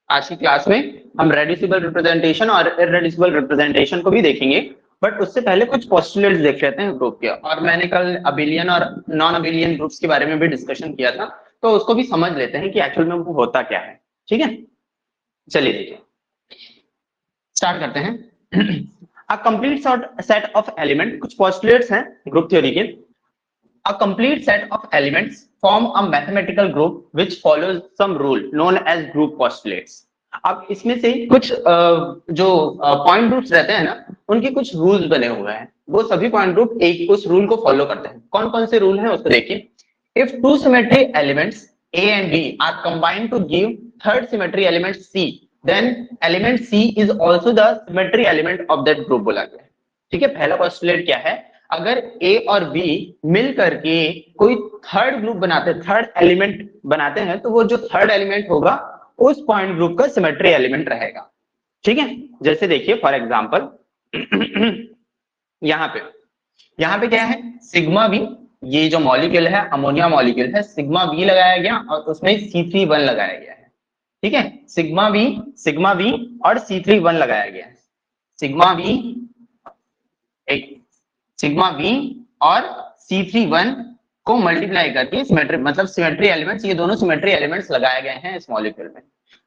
आज की क्लास में हम रेड्यूसिबल रिप्रेजेंटेशन और इररेड्यूसिबल रिप्रेजेंटेशन को भी देखेंगे, बट उससे पहले कुछ पोस्टुलेट्स देख लेते हैं ग्रुप के। और मैंने कल अबिलियन और नॉन अबिलियन ग्रुप्स के बारे में भी डिस्कशन किया था, तो उसको भी समझ लेते हैं कि एक्चुअल में वो होता क्या है। ठीक है, चलिए देखिए, स्टार्ट करते हैं। A complete set of element, कुछ पोस्टुलेट्स हैं ग्रुप थ्योरी के। A complete set of elements form a mathematical group which follows some rule known as group postulates. अब इसमें से कुछ जो पॉइंट ग्रुप्स रहते हैं ना, उनके कुछ रूल्स बने हुए हैं। वो सभी पॉइंट ग्रुप एक उस रूल को फॉलो करते हैं। कौन कौन से रूल हैं उसको देखिए। If two symmetry elements A and B are combined to give third symmetry element C, then element C is also the symmetry element of that group बोला गया है। ठीक है, पहला पोस्टुलेट क्या है, अगर ए और बी मिल करके कोई थर्ड ग्रुप बनाते हैं, थर्ड एलिमेंट बनाते हैं, तो वो जो थर्ड एलिमेंट होगा उस पॉइंट ग्रुप का सिमेट्री एलिमेंट रहेगा। ठीक है, जैसे देखिए फॉर एग्जांपल यहाँ पे क्या है, सिग्मा बी, ये जो मॉलिक्यूल है अमोनिया मॉलिक्यूल है, सिग्मा बी लगाया गया और उसमें C3 1 लगाया गया है। ठीक है, सिग्मा बी और C3 1 लगाया गया है। सिग्मा बी और C3 1 को मल्टीप्लाई करके सिमेट्री, मतलब सिमेट्री एलिमेंट्स, ये दोनों सिमेट्री एलिमेंट्स लगाए गए हैं इस मॉलिक्यूल में।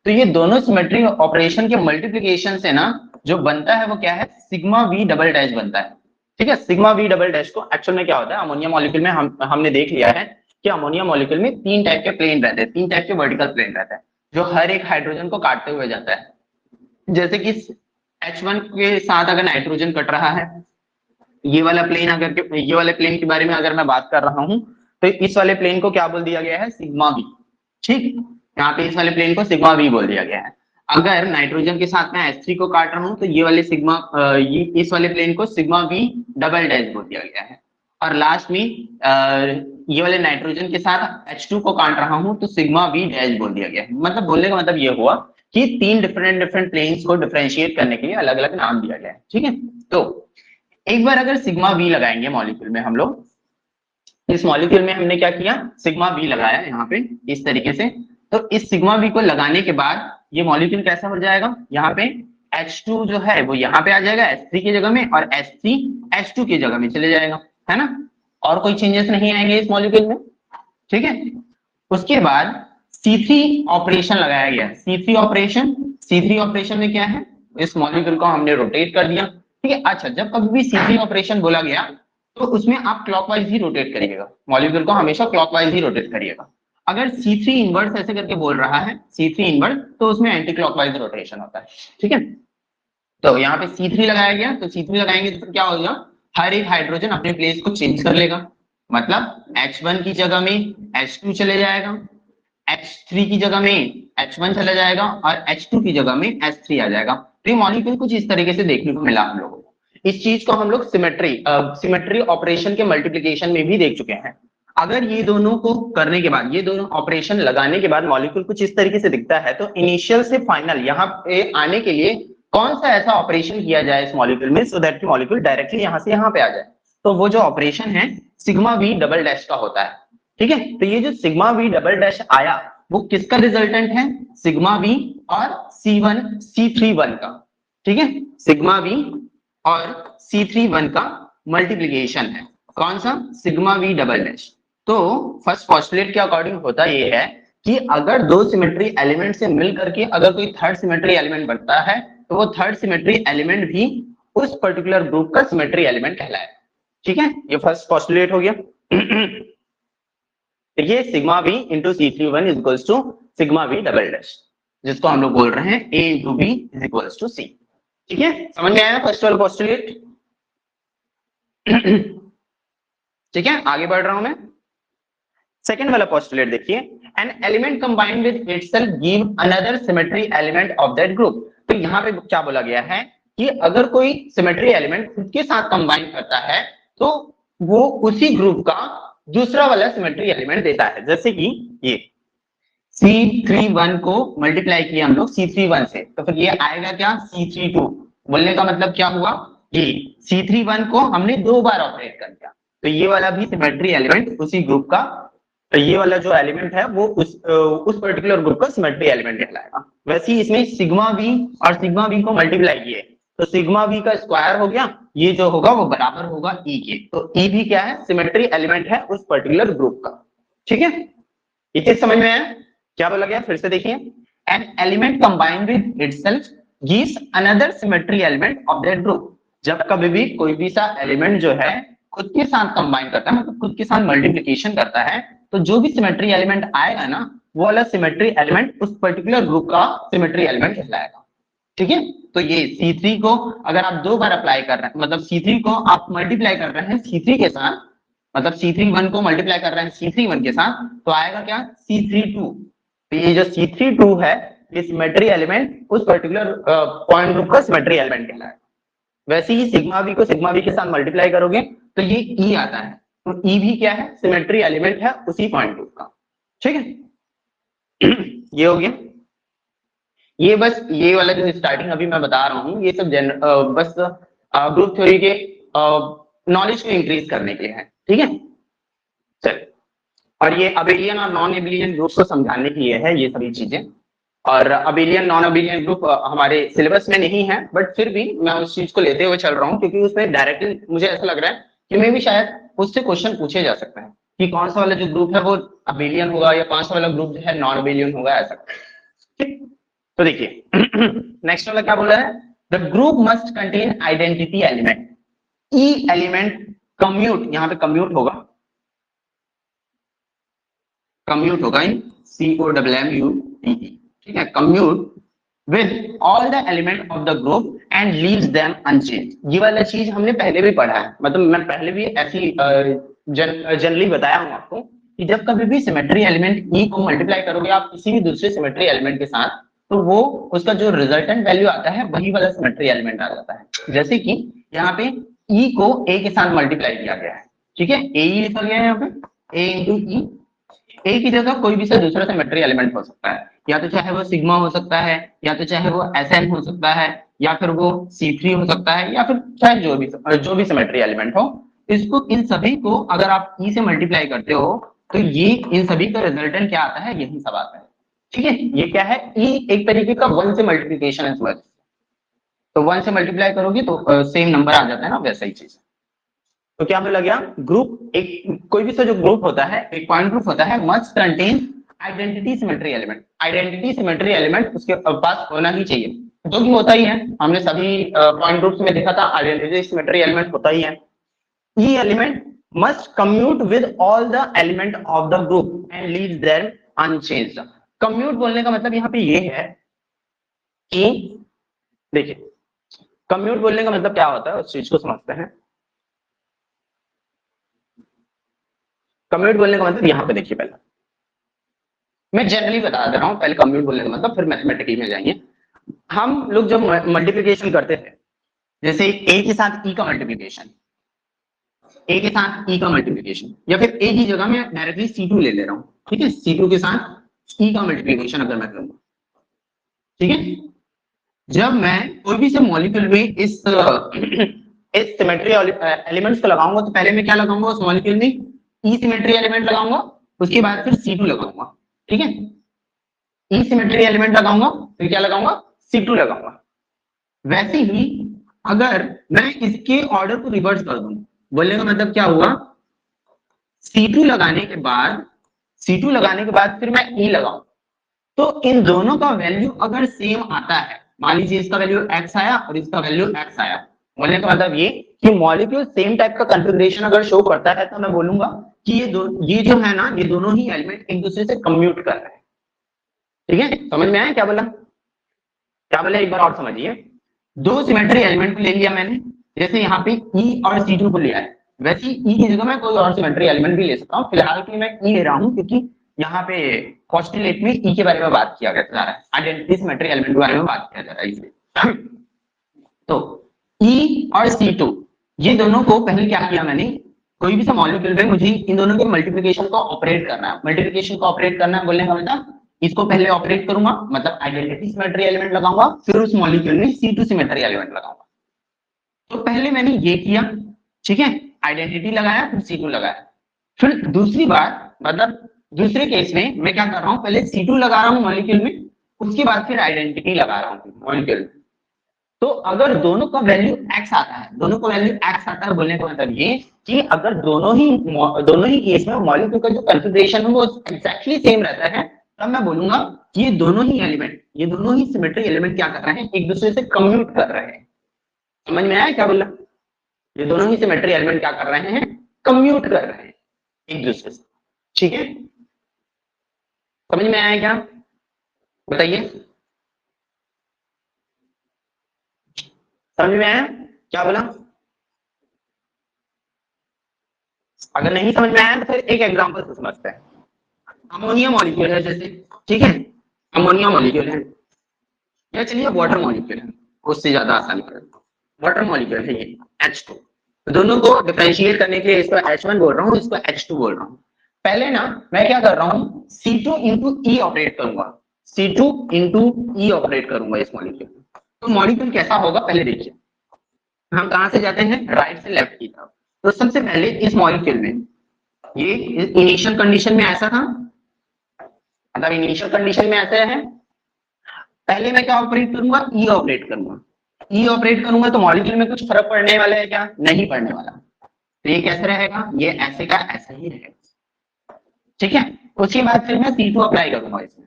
तो ये दोनों सिमेट्री ऑपरेशन के मल्टीप्लिकेशन से ना जो बनता है वो क्या है, सिग्मा वी डबल डैश बनता है। ठीक है, सिग्मा वी डबल डैश को एक्चुअल में क्या होता है, अमोनिया मॉलिक्यूल में हमने देख लिया है कि अमोनिया मॉलिक्यूल में तीन टाइप के प्लेन रहते हैं, तीन टाइप के वर्टिकल प्लेन रहते हैं जो हर एक हाइड्रोजन को काटते हुए जाता है। जैसे कि H1 के साथ अगर नाइट्रोजन कट रहा है, ये वाला प्लेन ये वाले प्लेन के बारे में अगर मैं बात कर रहा हूं, तो इस वाले प्लेन को क्या बोल दिया गया है, सिग्मा बी। ठीक, यहाँ पे इस वाले प्लेन को सिग्मा बी बोल दिया गया है। अगर नाइट्रोजन के साथ मैं H3 को काट रहा हूं, तो ये वाले इस वाले प्लेन को सिग्मा बी डबल डैश बोल दिया गया है। और लास्ट में ये वाले नाइट्रोजन के साथ H2 को काट रहा हूं, तो सिग्मा बी डैश बोल दिया गया है। मतलब बोलने का मतलब ये हुआ कि तीन डिफरेंट प्लेन्स को डिफरेंशिएट करने के लिए अलग अलग नाम दिया गया है। ठीक है, तो एक बार अगर सिग्मा बी लगाएंगे मॉलिक्यूल में, हम लोग इस मॉलिक्यूल में हमने क्या किया, सिग्मा बी लगाया यहाँ पे इस तरीके से। तो इस सिग्मा बी को लगाने के बाद ये मॉलिक्यूल कैसा हो जाएगा, यहाँ पे H2 जो है वो यहाँ पे आ जाएगा H3 की जगह में, और H3 H2 की जगह में चले जाएगा, है ना। और कोई चेंजेस नहीं आएंगे इस मॉलिक्यूल में। ठीक है, उसके बाद C3 ऑपरेशन लगाया गया। C3 ऑपरेशन में क्या है, इस मॉलिक्यूल को हमने रोटेट कर दिया। ठीक है, अच्छा, जब कभी भी C3 ऑपरेशन बोला गया तो उसमें आप क्लॉकवाइज ही रोटेट करिएगा, मॉलिक्यूल को हमेशा क्लॉकवाइज ही रोटेट करिएगा। अगर C3 इनवर्स ऐसे करके बोल रहा है, C3 इनवर्स, तो उसमें एंटी क्लॉकवाइज रोटेशन होता है। ठीक है, तो यहाँ पे C3 लगाया गया, तो C3 लगाएंगे तो क्या होगा, हर एक हाइड्रोजन अपने प्लेस को चेंज कर लेगा। मतलब H1 की जगह में H2 चले जाएगा, H3 की जगह में H1 चला जाएगा, और H2 की जगह में H3 आ जाएगा। तो ये मॉलिक्यूल कुछ इस तरीके से देखने को मिला हम लोगों को। इस चीज को हम लोग सिमेट्री ऑपरेशन के मल्टीप्लिकेशन में भी देख चुके हैं। अगर ये दोनों को करने के बाद, ये दोनों ऑपरेशन लगाने के बाद मॉलिक्यूल कुछ इस तरीके से दिखता है, तो इनिशियल से फाइनल यहाँ पे आने के लिए कौन सा ऐसा ऑपरेशन किया जाए इस मॉलिक्यूल में, सो दैट मॉलिक्यूल डायरेक्टली यहाँ से यहाँ पे आ जाए। तो वो जो ऑपरेशन है सिग्मा वी डबल डैश का होता है। ठीक है, तो ये जो सिग्मा वी डबल डैश आया वो किसका रिजल्टेंट है, सिग्मा वी और C3 1 का। ठीक है, सिग्मा वी और C3 1 का मल्टीप्लिकेशन है, कौन सा, सिग्मा वी डबल डैश। तो फर्स्ट पोस्टुलेट के अकॉर्डिंग होता ये है कि अगर दो सिमेट्री एलिमेंट से मिल करके अगर कोई थर्ड सिमेट्री एलिमेंट बनता है, तो वो थर्ड सिमेट्री एलिमेंट भी उस पर्टिकुलर ग्रुप का सिमेट्री एलिमेंट कहलाएगा। ठीक है, ये फर्स्ट पोस्टुलेट हो गया। देखिए, sigma B into C3 1 is equals to sigma B double dash, जिसको हम लोग बोल रहे हैं A into B is equals to C। ठीक है, समझ में आया फर्स्ट वाला पोस्टुलेट। ठीक है, आगे बढ़ रहा हूं मैं। सेकंड वाला पोस्टुलेट देखिए, an element combined with itself give another symmetry element of that group. तो यहाँ पे क्या बोला गया है कि अगर कोई सिमेट्री एलिमेंट खुद के साथ कंबाइन करता है तो वो उसी ग्रुप का दूसरा वाला सिमेट्री एलिमेंट देता है। जैसे कि ये C3 1 को मल्टीप्लाई किया हम लोग C3 1 से, तो फिर ये आएगा क्या, C3 2। बोलने का मतलब क्या हुआ, ये C3 1 को हमने 2 बार ऑपरेट कर दिया, तो ये वाला भी सिमेट्री एलिमेंट उसी ग्रुप का तो ये वाला जो एलिमेंट है वो उस पर्टिकुलर ग्रुप का सिमेट्री एलिमेंट कहलाएगा। वैसे ही इसमें सिग्मा बी और सिग्मा बी को मल्टीप्लाई किए तो सिग्मा बी का स्क्वायर हो गया, ये जो होगा वो बराबर होगा ई के। तो ई भी क्या है, सिमेट्री एलिमेंट है उस पर्टिकुलर ग्रुप का। ठीक है, ये चीज समझ में आया? क्या बोला गया फिर से देखिए, an element combined with itself gives another symmetry element of that group. जब कभी भी कोई भी सा एलिमेंट जो है खुद के साथ कंबाइन करता है, मतलब खुद के साथ मल्टीप्लिकेशन करता है, तो जो भी सिमेट्री एलिमेंट आएगा ना, वो वाला सिमेट्री एलिमेंट उस पर्टिकुलर ग्रुप का सिमेट्री एलिमेंट कहलाएगा। ठीक है, तो ये C3 को अगर आप 2 बार अप्लाई कर रहे हैं, मतलब C3 को आप मल्टीप्लाई कर रहे हैं C3 के साथ, मतलब C31 को मल्टीप्लाई कर रहे हैं C31 के साथ, तो आएगा क्या, C32। तो ये जो C32 है, ये सिमेट्री एलिमेंट उस पर्टिकुलर पॉइंट ग्रुप का सिमेट्री एलिमेंट कहलाएगा। वैसे ही सिग्मा बी को सिग्मा बी के साथ मल्टीप्लाई करोगे तो ये ई आता है, तो ई भी क्या है, सिमेट्री एलिमेंट है उसी पॉइंट ग्रुप का। ठीक है ये हो गया। ये बस ये वाला जो स्टार्टिंग अभी मैं बता रहा हूँ, ये सब बस ग्रुप थ्योरी के नॉलेज को इंक्रीज करने के लिए है। ठीक है, चल, और ये अबेलियन और नॉन एबिलियन ग्रुप को समझाने के लिए है ये सभी चीजें। और अबेलियन नॉन अबेलियन ग्रुप हमारे सिलेबस में नहीं है, बट फिर भी मैं उस चीज को लेते हुए चल रहा हूँ, क्योंकि उसमें डायरेक्टली मुझे ऐसा लग रहा है कि मैं भी शायद उससे क्वेश्चन पूछे जा सकता है कि कौन सा वाला जो ग्रुप है वो अबेलियन होगा या कौन सा वाला ग्रुप जो है नॉन अबेलियन होगा, ऐसा। ठीक, तो देखिए नेक्स्ट वाला क्या बोल रहा है, the group must contain identity element. E element commute, यहाँ पे कम्यूट होगा, कम्यूट होगा इन COMMUTE। ठीक है, commute with all the element of the group and leaves them unchanged. ये वाला चीज हमने पहले भी पढ़ा है, मतलब मैं पहले भी ऐसी जनरली बताया हूं आपको कि जब कभी भी सिमेट्री एलिमेंट ई को मल्टीप्लाई करोगे आप किसी भी दूसरे सिमेट्री एलिमेंट के साथ, तो वो उसका जो रिजल्टेंट वैल्यू आता है वही वाला सिमेट्री एलिमेंट आ जाता है। जैसे कि यहाँ पे ई को ए के साथ मल्टीप्लाई किया गया है। ठीक है, ए ही लिखा गया है यहाँ पे, ए इंटू ई। ए की जगह कोई भी से दूसरा सिमेट्री एलिमेंट हो सकता है, या तो चाहे वो सिग्मा हो सकता है, या तो चाहे वो SN हो सकता है, या फिर वो C3 हो सकता है, या फिर चाहे जो भी सिमेट्री एलिमेंट हो। इसको इन सभी को अगर आप ई से मल्टीप्लाई करते हो तो ये इन सभी का रिजल्टेंट क्या आता है, यही सब आता है। ठीक है, ये क्या है, ई एक तरीके का 1 से मल्टीप्लीकेशन है, समझ। तो 1 से मल्टीप्लाई करोगे तो सेम नंबर आ जाता है ना, वैसा ही चीज। तो क्या बोला गया, ग्रुप एक कोई भी सा जो ग्रुप होता है, एक पॉइंट ग्रुप होता है, must contain identity symmetry element. Identity symmetry element उसके पास होना ही चाहिए, जो कि होता ही है। हमने सभी पॉइंट ग्रुप्स में देखा था आइडेंटिटी सिमेट्री एलिमेंट होता ही है। ये element must commute with all the element of the group and leaves them unchanged. Commute बोलने का मतलब यहाँ पे ये है कि देखिए, कम्यूट बोलने का मतलब क्या होता है उस चीज को समझते हैं। कम्यूट बोलने का मतलब यहाँ पे देखिए, पहले मैं जनरली बता दे रहा हूँ, पहले कम्यूट बोलने का मतलब, फिर मैथमेटिकली में जाएंगे। हम लोग जब मल्टीप्लिकेशन करते थे, जैसे ए के साथ ई का मल्टीप्लिकेशन, ए के साथ ई का मल्टीप्लिकेशन, या फिर ए की जगह में डायरेक्टली C2 ले ले रहा हूँ। ठीक है, C2 के साथ ई का मल्टीप्लिकेशन अगर मैं करूंगा, ठीक है, जब मैं कोई भी से मॉलिक्यूल में इस सिमेट्री एलिमेंट्स को लगाऊंगा, तो पहले मैं क्या लगाऊंगा उस मॉलिक्यूल में, ई सिमेट्री एलिमेंट लगाऊंगा, उसके बाद फिर C2 लगाऊंगा। ठीक है, ई सिमेट्री एलिमेंट लगाऊंगा, फिर क्या लगाऊंगा, C2 लगाऊंगा। वैसे ही अगर मैं इसके ऑर्डर को रिवर्स कर दूं, बोलने का मतलब क्या हुआ, C2 लगाने के बाद फिर मैं E लगाऊं, तो इन दोनों का वैल्यू अगर सेम आता है, मान लीजिए इसका वैल्यू x आया और इसका वैल्यू x आया, बोलने का मतलब ये कि मॉलिक्यूल सेम टाइप का कॉन्फ़िगरेशन अगर शो करता है, तो मैं बोलूंगा कि ये जो है ना, ये दोनों ही एलिमेंट एक दूसरे से कम्यूट कर रहे हैं। ठीक है, समझ में आया क्या बोला, एक बार और समझिए। दो सिमेट्री एलिमेंट को ले लिया मैंने, जैसे यहाँ पे E और C2 को लिया है, वैसे ही E की जगह मैं कोई और सिमेट्री एलिमेंट भी ले सकता हूँ। फिलहाल के लिए मैं E ले रहा हूँ, क्योंकि यहाँ पे पोस्टुलेट में E के बारे में बात किया जा रहा है, आइडेंटिटी सिमेट्री एलिमेंट के बारे में बात किया जा रहा है इसलिए। तो E और C2 ये दोनों को पहले क्या किया मैंने, कोई भी सा मॉलिक्यूल में मुझे इन दोनों के मल्टीप्लिकेशन को ऑपरेट करना है। मल्टीप्लिकेशन को ऑपरेट करना है बोलने का मतलब, इसको पहले ऑपरेट करूंगा, मतलब आइडेंटिटी सिमेट्री एलिमेंट लगाऊंगा, फिर उस मॉलिक्यूल में C2 सिमेट्री एलिमेंट लगाऊंगा। तो पहले मैंने ये किया, ठीक है, आइडेंटिटी लगाया, फिर C2 लगाया। फिर दूसरी बार, मतलब दूसरे केस में मैं क्या कर रहा हूँ, पहले C2 लगा रहा हूँ मॉलिक्यूल में, उसके बाद फिर आइडेंटिटी लगा रहा हूँ मॉलिक्यूल में। तो अगर दोनों का वैल्यू x आता है, दोनों का वैल्यू x आता है बोलने का मतलब ये कि अगर दोनों ही केस में मॉलिक्यूल का जो कॉन्फ़िगरेशन है वो एक्जैक्टली सेम रहता है, तब मैं बोलूंगा कि ये दोनों ही सिमेट्री एलिमेंट क्या कर रहे हैं, एक दूसरे से कम्यूट कर रहे हैं। समझ में आया क्या बोला? ये दोनों ही सिमेट्री एलिमेंट क्या कर रहे हैं, कम्यूट कर रहे हैं एक दूसरे से। ठीक है, समझ में आया क्या? बताइए, समझ में आया क्या बोला? अगर नहीं समझ में आया तो फिर एक एग्जांपल से समझते हैं। अमोनिया मॉलिक्यूल है जैसे, ठीक है, अमोनिया मॉलिक्यूल है, या चलिए वाटर मॉलिक्यूल है, उससे ज्यादा आसान कर, वाटर मॉलिक्यूल है ये H2। तो दोनों को डिफरेंशिएट करने के लिए इसको H1 बोल रहा हूँ, इसको H2 बोल रहा हूँ। पहले ना मैं क्या कर रहा हूँ, C2 इंटू ई ऑपरेट करूंगा, C2 इंटू ई ऑपरेट करूंगा इस मॉलिक्यूल। तो मॉलिक्यूल कैसा होगा पहले देखिए, हम कहां से जाते हैं, राइट से लेफ्ट की तरफ। तो सबसे पहले इस मॉलिक्यूल में ये इनिशियल कंडीशन में ऐसा था, मतलब इनिशियल कंडीशन में ऐसा है, पहले मैं क्या ऑपरेट करूंगा, ई ऑपरेट करूंगा। ई ऑपरेट करूंगा तो मॉलिक्यूल में कुछ फर्क पड़ने वाला है क्या, नहीं पड़ने वाला। तो ये कैसे रहेगा, ये ऐसे का ऐसा ही रहेगा। ठीक है, उसके बाद फिर मैं C2 अप्लाई करूंगा इसमें,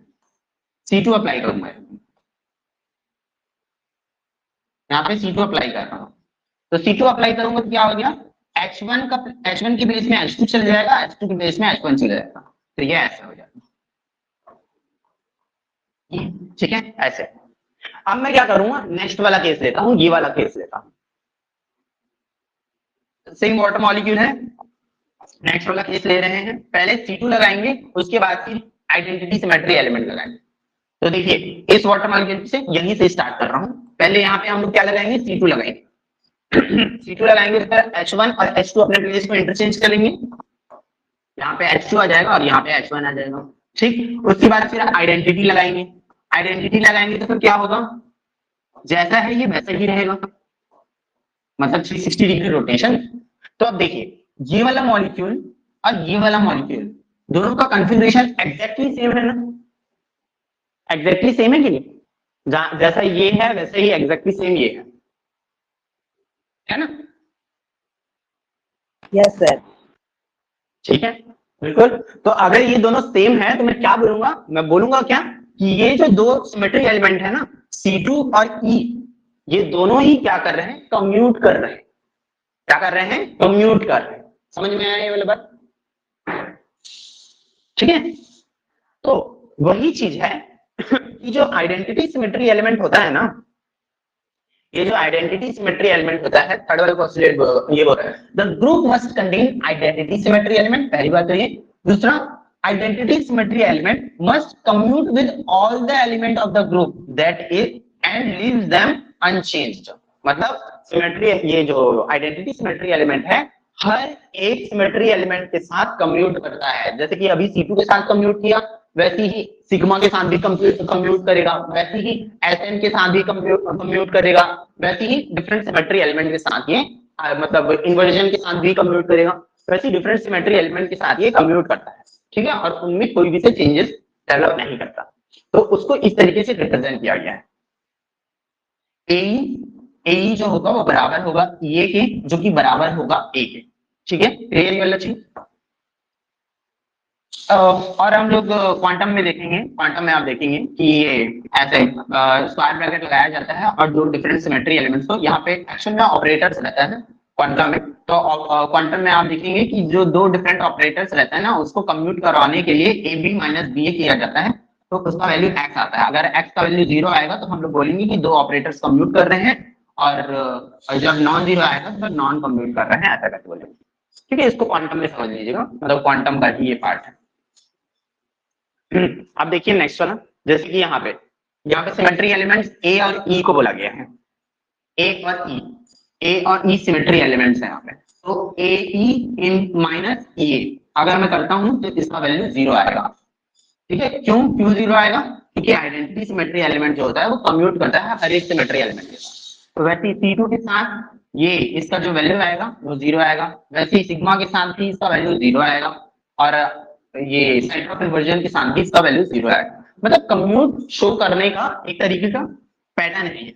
C2 अप्लाई करूंगा, यहाँ पे C2 अप्लाई कर रहा हूँ। तो C2 अप्लाई करूंगा तो क्या हो गया, H1 के बेस में H2 चल जाएगा, H2 के बेस में H1 चल जाएगा। तो ये ऐसा हो जाएगा, ठीक है ऐसे। अब मैं क्या करूंगा, नेक्स्ट वाला केस लेता हूँ, ये वाला केस लेता हूँ, सेम वाटर मॉलिक्यूल है, नेक्स्ट वाला केस ले रहे हैं। पहले C2 लगाएंगे, उसके बाद फिर आइडेंटिटी सिमेट्री एलिमेंट लगाएंगे। तो देखिए इस वाटर मॉलिक्यूल से यहीं से स्टार्ट कर रहा हूँ। पहले यहाँ पे हम लोग क्या लगाएंगे, C2 लगाएंगे। C2 लगाएंगे तो H1 और H2 अपने प्लेस को इंटरचेंज करेंगे, यहाँ पे H2 आ जाएगा और यहाँ पे H1 आ जाएगा। ठीक, उसके बाद फिर आइडेंटिटी लगाएंगे, आइडेंटिटी लगाएंगे तो फिर क्या होगा, जैसा है ये वैसा ही रहेगा, मतलब 360 डिग्री रोटेशन। तो अब देखिए ये वाला मॉलिक्यूल और ये वाला मॉलिक्यूल दोनों का कॉन्फ़िगरेशन एग्जैक्टली सेम है ना, एग्जैक्टली सेम है कि नहीं, जैसा ये है वैसे ही एग्जैक्टली सेम ये है ना? Yes sir. ठीक है, बिल्कुल। तो अगर ये दोनों सेम है तो मैं क्या बोलूंगा, मैं बोलूंगा क्या कि ये जो दो सिमेट्री एलिमेंट है ना, C2 और E, ये दोनों ही क्या कर रहे हैं, कम्यूट कर रहे हैं। क्या कर रहे हैं, कम्यूट कर रहे हैं। समझ में आया ये वाला बात? ठीक है, तो वही चीज है कि जो आइडेंटिटी सिमेट्री एलिमेंट होता है ना, ये जो आइडेंटिटी सिमेट्री एलिमेंट होता है, थर्ड वाले पोस्टुलेट ये बोल रहा है, the group must contain identity symmetry element, पहली बात तो ये। दूसरा, identity symmetry element must commute with all the element of the group that is and leaves them unchanged. मतलब सिमेट्री, ये जो आइडेंटिटी सिमेट्री एलिमेंट है, हर एक सिमेट्री एलिमेंट के साथ कम्यूट करता है। जैसे कि अभी C2 के साथ कम्यूट किया, वैसे ही सिग्मा के साथ भी कम्यूट करेगा, वैसे ही Sn के साथ भी कम्यूट करेगा, वैसे ही डिफरेंट सिमेट्री एलिमेंट के साथ ये मतलब इन्वर्जन के साथ भी कम्यूट करेगा, वैसे डिफरेंट सिमेट्री एलिमेंट के साथ ये कम्यूट करता है। ठीक है, और उनमें कोई भी से चेंजेस डेवलप नहीं करता। तो उसको इस तरीके से रिप्रेजेंट किया गया है। ए जो होगा वो बराबर होगा ए के, जो कि बराबर होगा ए के। ठीक है, क्लियर ये वाला चीज। और हम लोग क्वांटम में देखेंगे, क्वांटम में आप देखेंगे कि ये ऐसे स्क्वायर ब्रैकेट लगाया जाता है और दो डिफरेंट सिमेट्री एलिमेंट्स को, यहाँ पे एक्शन में ऑपरेटर्स रहता है क्वांटम में। तो क्वांटम में आप देखेंगे कि जो दो डिफरेंट ऑपरेटर्स रहता है ना, उसको कम्यूट करवाने के लिए ए बी माइनस बी ए किया जाता है, तो उसका वैल्यू एक्स आता है। अगर एक्स का वैल्यू 0 आएगा तो हम लोग बोलेंगे कि दो ऑपरेटर्स कम्यूट कर रहे हैं, और जब नॉन 0 आएगा तो नॉन कम्यूट कर रहे हैं, ऐसा करके बोलेंगे। ठीक है, इसको क्वांटम में समझ लीजिएगा, मतलब क्वांटम का ही ये पार्ट है। अब देखिए नेक्स्ट वाला, जैसे कि यहाँ पे सिमेट्री एलिमेंट्स ए और ई को बोला गया है, ए और ई सिमेट्री एलिमेंट्स है यहाँ पे। तो ए ई इन माइनस ई, अगर मैं करता हूं तो इसका वैल्यू 0 आएगा। ठीक है, क्यों 0 आएगा, क्योंकि आइडेंटिटी सिमेट्री एलिमेंट जो होता है वो कम्यूट करता है हर एक सिमेट्री एलिमेंट के साथ। तो वैसे ही C2 के साथ ये इसका जो वैल्यू आएगा वो 0 आएगा, वैसे ही सिग्मा के साथ भी इसका वैल्यू 0 आएगा, और ये सेंटर ऑफ इन्वर्जन के साथ भी इसका वैल्यू 0 है। मतलब कम्यूट शो करने का एक तरीके का पैटर्न है ये।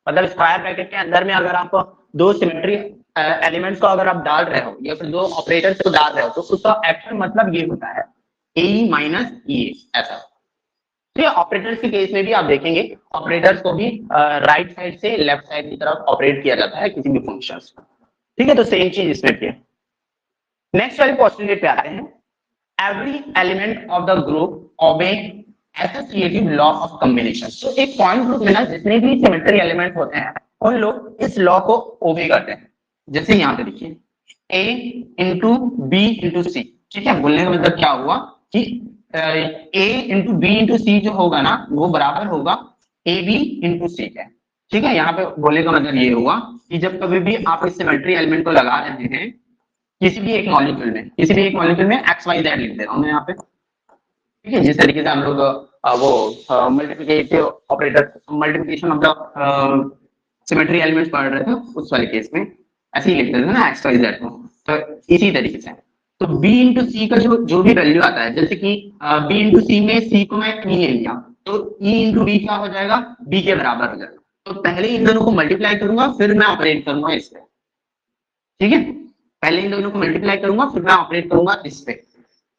मतलब स्क्वायर ब्रैकेट के अंदर में अगर आप दो सिमेट्री एलिमेंट्स को अगर आप डाल रहे हो या फिर दो ऑपरेटर्स को डाल रहे हो तो उसका एक्चुअल मतलब ये होता है ए माइनस ई ऐसा। तो ऑपरेटर्स के केस में भी आप देखेंगे ऑपरेटर्स को भी राइट साइड से लेफ्ट साइड की तरफ ऑपरेट किया जाता है किसी भी फंक्शन। ठीक है, तो सेम चीज इसमें भी है। नेक्स्ट वाले पोस्टुलेट पे आते हैं। Every element of the group obey associative law of combination. तो एक पॉइंट ग्रुप में ना जितने भी सिमेट्री एलिमेंट होते हैं उन लोग इस लॉ को ओबे करते हैं। जैसे यहाँ पे देखिए a इंटू बी इंटू सी। ठीक है, बोलने का मतलब क्या हुआ कि a इंटू बी इंटू सी जो होगा ना वो बराबर होगा ए बी इंटू सी के। ठीक है, यहाँ पे बोलने का मतलब ये हुआ कि जब कभी भी आप इस सिमेट्री एलिमेंट को लगा रहे हैं किसी भी एक मॉलिक्यूल में एक्स वाई जेड लिख दे रहा हूं मैं यहाँ पे। ठीक है, जिस तरीके से हम लोग वो multiplicative operator multiplication of the symmetry elements पढ़ रहे थे उस वाले केस में ऐसे ही लिखते थे ना एक्स वाई जेड को। तो इसी तरीके से तो b इंटू सी का जो भी वैल्यू आता है, जैसे कि b इंटू सी में c को मैं e ले लिया तो e इंटू b क्या हो जाएगा, b के बराबर हो जाएगा। तो पहले इन दोनों को मल्टीप्लाई करूंगा फिर मैं ऑपरेट करूंगा इस पे। ठीक है, पहले इन दोनों को मल्टीप्लाई करूंगा फिर मैं ऑपरेट करूंगा इस पे,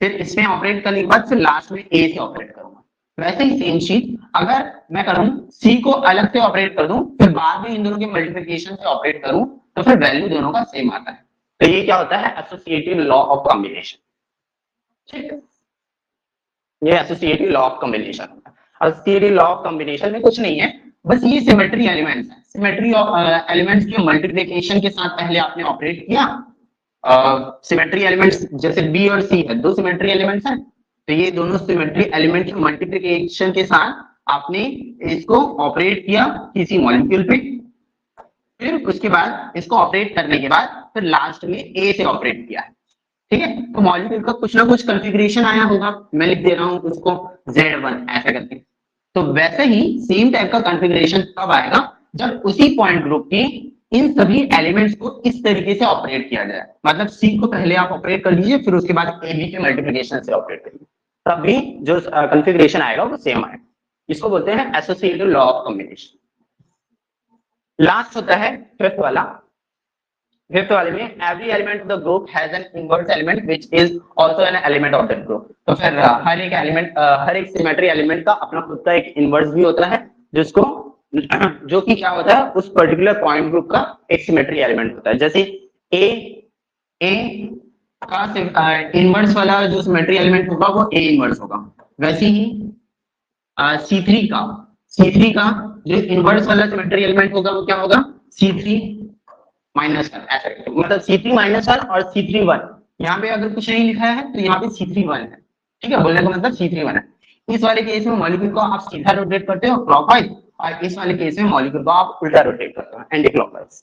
फिर इसमें ऑपरेट करने के बाद फिर लास्ट में a से ऑपरेट करूंगा। वैसे ही सेम चीज अगर मैं करूं c को अलग से ऑपरेट कर दूं फिर बाद में इन दोनों के मल्टीप्लिकेशन से ऑपरेट करूं तो फिर वैल्यू दोनों का सेम आता है। तो ये क्या होता है, एसोसिएटिव लॉ ऑफ कॉम्बिनेशन। ठीक है, ये associative law of combination. Associative law of combination में कुछ नहीं है, बस ये सिमेट्री एलिमेंट्स है। सिमेट्री एलिमेंट्स के मल्टीप्लिकेशन के साथ पहले आपने ऑपरेट किया। सिमेट्री एलिमेंट्स जैसे बी और सी है, दो सिमेट्री एलिमेंट्स हैं, तो ये दोनों सिमेट्री एलिमेंट के मल्टीप्लिकेशन के साथ आपने इसको ऑपरेट किया किसी मॉलिक्यूल पे, फिर उसके बाद इसको ऑपरेट करने के बाद फिर लास्ट में ए से ऑपरेट किया है। ठीक है, तो मॉलिक्यूल का कुछ ना कुछ कॉन्फ़िगरेशन आया होगा, मैं लिख दे रहा हूं उसको Z1 ऐसे करके। तो वैसे ही सेम टाइप का कॉन्फ़िगरेशन तब आएगा जब उसी पॉइंट ग्रुप के इन सभी एलिमेंट्स को इस तरीके से ऑपरेट किया जाए। मतलब सी को पहले आप ऑपरेट कर लीजिए फिर उसके बाद ए बी के मल्टीप्लिकेशन से ऑपरेट करिए, तभी जो कॉन्फ़िगरेशन आएगा वो सेम आएगा। इसको बोलते हैं associative law of combination. Last होता है फिफ्थ वाला। फिफ्थ वाले में every element of the group has an inverse element which is also an element of that group. तो फिर हर एक एलिमेंट हर एक सिमेट्री एलिमेंट का अपना खुद का एक इनवर्स भी होता है जिसको जो कि क्या होता है उस पर्टिकुलर पॉइंट ग्रुप का एक सिमेट्री एलिमेंट होता है। जैसे ए का इनवर्स वाला जो सिमेट्री एलिमेंट होगा वो ए इनवर्स होगा। वैसे ही C3 का जो इनवर्स वाला सिमेट्री एलिमेंट होगा वो क्या होगा, C3 माइनस 1 ऐसा। मतलब C3 माइनस 1 और C3 1। यहाँ पे अगर कुछ नहीं लिखा है तो यहाँ पे C3 1 है। ठीक है, बोलने का मतलब C3 1 है। इस वाले केस में मॉलिक्यूल को आप सीधा रोटेट करते हो क्लॉकवाइज, और इस वाले केस में मॉलिक्यूल को आप उल्टा रोटेट करते हो एंटी क्लॉकवाइज।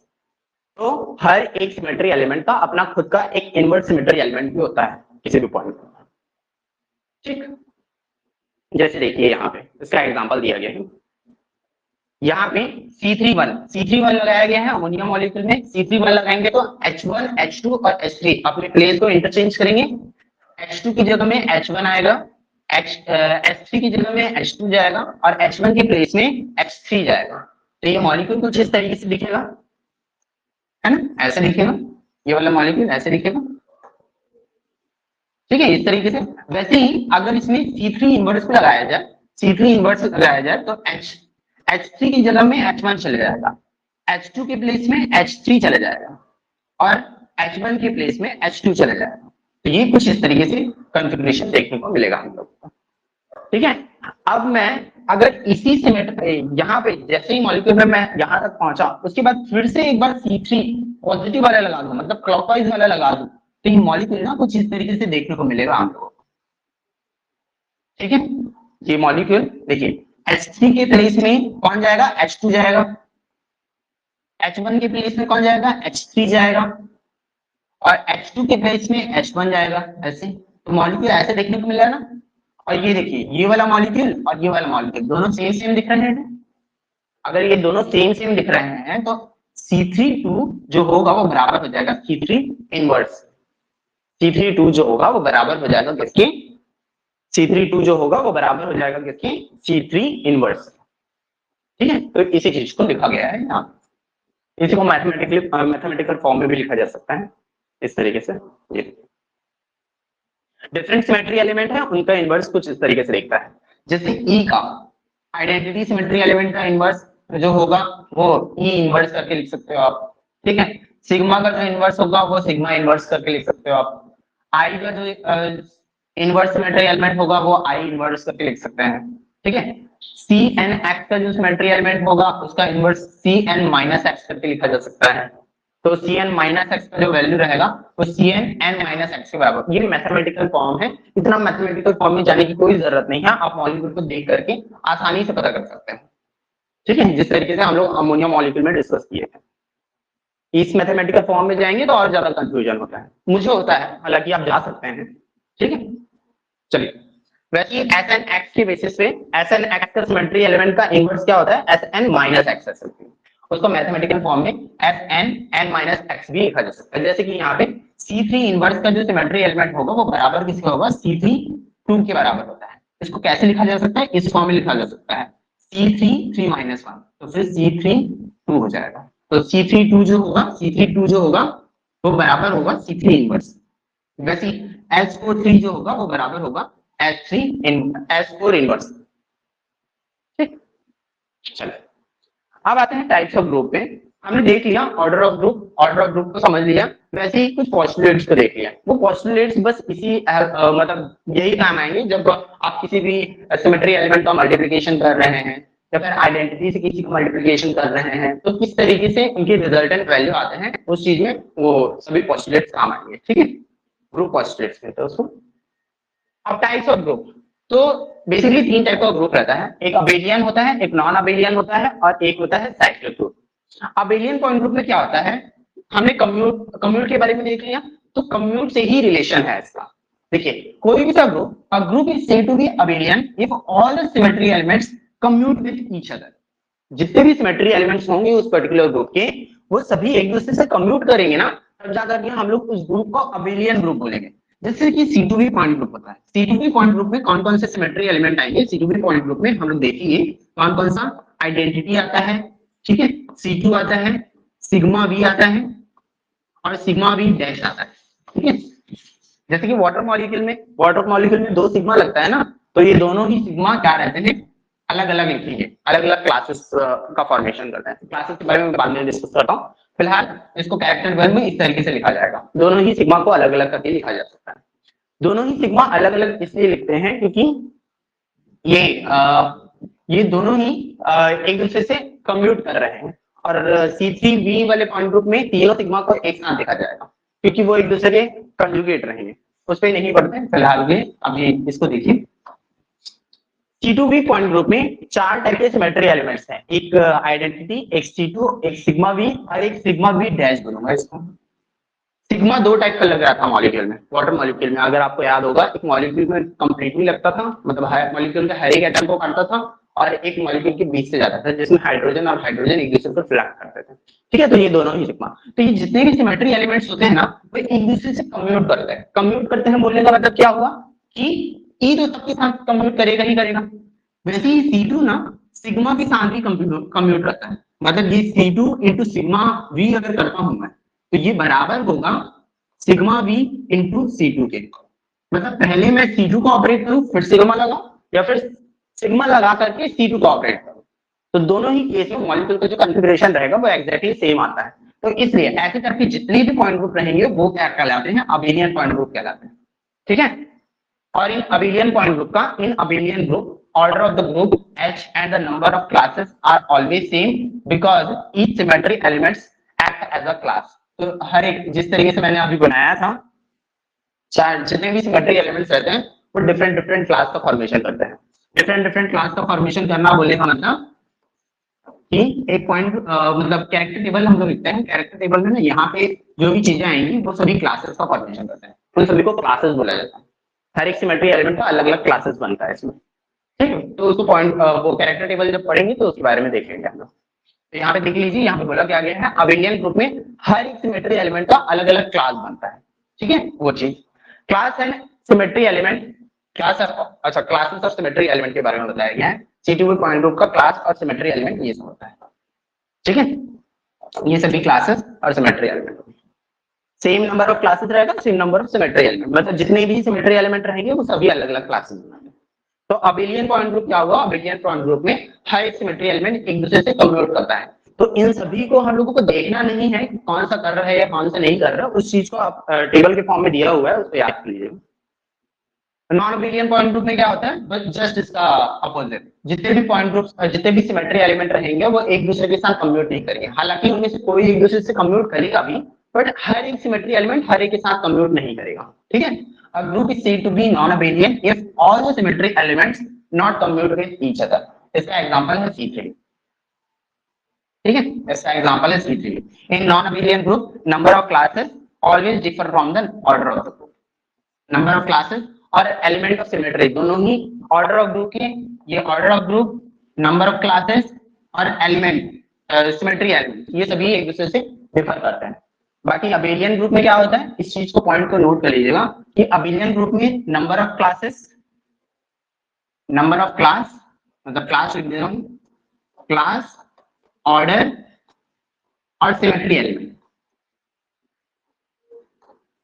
तो हर एक सिमेट्री एलिमेंट का अपना खुद का एक इनवर्स सिमेट्री एलिमेंट भी होता है किसी भी पॉइंट पर। ठीक, जैसे देखिए यहाँ पे इसका एग्जांपल दिया गया है। यहाँ पे C31 लगाया गया है अमोनिया मॉलिक्यूल में। C31 लगाएंगे तो H1, H2 और H3 अपने प्लेस को इंटरचेंज करेंगे। H2 की जगह में H1 आएगा, H3 की जगह में H2 जाएगा और H1 के प्लेस में H3 जाएगा। तो ये मॉलिक्यूल कुछ इस तरीके से दिखेगा, है ना, ऐसे दिखेगा। ये वाला मॉलिक्यूल ऐसे दिखेगा। ठीक है, इस तरीके से। वैसे ही अगर इसमें C3 इनवर्स पे लगाया जाए तो H3 की जगह में H1 चले जाएगा, H2 के प्लेस में H3 चले जाएगा और H1 के प्लेस में H2 चले जाएगा। तो ये कुछ इस तरीके से कॉन्फ़िगरेशन देखने को मिलेगा हम लोग को। ठीक है, अब मैं अगर इसी सिमेट्री यहाँ पे जैसे ही मॉलिक्यूल में मैं यहाँ तक पहुंचा उसके बाद फिर से एक बार C3 पॉजिटिव वाला लगा दूं, मतलब क्लॉकवाइज वाला लगा दूं, तो ये मॉलिक्यूल ना कुछ इस तरीके से देखने को मिलेगा हम लोगों को। ठीक है, ये मॉलिक्यूल देखिए H3 के प्लेस में कौन जाएगा, H2 जाएगा। H1 के प्लेस में कौन जाएगा, H3 जाएगा और H2 के प्लेस में H1 जाएगा। ऐसे तो मॉलिक्यूल ऐसे देखने को मिल रहा है ना। और ये देखिए ये वाला मॉलिक्यूल और ये वाला मॉलिक्यूल दोनों सेम दिख रहे हैं। अगर ये दोनों सेम दिख रहे हैं तो C32 जो होगा वो बराबर हो जाएगा C3 इनवर्स। C32 जो होगा वो बराबर हो जाएगा किसके, C32 जो होगा वो बराबर हो जाएगा किसके, C3 इनवर्स। ठीक है, तो इसी चीज को लिखा गया है यहाँ, इसी को मैथमेटिकल फॉर्म में भी लिखा जा सकता है इस तरीके से। ये डिफरेंट सिमेट्री एलिमेंट है, उनका इनवर्स कुछ इस तरीके से दिखता है। जैसे ई का आइडेंटिटी सिमेट्री एलिमेंट का इनवर्स जो होगा वो ई इनवर्स करके लिख सकते हो आप। ठीक है, सिग्मा का जो इनवर्स होगा वो सिग्मा इनवर्स करके लिख सकते हो आप। आई का जो इनवर्स सिमेट्री एलिमेंट होगा वो आई इनवर्स करके लिख सकते हैं। ठीक है, सी एन एक्स का जो सिमेट्री एलिमेंट होगा उसका inverse C N minus X करके लिखा जा सकता है। तो सी एन माइनस एक्स का जो वैल्यू रहेगा वो C N N minus X के बराबर। ये मैथमेटिकल फॉर्म है, इतना मैथमेटिकल फॉर्म में जाने की कोई जरूरत नहीं है, आप मॉलिक्यूल को देख करके आसानी से पता कर सकते हैं। ठीक है, जिस तरीके से हम लोग अमोनिया मॉलिक्यूल में डिस्कस किए थे। इस मैथमेटिकल फॉर्म में जाएंगे तो और ज्यादा कंफ्यूजन होता है, मुझे होता है, हालांकि आप जा सकते हैं। ठीक है, चलिए, वैसे एस एन एक्स के बेसिस पे एस एन एक्स का सिमेट्री एलिमेंट का इनवर्स क्या होता है, एस एन माइनस एक्स, उसको मैथमेटिकल फॉर्म में S N N minus X भी लिखा जा सकता है। जैसे कि यहाँ पे C3 इनवर्स का जो सिमेट्री एलिमेंट होगा वो बराबर किसका होगा, C3 2 के बराबर होता है। इसको कैसे लिखा जा सकता है, इस फॉर्म में लिखा जा सकता है C3 3 माइनस 1, तो फिर C3 2 हो जाएगा। तो C3 2 जो होगा, C3 2 जो होगा वो बराबर होगा C3 इनवर्स। वैसे S4 3 जो होगा वो बराबर होगा S4 इनवर्स। ठीक, चलो अब आते हैं टाइप्स ऑफ ग्रुप पे। हमने देख लिया ऑर्डर ऑफ ग्रुप को समझ लिया, वैसे ही कुछ पोस्टुलेट्स को देख लिया। वो पोस्टुलेट्स बस इसी मतलब यही काम आएंगे जब आप किसी भी सिमेट्री एलिमेंट का मल्टीप्लिकेशन कर रहे हैं या फिर आइडेंटिटी से किसी का मल्टीप्लिकेशन कर रहे हैं, तो किस तरीके से उनके रिजल्टेंट वैल्यू आते हैं उस चीज में वो सभी पोस्टुलेट्स काम आएंगे। ठीक है, ग्रुप पोस्टुलेट्स कहते हैं उसको। अब टाइप्स ऑफ ग्रुप, तो बेसिकली 3 टाइप का ग्रुप रहता है, एक अबेलियन होता है, एक नॉन अबेलियन होता है और एक होता है cyclic group. Abelian point group में क्या होता है, हमने कम्यूट के बारे में देख लिया, तो कम्यूट से ही रिलेशन है इसका। देखिए कोई भी सा group, a group is said to be abelian if all the symmetry elements commute with each other. जितने भी सिमेट्री एलिमेंट्स होंगे उस पर्टिकुलर ग्रुप के, वो सभी एक दूसरे से कम्यूट करेंगे ना, तब जाकर के हम लोग उस ग्रुप को अबेलियन ग्रुप बोलेंगे। जैसे कि C2V पॉइंट ग्रुप होता है, C2V पॉइंट ग्रुप में कौन कौन से सिमेट्री एलिमेंट आएंगे, C2V पॉइंट ग्रुप में हम लोग देखेंगे कौन कौन सा आइडेंटिटी आता है। ठीक है, C2 आता है, सिग्मा V आता है और सिग्मा V डैश आता है। ठीक है, जैसे कि वाटर मॉलिक्यूल में 2 सिग्मा लगता है ना, तो ये दोनों ही सिग्मा क्या रहते हैं, अलग अलग लिखेंगे, अलग अलग क्लासेस का फॉर्मेशन करते हैं। क्लासेस के बारे में बाद में डिस्कस करता हूँ, फिलहाल इसको कैरेक्टर वन में इस तरीके से लिखा जाएगा। दोनों ही सिग्मा को अलग अलग करके लिखा जा सकता है। दोनों ही सिग्मा अलग अलग इसलिए लिखते हैं क्योंकि ये दोनों ही एक दूसरे से कम्यूट कर रहे हैं, और C3V वाले पॉइंट ग्रुप में तीनों सिग्मा को एक साथ देखा जाएगा क्योंकि वो एक दूसरे के कंजुगेट रहेंगे। उस पर नहीं पढ़ते फिलहाल में, अभी इसको देखिए। C2V पॉइंट ग्रुप में 4 टाइप के सिमेट्री एलिमेंट्स हैं, एक आइडेंटिटी, एक C2, एक सिग्मा V और एक सिग्मा V डैश बोलूंगा इसको। सिग्मा 2 टाइप का लग रहा था मॉलिक्यूल में, वाटर मॉलिक्यूल में, अगर आपको याद होगा, एक मॉलिक्यूल में कंप्लीटली लगता था, मतलब मॉलिक्यूल का हर एक एटम को काटता था, और एक मॉलिक्यूल के बीच से जाता था जिसमें हाइड्रोजन और हाइड्रोजन एक दूसरे पर फ्लैट करते थे। ठीक है, तो ये दोनों ही सिग्मा, तो ये जितने भी सिमेट्री एलिमेंट्स होते हैं ना, वो एक दूसरे से कम्यूट करते हैं। कम्यूट करते हैं बोलने का मतलब क्या हुआ कि ई तो सबके साथ कम्यूट करेगा ही करेगा, वैसे ही C2 ना सिग्मा के साथ भी कम्यूट करता है। मतलब ये C2 इंटू सिग्मा V अगर करता हूं मैं, तो ये बराबर होगा सिग्मा V इंटू C2 के। मतलब पहले मैं C2 को ऑपरेट करूं फिर सिग्मा लगाऊं, या फिर सिग्मा लगा करके C2 को ऑपरेट करूं, तो दोनों ही केस में मॉलिक्यूल का जो कॉन्फ़िगरेशन रहेगा वो एग्जैक्टली सेम आता है। तो इसलिए ऐसे करके जितने भी पॉइंट ग्रुप रहेंगे वो क्या कहलाते हैं, अबेलियन पॉइंट ग्रुप कहलाते हैं। ठीक है, और इन अबेलियन पॉइंट ग्रुप का, in Abelian group order of the group H and the number of classes are always same because each symmetry elements act as a class। तो हर एक, जिस तरीके से मैंने अभी बनाया था, चार जितने भी सिमेट्री एलिमेंट्स रहते हैं वो डिफरेंट क्लास का फॉर्मेशन करते हैं। डिफरेंट क्लास का फॉर्मेशन करना बोले का मतलब कि एक पॉइंट मतलब कैरेक्टर टेबल हम लोग लिखते हैं, कैरेक्टर टेबल में ना यहाँ पे जो भी चीजें आएंगी वो सभी क्लासेस का फॉर्मेशन करते हैं, तो सभी को क्लासेस बोला जाता है। हर एक सिमेट्री एलिमेंट का अलग अलग क्लासेस बनता है इसमें। ठीक है, तो उसको पॉइंट वो कैरेक्टर टेबल जब पढ़ेंगे तो उसके बारे में देख लेंगे हम लोग। तो यहाँ पे देख लीजिए, यहाँ पे बोला क्या गया है, अबेलियन ग्रुप में हर एक सिमेट्री एलिमेंट का अलग अलग क्लास बनता है। ठीक है, वो चीज क्लास एंड सिमेट्री एलिमेंट, अच्छा क्लासेस और सिमेट्री एलिमेंट के बारे में बताया गया है। C2V पॉइंट ग्रुप का क्लास और सिमेट्री एलिमेंट ये सब होता है, ठीक है। ये सभी क्लासेस और symmetry element, same number of classes रहेगा, same number of symmetry element, मतलब जितने भी सिमेट्री एलिमेंट रहेंगे वो सभी अलग अलग क्लासेस बनाएंगे। तो अबेलियन पॉइंट ग्रुप क्या होगा, अबेलियन पॉइंट ग्रुप में हर एक सिमेट्री एलिमेंट एक दूसरे से कम्यूट करता है। तो इन सभी को हम लोगों को देखना नहीं है कि कौन सा कर रहा है या कौन सा नहीं कर रहा है, उस चीज को आप टेबल के फॉर्म में दिया हुआ है उसको याद कर लीजिएगा। नॉन अबेलियन पॉइंट ग्रुप में क्या होता है, बस जस्ट इसका अपोजिट, जितने भी पॉइंट ग्रुप्स, जितने भी सिमेट्री एलिमेंट रहेंगे वो एक दूसरे के साथ कम्यूट नहीं करेंगे। हालांकि उनमें से कोई एक दूसरे से कम्यूट करेगा भी, बट हर एक सिमेट्री एलिमेंट हर एक के साथ कम्यूट नहीं करेगा, ठीक है। A group is said to be non-abelian if all the symmetry elements not commute with each other. इसका एग्जांपल है C3, ठीक है, इसका एग्जांपल है C3। In non-abelian group, number of classes always differ from the order of the group. Number of classes और element of symmetry दोनों ही order of group के, ये order of group, number of classes और element symmetry element ये सभी एक दूसरे से डिफर करते हैं। बाकी अबेलियन ग्रुप में क्या होता है, इस चीज को पॉइंट को नोट कर लीजिएगा कि अबेलियन ग्रुप में number of classes, number of class मतलब क्लास लिख दे रहा हूं, क्लास, ऑर्डर और सिमेट्री एलिमेंट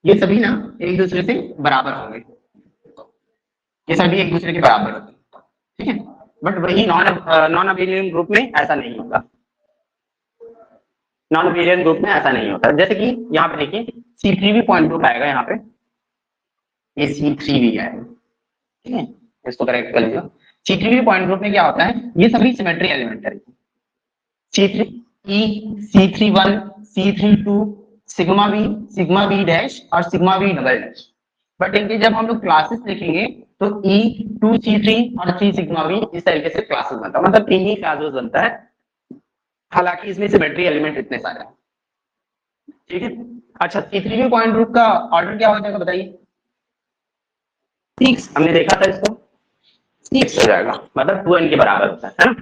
ये सभी ना एक दूसरे से बराबर होंगे, ये सभी एक दूसरे के बराबर होते हैं, ठीक है। बट वही नॉन अबेलियन ग्रुप में ऐसा नहीं होता, नॉन अबेलियन ग्रुप में ऐसा नहीं होता। जैसे कि यहाँ पे देखिए C3V पॉइंट ग्रुप आएगा, यहाँ पे ये C3V है, ठीक है, इसको करेक्ट कर लीजिए। C3V पॉइंट ग्रुप में क्या होता है, ये सभी सिमेट्री एलिमेंट है, C3E, C31, C32, sigma V dash और sigma V double dash. But इनके जब हम लोग क्लासेस लिखेंगे तो E2C3 और 3 सिग्मा V इस तरीके से क्लासेस बनता है, मतलब 3 ही क्लासेस बनता है, हालांकि इसमें सिमेट्री एलिमेंट इतने सारे हैं, ठीक है। अच्छा C3V पॉइंट ग्रुप का ऑर्डर क्या हो जाएगा बताइए, 6, हमने देखा था इसको, 6 हो जाएगा, मतलब 2n के बराबर होता है ना।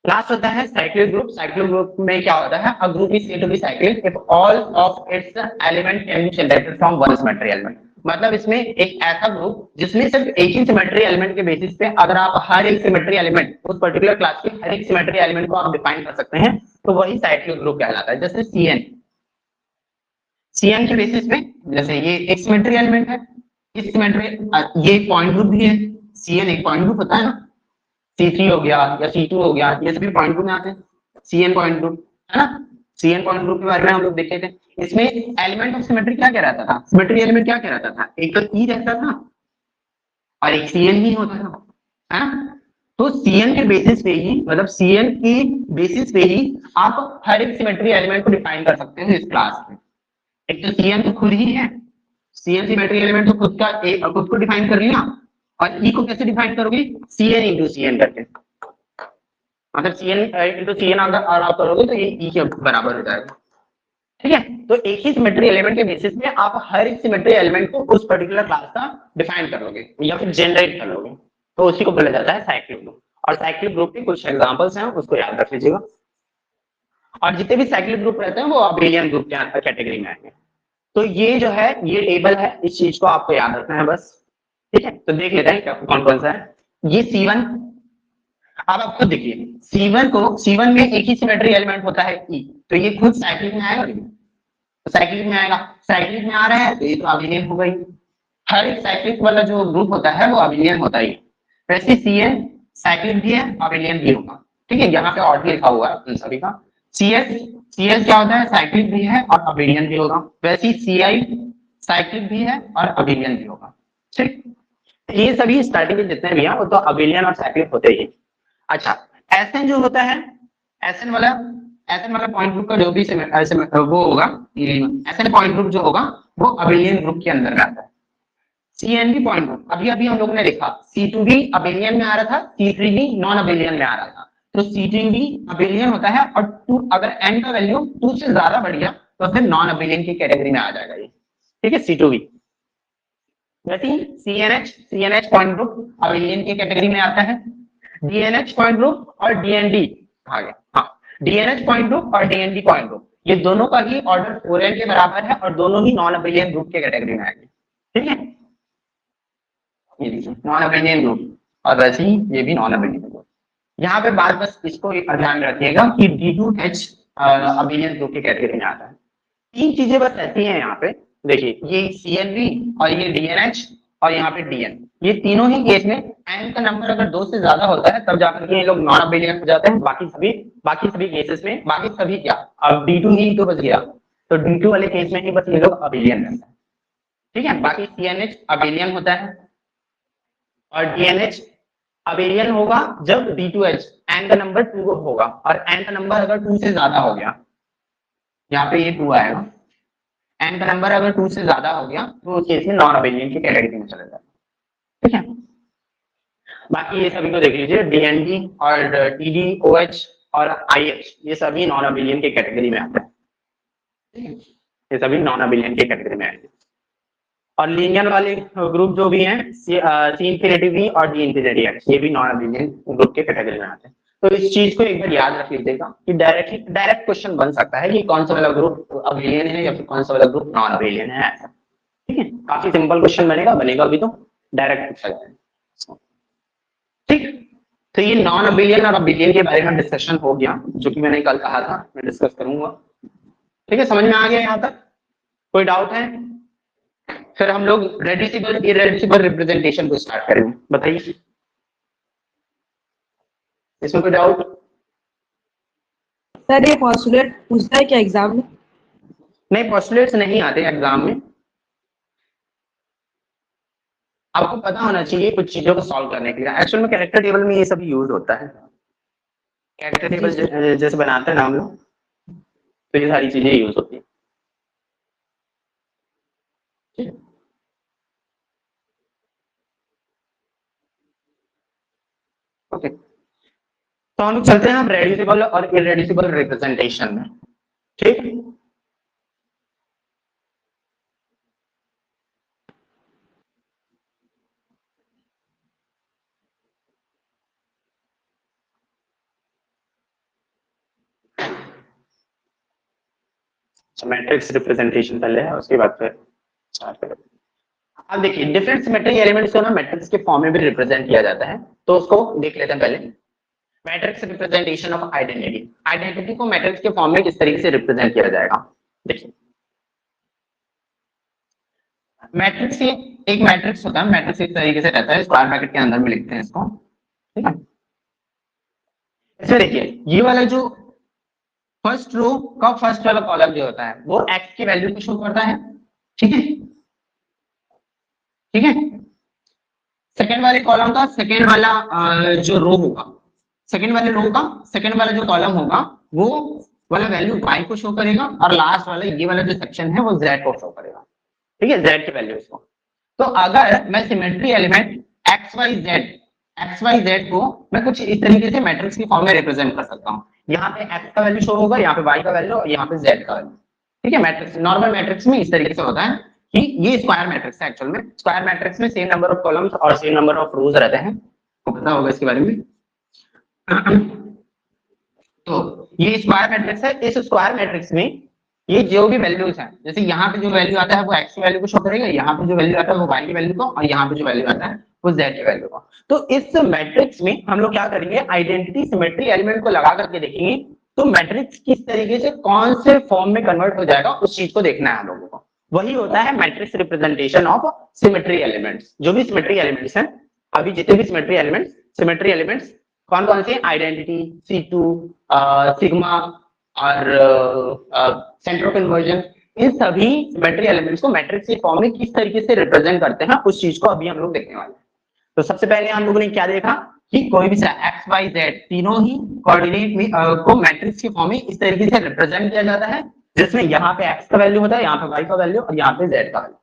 लास्ट होता है साइक्लिक ग्रुप। साइक्लिक ग्रुप में क्या होता है, a group is said to be cyclic if all of its element can be generated from one symmetry element. मतलब इसमें एक ऐसा ग्रुप जिसमें सिर्फ एक ही सिमेट्री एलिमेंट के बेसिस पे अगर आप हर एक सिमेट्री एलिमेंट उस पर्टिकुलर क्लास के हर एक सिमेट्री एलिमेंट को आप डिफाइन कर सकते हैं, तो वही साइक्लिक ग्रुप कहलाता है। जैसे CN के बेसिस पे, जैसे ये एक सिमेट्री एलिमेंट है, इस सिमेट्री ये पॉइंट ग्रुप भी है, CN एक पॉइंट ग्रुप होता है ना, C3 हो गया या C2 हो गया, ये सभी पॉइंट ग्रुप में आते हैं, CN पॉइंट ग्रुप है ना। CN पॉइंट ग्रुप के बारे में हम लोग देखे थे, इसमें एलिमेंट ऑफ सिमेट्री क्या कहलाता था, सिमेट्री एलिमेंट क्या कहलाता था, एक तो E रहता था और एक CN ही होता था, है ना। तो CN के बेसिस पे ही, मतलब CN के बेसिस पे ही आप हर एक सिमेट्री एलिमेंट को डिफाइन कर सकते हैं इस क्लास में। एक तो CN तो खुद ही है, CN सिमेट्री एलिमेंट तो खुद को डिफाइन कर लिया, और E को कैसे डिफाइन करोगे, CN इंटू CN करके, मतलब CN इंटू CN अगर आप करोगे तो ये E के बराबर हो जाएगा, ठीक है। तो एक ही सिमेट्री एलिमेंट के बेसिस में आप हर एक सिमेट्री एलिमेंट को उस पर्टिकुलर क्लास का डिफाइन करोगे या फिर जनरेट करोगे, तो उसी को बोला जाता है साइक्लिक ग्रुप। और साइक्लिक ग्रुप के कुछ एग्जांपल्स हैं, उसको याद रख लीजिएगा। और जितने भी साइक्लिक ग्रुप रहते हैं वो अबेलियन ग्रुप के कैटेगरी में आएंगे। तो ये जो है ये टेबल है, इस चीज को आपको याद रखना है बस, ठीक है। तो देख लेते हैं कौन कौन सा है। ये C1, अब आप खुद देखिए C1 में एक ही सिमेट्री एलिमेंट होता है E, तो ये खुद साइक्लिक में आएगा, तो साइक्लिक में आएगा, साइक्लिक में आ रहा है तो ये तो अबेलियन हो गई। हर एक साइक्लिक वाला जो ग्रुप होता है वो अबेलियन होता ही। वैसे CN साइक्लिक भी है, अबेलियन भी होगा, ठीक है, यहाँ पे ऑर्डर लिखा हुआ है उन सभी का। CS क्या होता है, साइक्लिक भी है और अबेलियन भी होगा। वैसे CI साइक्लिक भी है और अबेलियन भी होगा, ठीक। ये सभी स्टार्टिंग के जितने भी हैं वो तो अबेलियन और साइक्लिक होते ही। अच्छा SN जो होता है, SN वाला पॉइंट ग्रुप का जो भी वो होगा, SN पॉइंट ग्रुप जो होगा वो अबेलियन ग्रुप के अंदर में आता है। CNV पॉइंट ग्रुप अभी हम लोगों ने देखा, C2V अबेलियन में आ रहा था, C3V नॉन अबेलियन में आ रहा था, तो C3V अबेलियन होता है, और 2 अगर n का वैल्यू 2 से ज्यादा बढ़ गया तो फिर नॉन अबेलियन की कैटेगरी में आ जाएगा ये, ठीक है, C2V। वैसे CNH पॉइंट ग्रुप अबेलियन की कैटेगरी में आता है। DNH पॉइंट ग्रुप और DND आ गया, हाँ, DNH पॉइंट ग्रुप और DND पॉइंट ग्रुप ये दोनों का ही ऑर्डर 4n के बराबर है और दोनों ही नॉन अबेलियन ग्रुप के कैटेगरी में आएंगे, ठीक है। ये देखिए नॉन अबेलियन ग्रुप, और वैसे ही ये भी नॉन अबेलियन ग्रुप। यहाँ पे बात बस इसको ध्यान में रखिएगा कि D2H अबेलियन ग्रुप की कैटेगरी में आता है। तीन चीजें बस ऐसी हैं यहाँ पे, देखिए ये CNV और ये DNH और यहाँ पे DN, ये तीनों ही केस में n का नंबर अगर 2 से ज्यादा होता है तब जाकर के ये लोग नॉन अबेलियन हो जाते हैं। बाकी सभी केसेस में, बाकी सभी क्या, अब D2 ही तो बच गया, तो D2 वाले केस में ही बस ये लोग अबेलियन रहते हैं, ठीक है। बाकी CNH अबेलियन होता है और DNH अबेलियन होगा जब D2H n का नंबर 2 होगा, और n का नंबर अगर 2 से ज्यादा हो गया, यहाँ पे ये 2 आएगा, n का नंबर अगर 2 से ज्यादा हो गया तो उस केस में नॉन अबेलियन की कैटेगरी में चला जाता है, ठीक है। बाकी ये सभी को देख लीजिए, DND और TDOH और IH ये सभी नॉन अबेलियन के कैटेगरी में आते हैं, ठीक है। ये सभी नॉन अबेलियन के कैटेगरी में आएंगे। और लीनियर वाले ग्रुप जो भी हैं C इंफिनिटी V और D इंफिनिटी H, ये भी नॉन अबेलियन ग्रुप के कैटेगरी में आते हैं। तो इस चीज को एक बार याद रख लीजिएगा कि डायरेक्ट क्वेश्चन बन सकता है कि कौन सा वाला ग्रुप अबेलियन है या फिर कौन सा वाला ग्रुप नॉन अबेलियन है, ऐसा, ठीक है। काफी सिंपल क्वेश्चन बनेगा अभी तो डायरेक्ट पूछा जाएगा, ठीक। तो ये नॉन अबेलियन और अबेलियन के बारे में डिस्कशन हो गया, जो कि मैंने कल कहा था मैं डिस्कस करूंगा, ठीक है। समझ में आ गया यहाँ तक? कोई डाउट है? फिर हम लोग रेड्यूसिबल इरेड्यूसिबल रिप्रेजेंटेशन को स्टार्ट करेंगे, बताइए इसमें कोई डाउट? सर ये पोस्टुलेट पूछता है क्या एग्जाम में? नहीं, पोस्टुलेट्स नहीं आते एग्जाम में। आपको पता होना चाहिए कुछ चीजों को सॉल्व करने के लिए। एक्चुअल में कैरेक्टर टेबल में ये सब यूज होता है, कैरेक्टर टेबल जैसे बनाते हैं ना हम लोग, तो ये सारी चीजें यूज होती है, ठीक है। ओके, तो हम लोग चलते हैं अब रेड्यूसिबल और इरेड्यूसिबल रिप्रेजेंटेशन में, ठीक। मैट्रिक्स रिप्रेजेंटेशन पहले है, उसके बाद फिर स्टार्ट करेंगे। अब देखिए डिफरेंट सिमेट्री एलिमेंट्स को ना मैट्रिक्स के फॉर्म में भी रिप्रेजेंट किया जाता है, तो उसको देख लेते हैं पहले। Matrix representation of identity, identity को मैट्रिक्स के फॉर्म में किस तरीके से रिप्रेजेंट किया जाएगा, देखिए। मैट्रिक्स के एक मैट्रिक्स होता है, मैट्रिक्स इस तरीके से रहता है, स्क्वायर ब्रैकेट के अंदर में लिखते हैं इसको, ठीक है। इसमें देखिए ये वाला जो फर्स्ट रो का फर्स्ट वाला कॉलम जो होता है वो x की वैल्यू को शो करता है, ठीक है, ठीक है। सेकंड वाले कॉलम का सेकंड वाला जो रो होगा, सेकंड वाले रो का सेकंड वाला जो कॉलम होगा वो वाला वैल्यू y को शो करेगा, और लास्ट वाला ये वाला जो सेक्शन है वो z को शो करेगा, ठीक है, z की वैल्यू इसको। तो अगर मैं सिमेट्री एलिमेंट XYZ को मैं कुछ इस तरीके से मैट्रिक्स की फॉर्म में रिप्रेजेंट कर सकता हूँ। यहाँ पे x का वैल्यू शो होगा, यहाँ पे y का वैल्यू और यहाँ पे z का वैल्यू, ठीक है। मैट्रिक्स नॉर्मल मैट्रिक्स में इस तरीके से होता है कि ये स्क्वायर मैट्रिक्स है। एक्चुअल में स्क्वायर मैट्रिक्स में सेम नंबर ऑफ कॉलम्स और सेम नंबर ऑफ रोज रहते हैं, आपको पता होगा इसके बारे में। तो ये स्क्वायर मैट्रिक्स है, इस स्क्वायर मैट्रिक्स में ये जो भी वैल्यूज हैं, जैसे यहाँ पे जो वैल्यू आता है वो x की वैल्यू को शो करेगा, यहाँ पे जो वैल्यू आता है वो y की वैल्यू को, और यहाँ पे जो वैल्यू आता है वो z की वैल्यू को। तो इस मैट्रिक्स में हम लोग क्या करेंगे, आइडेंटिटी सिमेट्री एलिमेंट को लगा करके देखेंगे, तो मैट्रिक्स किस तरीके से कौन से फॉर्म में कन्वर्ट हो जाएगा उस चीज को देखना है हम लोगों को। वही होता है matrix representation of symmetry elements. जो भी सिमेट्री एलिमेंट्स हैं, अभी जितने भी सिमेट्री एलिमेंट्स कौन कौन से, आइडेंटिटी, C2, सिग्मा और सेंटर ऑफ इन्वर्जन, इन सभी सिमेट्री एलिमेंट्स को मैट्रिक्स के फॉर्म में किस तरीके से रिप्रेजेंट करते हैं उस चीज को अभी हम लोग देखने वाले हैं। तो सबसे पहले हम लोगों ने क्या देखा कि कोई भी x y z तीनों ही कोऑर्डिनेट में को मैट्रिक्स के फॉर्म में इस तरीके से रिप्रेजेंट किया जाता है, जिसमें यहाँ पे x का वैल्यू होता है, यहाँ पे y का वैल्यू और यहाँ पे z का वैल्यू,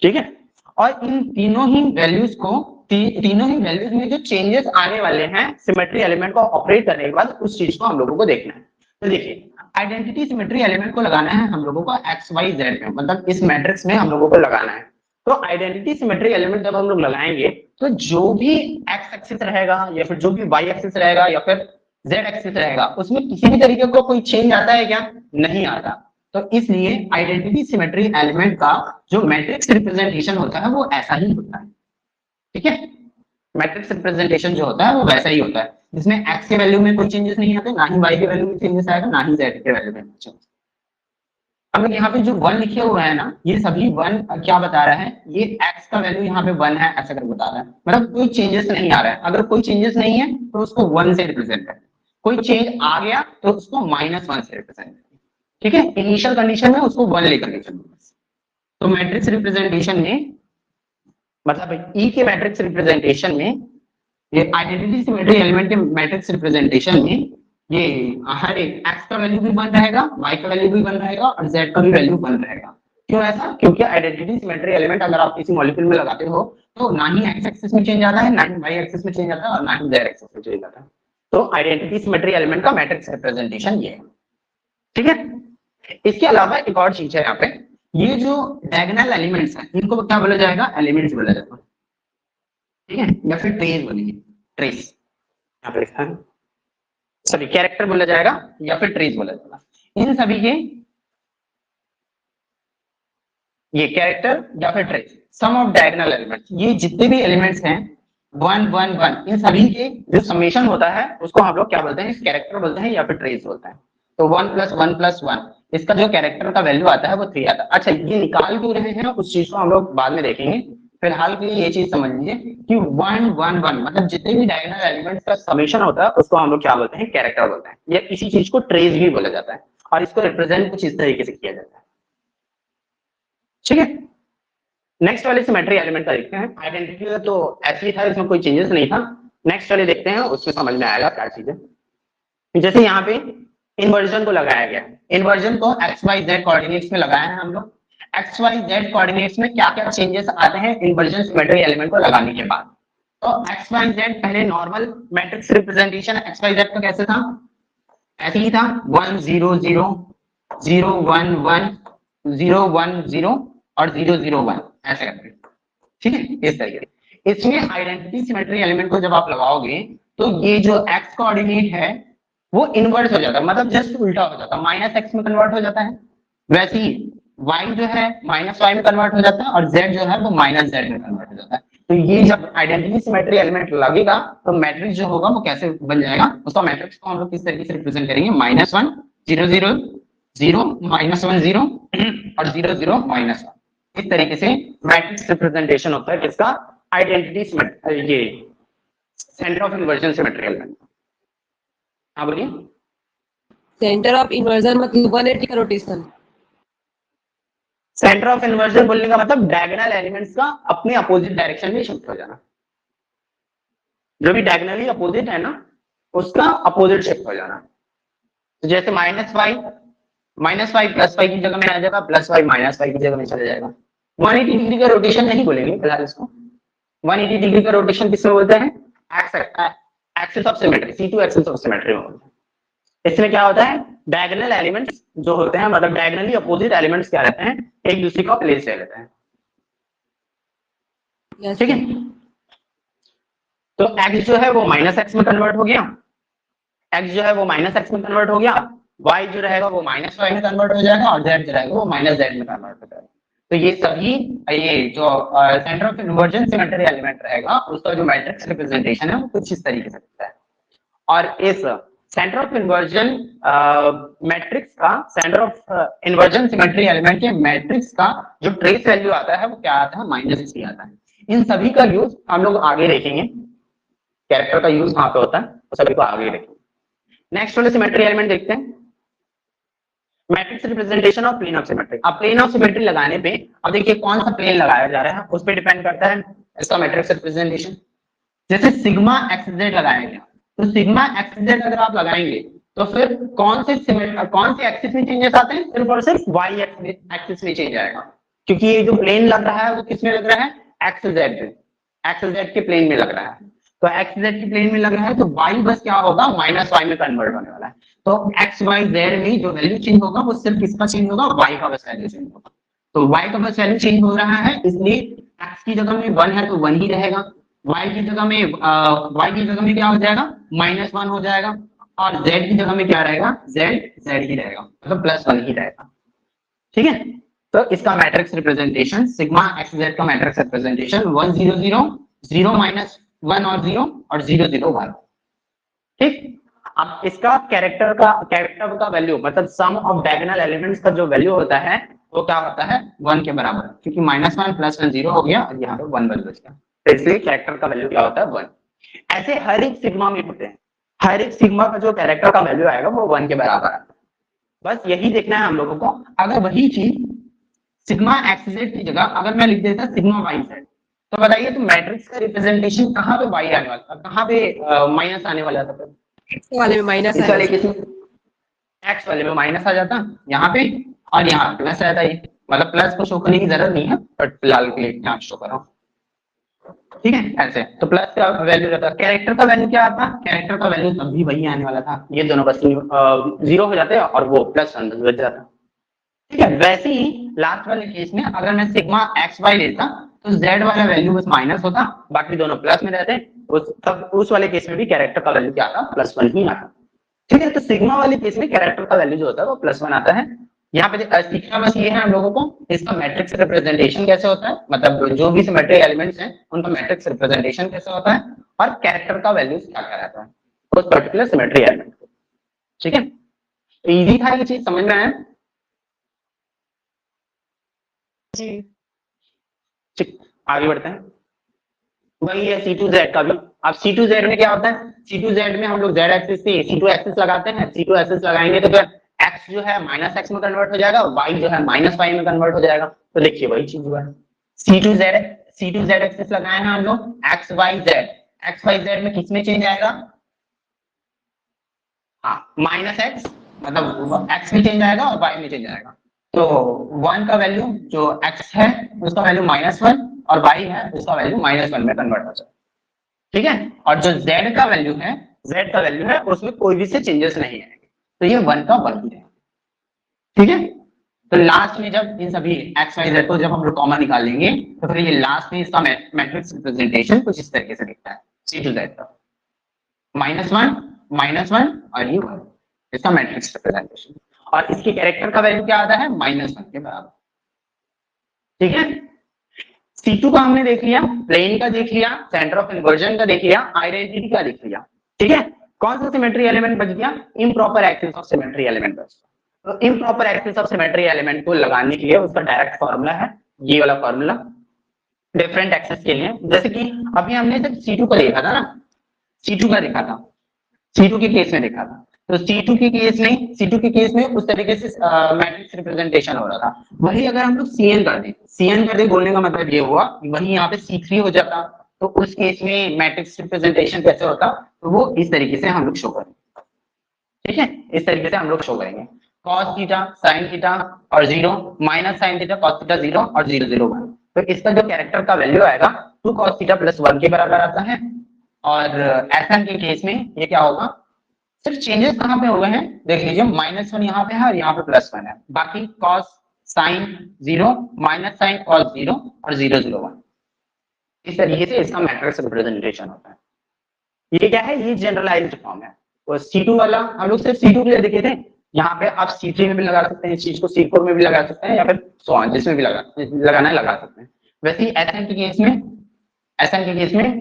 ठीक है। और इन तीनों ही वैल्यूज को तीनों ही वैल्यूज में जो चेंजेस आने वाले हैं सिमेट्री एलिमेंट को ऑपरेट करने के बाद, उस चीज को हम लोगों को देखना है। तो देखिए आइडेंटिटी सिमेट्री एलिमेंट को लगाना है हम लोगों को x y z में, मतलब इस मैट्रिक्स में हम लोगों को लगाना है। तो आइडेंटिटी सिमेट्री एलिमेंट जब हम लोग लगाएंगे तो जो भी x एक्सिस रहेगा या फिर जो भी y एक्सिस रहेगा या फिर जेड एक्सिस रहेगा, उसमें किसी भी तरीके का कोई चेंज आता है क्या? नहीं आता। तो इसलिए आइडेंटिटी सिमेट्री एलिमेंट का जो मैट्रिक्स रिप्रेजेंटेशन होता है वो ऐसा ही होता है। ठीक है, मैट्रिक्स रिप्रेजेंटेशन जो होता है वो वैसा ही होता है, जिसमें एक्स के वैल्यू में कोई चेंजेस नहीं आते, ना ही वाई के वैल्यू में चेंजेस आएगा, ना ही जेड के वैल्यू में चेंजेस। अब यहाँ पे जो वन लिखे हुए है ना, ये सभी वन क्या बता रहा है, ये एक्स का वैल्यू यहाँ पे वन है ऐसा करके बता रहा है, मतलब कोई चेंजेस नहीं आ रहा है। अगर कोई चेंजेस नहीं है तो उसको वन से रिप्रेजेंट करें, कोई चेंज आ गया तो उसको माइनस वन से रिप्रेजेंट करें। ठीक है, इनिशियल कंडीशन में उसको वन लेकर के चलो। तो मैट्रिक्स रिप्रेजेंटेशन में मतलब ई के मैट्रिक्स रिप्रेजेंटेशन में, ये आइडेंटिटी सिमेट्री एलिमेंट के मैट्रिक्स रिप्रेजेंटेशन में, ये हर एक एक्स का वैल्यू भी वन रहेगा, वाई का वैल्यू भी वन रहेगा और जेड का भी वैल्यू वन रहेगा। क्यों ऐसा? क्योंकि आइडेंटिटी सिमेट्री एलिमेंट अगर आप किसी मॉलिक्यूल में लगाते हो तो ना ही एक्स एक्सिस में चेंज आता है, ना ही वाई एक्सिस में चेंज आता है और ना ही जेड एक्सिस में चेंज आता है। तो आइडेंटिटी सिमेट्री एलिमेंट का मैट्रिक्स रिप्रेजेंटेशन ये है। ठीक है, इसके अलावा एक और चीज है यहाँ पे, ये जो डायगोनल एलिमेंट्स हैं इनको क्या बोला जाएगा? एलिमेंट्स बोला जाएगा। ठीक है, या फिर ट्रेस बोलेंगे, ट्रेस यहाँ पे लिखा है, सॉरी कैरेक्टर बोला जाएगा या फिर ट्रेस बोला जाएगा। इन सभी के ये कैरेक्टर या फिर trace, sum of diagonal elements, ये जितने भी एलिमेंट्स हैं वन वन वन, इन सभी के जो समेशन होता है उसको हम लोग क्या बोलते हैं? कैरेक्टर बोलते हैं या फिर ट्रेस बोलते हैं। तो वन प्लस वन, इसका जो कैरेक्टर का वैल्यू आता है वो 3 आता है। अच्छा, ये निकाल क्यों रहे हैं उस चीज को हम लोग बाद में देखेंगे, फिलहाल के लिए ये चीज समझ लीजिए कि वन वन वन मतलब जितने भी डायगोनल एलिमेंट्स का समेशन होता है उसको हम लोग क्या बोलते हैं? कैरेक्टर बोलते हैं, या इसी चीज को ट्रेस भी बोला जाता है, और इसको रिप्रेजेंट कुछ इस तरीके से किया जाता है। ठीक है, नेक्स्ट वाले सिमेट्री एलिमेंट का देखते हैं। आइडेंटिटी का तो ऐसे ही था, इसमें कोई चेंजेस नहीं था। नेक्स्ट वाले देखते हैं, उससे समझ में आएगा क्या चीज है। जैसे यहाँ पे इन्वर्जन को लगाया गया, इन्वर्जन को एक्स वाई जेड कोऑर्डिनेट्स में लगाया है हम लोग। एक्स वाई जेड कोऑर्डिनेट्स में क्या क्या चेंजेस आते हैं इन्वर्जन सिमेट्री एलिमेंट को लगाने के बाद? तो एक्स वाई जेड पहले normal matrix representation X Y Z का कैसे था? ऐसे ही था, 1 0 0 0 1 1 0 1 0 और 0 0 1 ऐसे करके। ठीक है, इस तरीके से। इसमें आइडेंटिटी सिमेट्री एलिमेंट को जब आप लगाओगे तो ये जो एक्स कोऑर्डिनेट है वो इन्वर्स हो जाता है, मतलब जस्ट उल्टा हो जाता है, माइनस एक्स में कन्वर्ट हो जाता है। वैसे ही y जो है माइनस वाई में कन्वर्ट हो जाता है और z जो है वो माइनस जेड में कन्वर्ट हो जाता है। तो ये जब आइडेंटिटी सिमेट्री एलिमेंट लगेगा तो मैट्रिक्स जो होगा वो कैसे बन जाएगा? उसका मैट्रिक्स को हम लोग किस तरीके से रिप्रेजेंट करेंगे? -1 0 0 0 -1 0 और 0 0 -1। इस तरीके से मैट्रिक्स रिप्रेजेंटेशन होता है किसका? आइडेंटिटी सिमेट्री, ये centre of inversion symmetry element. हाँ बोलिए। सेंटर ऑफ इन्वर्जन मतलब 180 का रोटेशन। सेंटर ऑफ इन्वर्जन बोलने का मतलब डायगोनल एलिमेंट्स का अपने अपोजिट डायरेक्शन में शिफ्ट हो जाना। जो भी डायगोनली अपोजिट है ना उसका अपोजिट शिफ्ट हो जाना। तो जैसे -5 प्लस 5 की जगह में आ जाएगा, प्लस 5 -5 की जगह में चला जाएगा। 180 डिग्री का रोटेशन नहीं बोलेंगे फिलहाल इसको। 180 डिग्री का रोटेशन किसमें बोलते हैं? Axis of symmetry, C2 axis of symmetry में बोलते हैं। इसमें क्या होता है? डायगोनल एलिमेंट्स जो होते हैं, मतलब डायगोनली अपोजिट एलिमेंट्स क्या रहते हैं? एक दूसरे का प्लेस ले लेते हैं। ठीक है, तो x जो है वो -x में कन्वर्ट हो गया, x जो है वो -x में कन्वर्ट हो गया, y जो रहेगा वो -y में कन्वर्ट हो जाएगा और z जो रहेगा वो -z में कन्वर्ट हो जाएगा। तो ये सभी ये जो centre of inversion symmetry element रहेगा उसका जो मैट्रिक्स रिप्रेजेंटेशन है वो कुछ इस तरीके से दिखता है। और इस सेंटर ऑफ इन्वर्जन मैट्रिक्स का, centre of inversion symmetry element के मैट्रिक्स का जो ट्रेस वैल्यू आता है वो क्या आता है? -3 आता है। इन सभी का यूज हम लोग आगे देखेंगे, कैरेक्टर का यूज कहाँ पे होता है वो सभी को आगे देखेंगे। नेक्स्ट वाले सिमेट्री एलिमेंट देखते हैं, matrix representation of plane of symmetry. अब प्लेन ऑफ सिमेट्री लगाने पे अब देखिए कौन सा प्लेन लगाया जा रहा है उस पर डिपेंड करता है इसका मैट्रिक्स रिप्रेजेंटेशन। जैसे सिग्मा XZ लगाया गया, तो सिग्मा XZ अगर आप लगाएंगे तो फिर कौन से एक्सिस में चेंजेस आते हैं? सिर्फ और सिर्फ y एक्सिस में चेंज आएगा, क्योंकि ये जो प्लेन लग रहा है वो किस में लग रहा है? XZ के प्लेन में लग रहा है। तो XZ के प्लेन में लग रहा है तो y बस क्या होगा? -y में कन्वर्ट होने वाला है। तो x y z में जो वैल्यू चेंज होगा वो सिर्फ किसका चेंज होगा? y का बस वैल्यू चेंज होगा। तो y का बस वैल्यू चेंज हो रहा है, इसलिए x की जगह में 1 है तो 1 ही रहेगा, y की जगह में क्या हो जाएगा? -1 हो जाएगा और z की जगह में क्या रहेगा, z ही रहेगा, मतलब +1 ही रहेगा। ठीक है, तो इसका matrix representation sigma x Z का मैट्रिक्स रिप्रेजेंटेशन 1 0 0 0 -1 और 0 और 0 0 1। ठीक, अब इसका कैरेक्टर का वैल्यू मतलब सम ऑफ डायगोनल एलिमेंट्स का जो वैल्यू होता है वो क्या होता है 1 के बराबर, क्योंकि -1 +1 0 हो गया और यहाँ पे 1 बच गया, तो इसलिए कैरेक्टर का वैल्यू क्या होता है 1। ऐसे हर एक सिग्मा में होते हैं, हर एक सिग्मा का जो कैरेक्टर का वैल्यू आएगा वो 1 के बराबर आता है। बस यही देखना है हम लोगों को। अगर वही चीज सिग्मा एक्स जेड की जगह अगर मैं लिख देता सिग्मा वाई जेड, तो बताइए तो मैट्रिक्स का रिप्रेजेंटेशन कहाँ पे वाई आने वाला था, कहाँ पे माइनस आने वाला था? वाले में माइनस इस वाले केस में एक्स वाले में माइनस आ जाता यहाँ पे, और यहाँ प्लस रहता है, मतलब प्लस को शो करने की जरूरत नहीं है, बट फिलहाल के लिए यहाँ शो कर रहा हूँ। ठीक है, ऐसे तो प्लस का वैल्यू रहता है। कैरेक्टर का वैल्यू क्या आता? कैरेक्टर का वैल्यू तब भी वही आने वाला था, ये दोनों बस 0 हो जाते हैं और वो +1 बच जाता। ठीक है, वैसे ही लास्ट वाले केस में अगर मैं सिग्मा एक्स वाई लेता तो z वाला वैल्यू बस माइनस होता, बाकी दोनों प्लस में रहते, तब उस वाले केस में भी कैरेक्टर का वैल्यू क्या आता, +1 ही आता। ठीक है, तो सिग्मा वाले केस में कैरेक्टर का वैल्यू जो होता है वो +1 आता है। यहाँ पे सीखना बस ये है हम लोगों को इसका मैट्रिक्स रिप्रेजेंटेशन कैसे होता है, मतलब जो भी सिमेट्री एलिमेंट्स हैं उनका मैट्रिक्स रिप्रेजेंटेशन कैसे होता है, और कैरेक्टर का वैल्यू क्या क्या रहता है उस पर्टिकुलर सिमेट्री एलिमेंट को। ठीक है, तो इजी था ये चीज, समझ में आया? जी। ठीक, आगे बढ़ते हैं। वही है C2Z का भी। अब C2Z में क्या होता है, C2Z में हम लोग Z एक्सिस से C2 एक्सिस लगाते हैं, C2 एक्सिस लगाएंगे तो फिर x जो है -x में कन्वर्ट हो जाएगा और y जो है -y में कन्वर्ट हो जाएगा। तो देखिए वही चीज हुआ है, C2Z एक्सिस लगाए हैं हम लोग, x y z में किस में चेंज आएगा, हाँ -x, मतलब x में चेंज आएगा और y में चेंज आएगा। तो 1 का वैल्यू जो x है उसका वैल्यू -1 और y है उसका वैल्यू -1 में कन्वर्ट हो जाएगा। ठीक है, और जो z का वैल्यू है उसमें कोई भी से चेंजेस नहीं आएंगे, तो ये 1 का 1 ही है। ठीक है, तो लास्ट में जब इन सभी x y z को जब हम लोग कॉमन निकालेंगे तो फिर ये लास्ट में इसका मैट्रिक्स रिप्रेजेंटेशन कुछ इस तरीके से दिखता है, C2Z का -1 और ये 1, इसका मैट्रिक्स रिप्रेजेंटेशन, और इसके कैरेक्टर का वैल्यू क्या आता है -1 के बराबर। ठीक है, C2 का हमने देख लिया, प्लेन का देख लिया, सेंटर ऑफ इन्वर्जन का देख लिया, आइडेंटिटी का देख लिया। ठीक है, कौन सा सिमेट्री एलिमेंट बच गया, improper axis of symmetry element बच गया। तो improper axis of symmetry element को लगाने के लिए उसका डायरेक्ट फॉर्मूला है ये वाला फॉर्मूला डिफरेंट एक्सिस के लिए। जैसे कि अभी हमने सिर्फ C2 को देखा था ना, C2 का देखा था, C2 के केस में देखा था, तो C2 के केस में उस तरीके से मैट्रिक्स रिप्रेजेंटेशन हो रहा था। वही अगर हम लोग CN कर दे बोलने का मतलब ये हुआ वही यहाँ पे C3 हो जाता, तो उस केस में मैट्रिक्स रिप्रेजेंटेशन कैसे होता, तो वो इस तरीके से हम लोग शो करेंगे। ठीक है, इस तरीके से हम लोग शो करेंगे cos थीटा sin थीटा और 0 -sin थीटा cos थीटा 0 और 0 0 1। तो इसका जो कैरेक्टर का वैल्यू आएगा 2 cos थीटा +1 के बराबर आता है, और Sn के केस में ये क्या होगा, सिर्फ चेंजेस कहाँ पे हुए हैं देख लीजिए, -1 यहाँ पे है और यहाँ पे +1 है, बाकी cos sin 0 -sin cos 0 और 0 0 1, इस तरीके से इसका मैट्रिक्स रिप्रेजेंटेशन होता है। ये क्या है, ये जनरलाइज्ड फॉर्म है। तो C2 वाला हम लोग सिर्फ C2 के लिए देखे थे, यहाँ पे आप C3 में भी लगा सकते हैं इस चीज को, C4 में भी लगा सकते हैं, या फिर सो ऑन जिसमें भी लगाना है लगा सकते हैं। वैसे ही Sn के केस में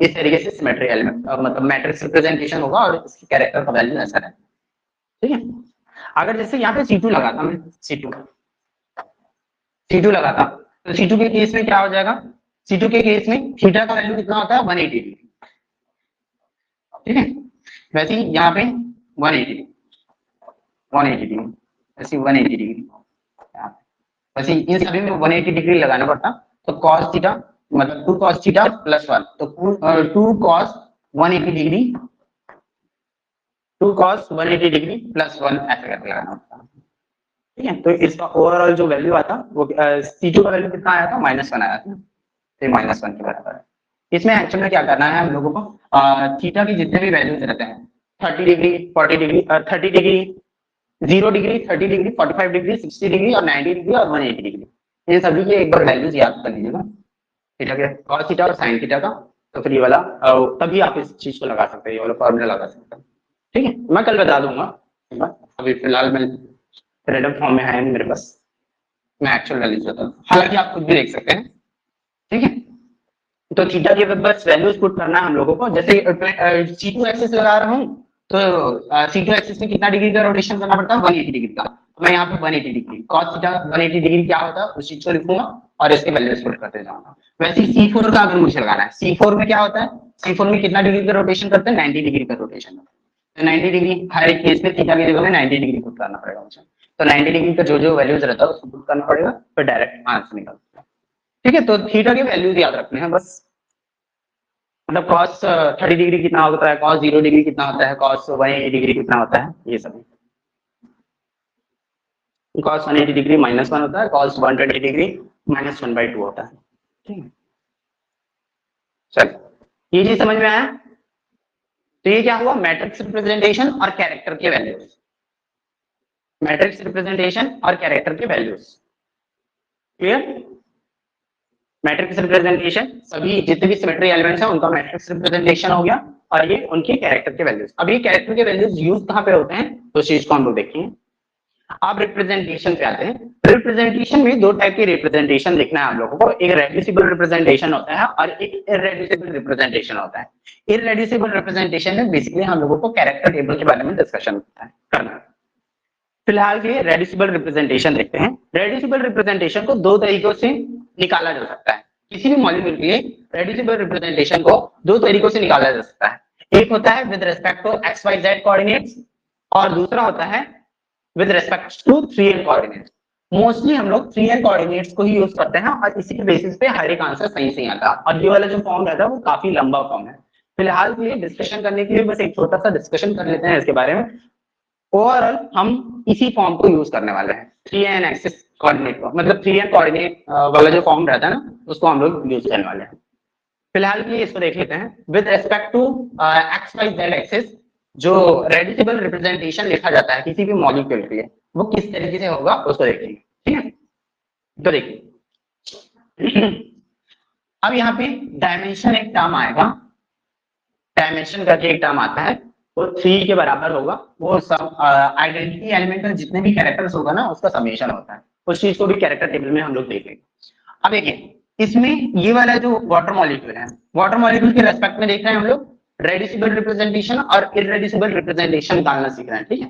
इस तरीके से सिमेट्री एलिमेंट मतलब मैट्रिक्स रिप्रेजेंटेशन होगा और इसकी कैरेक्टर का वैल्यू ऐसा है। ठीक है, अगर जैसे यहाँ पे C2 लगाता मैं, C2 लगाता तो C2 के केस में क्या हो जाएगा, C2 के केस में थीटा का वैल्यू कितना होता है 180 डिग्री। ठीक है, वैसे ही यहाँ पे 180 डिग्री, वैसे 180 डिग्री, वैसे इन सभी में 180 डिग्री लगाना पड़ता, तो cos थीटा मतलब 2 cos थीटा +1, तो 2 cos 180 डिग्री +1 ऐसे करके लगाना होता है। ठीक है, तो इसका ओवरऑल जो वैल्यू आता वो C2 का वैल्यू कितना आया था -1 आया था, तो -1 के बराबर है। इसमें एक्चुअल में क्या करना है हम लोगों को, थीटा की जितने भी वैल्यूज रहते हैं 30 degree 40 degree 30 degree 0 degree 30 degree 45 degree 60 degree और 90 डिग्री और 180 डिग्री, ये सभी के एक बार वैल्यूज याद कर लीजिएगा थीटा के, cos थीटा और sin थीटा का। तो फिर ये वाला तभी आप इस चीज को लगा सकते हैं, ये वाला फॉर्मूला लगा सकते हैं। ठीक है, मैं कल बता दूंगा, अभी फिलहाल मैं रैंडम फॉर्म में है मेरे पास, मैं एक्चुअल वैल्यूज बता दूं, हालांकि आप खुद भी देख सकते हैं। ठीक है, तो थीटा के बस वैल्यूज पुट करना है हम लोगों को। जैसे C2 एक्सिस लगा रहा हूँ, तो C2 एक्सिस में कितना डिग्री का रोटेशन करना पड़ता है, 180 डिग्री का। तो मैं यहाँ पे 180 डिग्री cos थीटा 180 डिग्री क्या होता है उस चीज को लिखूंगा और इसके वैल्यूज पुट करते जाऊंगा। वैसे ही C4 का अगर मुझे लगाना है, C4 में क्या होता है, C4 में कितना डिग्री का रोटेशन करते हैं, 90 डिग्री का रोटेशन। तो 90 डिग्री हर एक केस में थीटा की जगह में 90 डिग्री पुट करना पड़ेगा मुझे। तो 90 डिग्री का जो जो वैल्यूज रहता है उसको पुट करना पड़ेगा, फिर डायरेक्ट आंसर निकलता है। ठीक है, तो थीटा के वैल्यूज याद रखने हैं बस। मतलब cos 30 डिग्री कितना होता है, cos 0 डिग्री कितना होता है, cos 180 डिग्री कितना होता है, ये सब। cos 180 डिग्री -1 होता है, cos 120 डिग्री -1/2 होता है। ठीक है, चलो ये चीज समझ में आया। तो ये क्या हुआ, मैट्रिक्स रिप्रेजेंटेशन और कैरेक्टर के वैल्यूज, मैट्रिक्स रिप्रेजेंटेशन और कैरेक्टर के वैल्यूज। क्लियर, मैट्रिक्स रिप्रेजेंटेशन सभी जितने भी सिमेट्री एलिमेंट्स हैं उनका मैट्रिक्स रिप्रेजेंटेशन हो गया, और ये उनके कैरेक्टर के वैल्यूज। अब ये कैरेक्टर के वैल्यूज यूज कहाँ पे होते हैं, तो उस चीज को हम लोग देखेंगे। आप रिप्रेजेंटेशन पे आते हैं। रिप्रेजेंटेशन में दो टाइप की रिप्रेजेंटेशन देखना है आप लोगों को, एक रेड्यूसिबल रिप्रेजेंटेशन होता है और एक इररेड्यूसिबल रिप्रेजेंटेशन होता है। इररेड्यूसिबल रिप्रेजेंटेशन में बेसिकली हम लोगों को कैरेक्टर टेबल के बारे में डिस्कशन करना है। फिलहाल के रेड्यूसिबल रिप्रेजेंटेशन देखते हैं। रेड्यूसिबल रिप्रेजेंटेशन को दो तरीकों से निकाला जा सकता है। किसी भी मॉलिक्यूल के लिए रेड्यूसिबल रिप्रेजेंटेशन को दो तरीकों से निकाला जा सकता है। एक होता है with respect to X Y Z coordinates और दूसरा होता है with respect to 3n coordinates. Mostly हम लोग 3n कोऑर्डिनेट्स को ही यूज करते हैं और इसी के बेसिस पे हर एक आंसर सही से आता है। और ये वाला जो फॉर्म रहता है वो काफी लंबा फॉर्म है। फिलहाल के लिए डिस्कशन करने के लिए बस एक छोटा सा डिस्कशन कर लेते हैं इसके बारे में। ओवरऑल हम इसी फॉर्म को यूज करने वाले हैं, 3n एक्सिस कोऑर्डिनेट को, मतलब 3n कोऑर्डिनेट वाला जो फॉर्म रहता है ना उसको हम लोग यूज करने वाले हैं। फिलहाल के लिए इसको देख लेते हैं। With respect to X Y Z axis जो रेड्यूसिबल रिप्रेजेंटेशन लिखा जाता है किसी भी मॉलिक्यूल के लिए वो किस तरीके से होगा उसको देखेंगे। ठीक है, तो देखिए अब यहाँ पे डायमेंशन एक टर्म आएगा, डायमेंशन करके एक टर्म आता है, वो 3 के बराबर होगा। वो सब आइडेंटिटी एलिमेंट में जितने भी कैरेक्टर्स होगा ना उसका समेशन होता है। उस चीज को भी कैरेक्टर टेबल में हम लोग देखेंगे। अब देखिए इसमें ये वाला जो वाटर मॉलिक्यूल है, वाटर मॉलिक्यूल के रेस्पेक्ट में देख रहे हैं हम लोग रेड्यूसिबल रिप्रेजेंटेशन और इररेड्यूसिबल रिप्रेजेंटेशन निकालना सीख रहे हैं। ठीक है,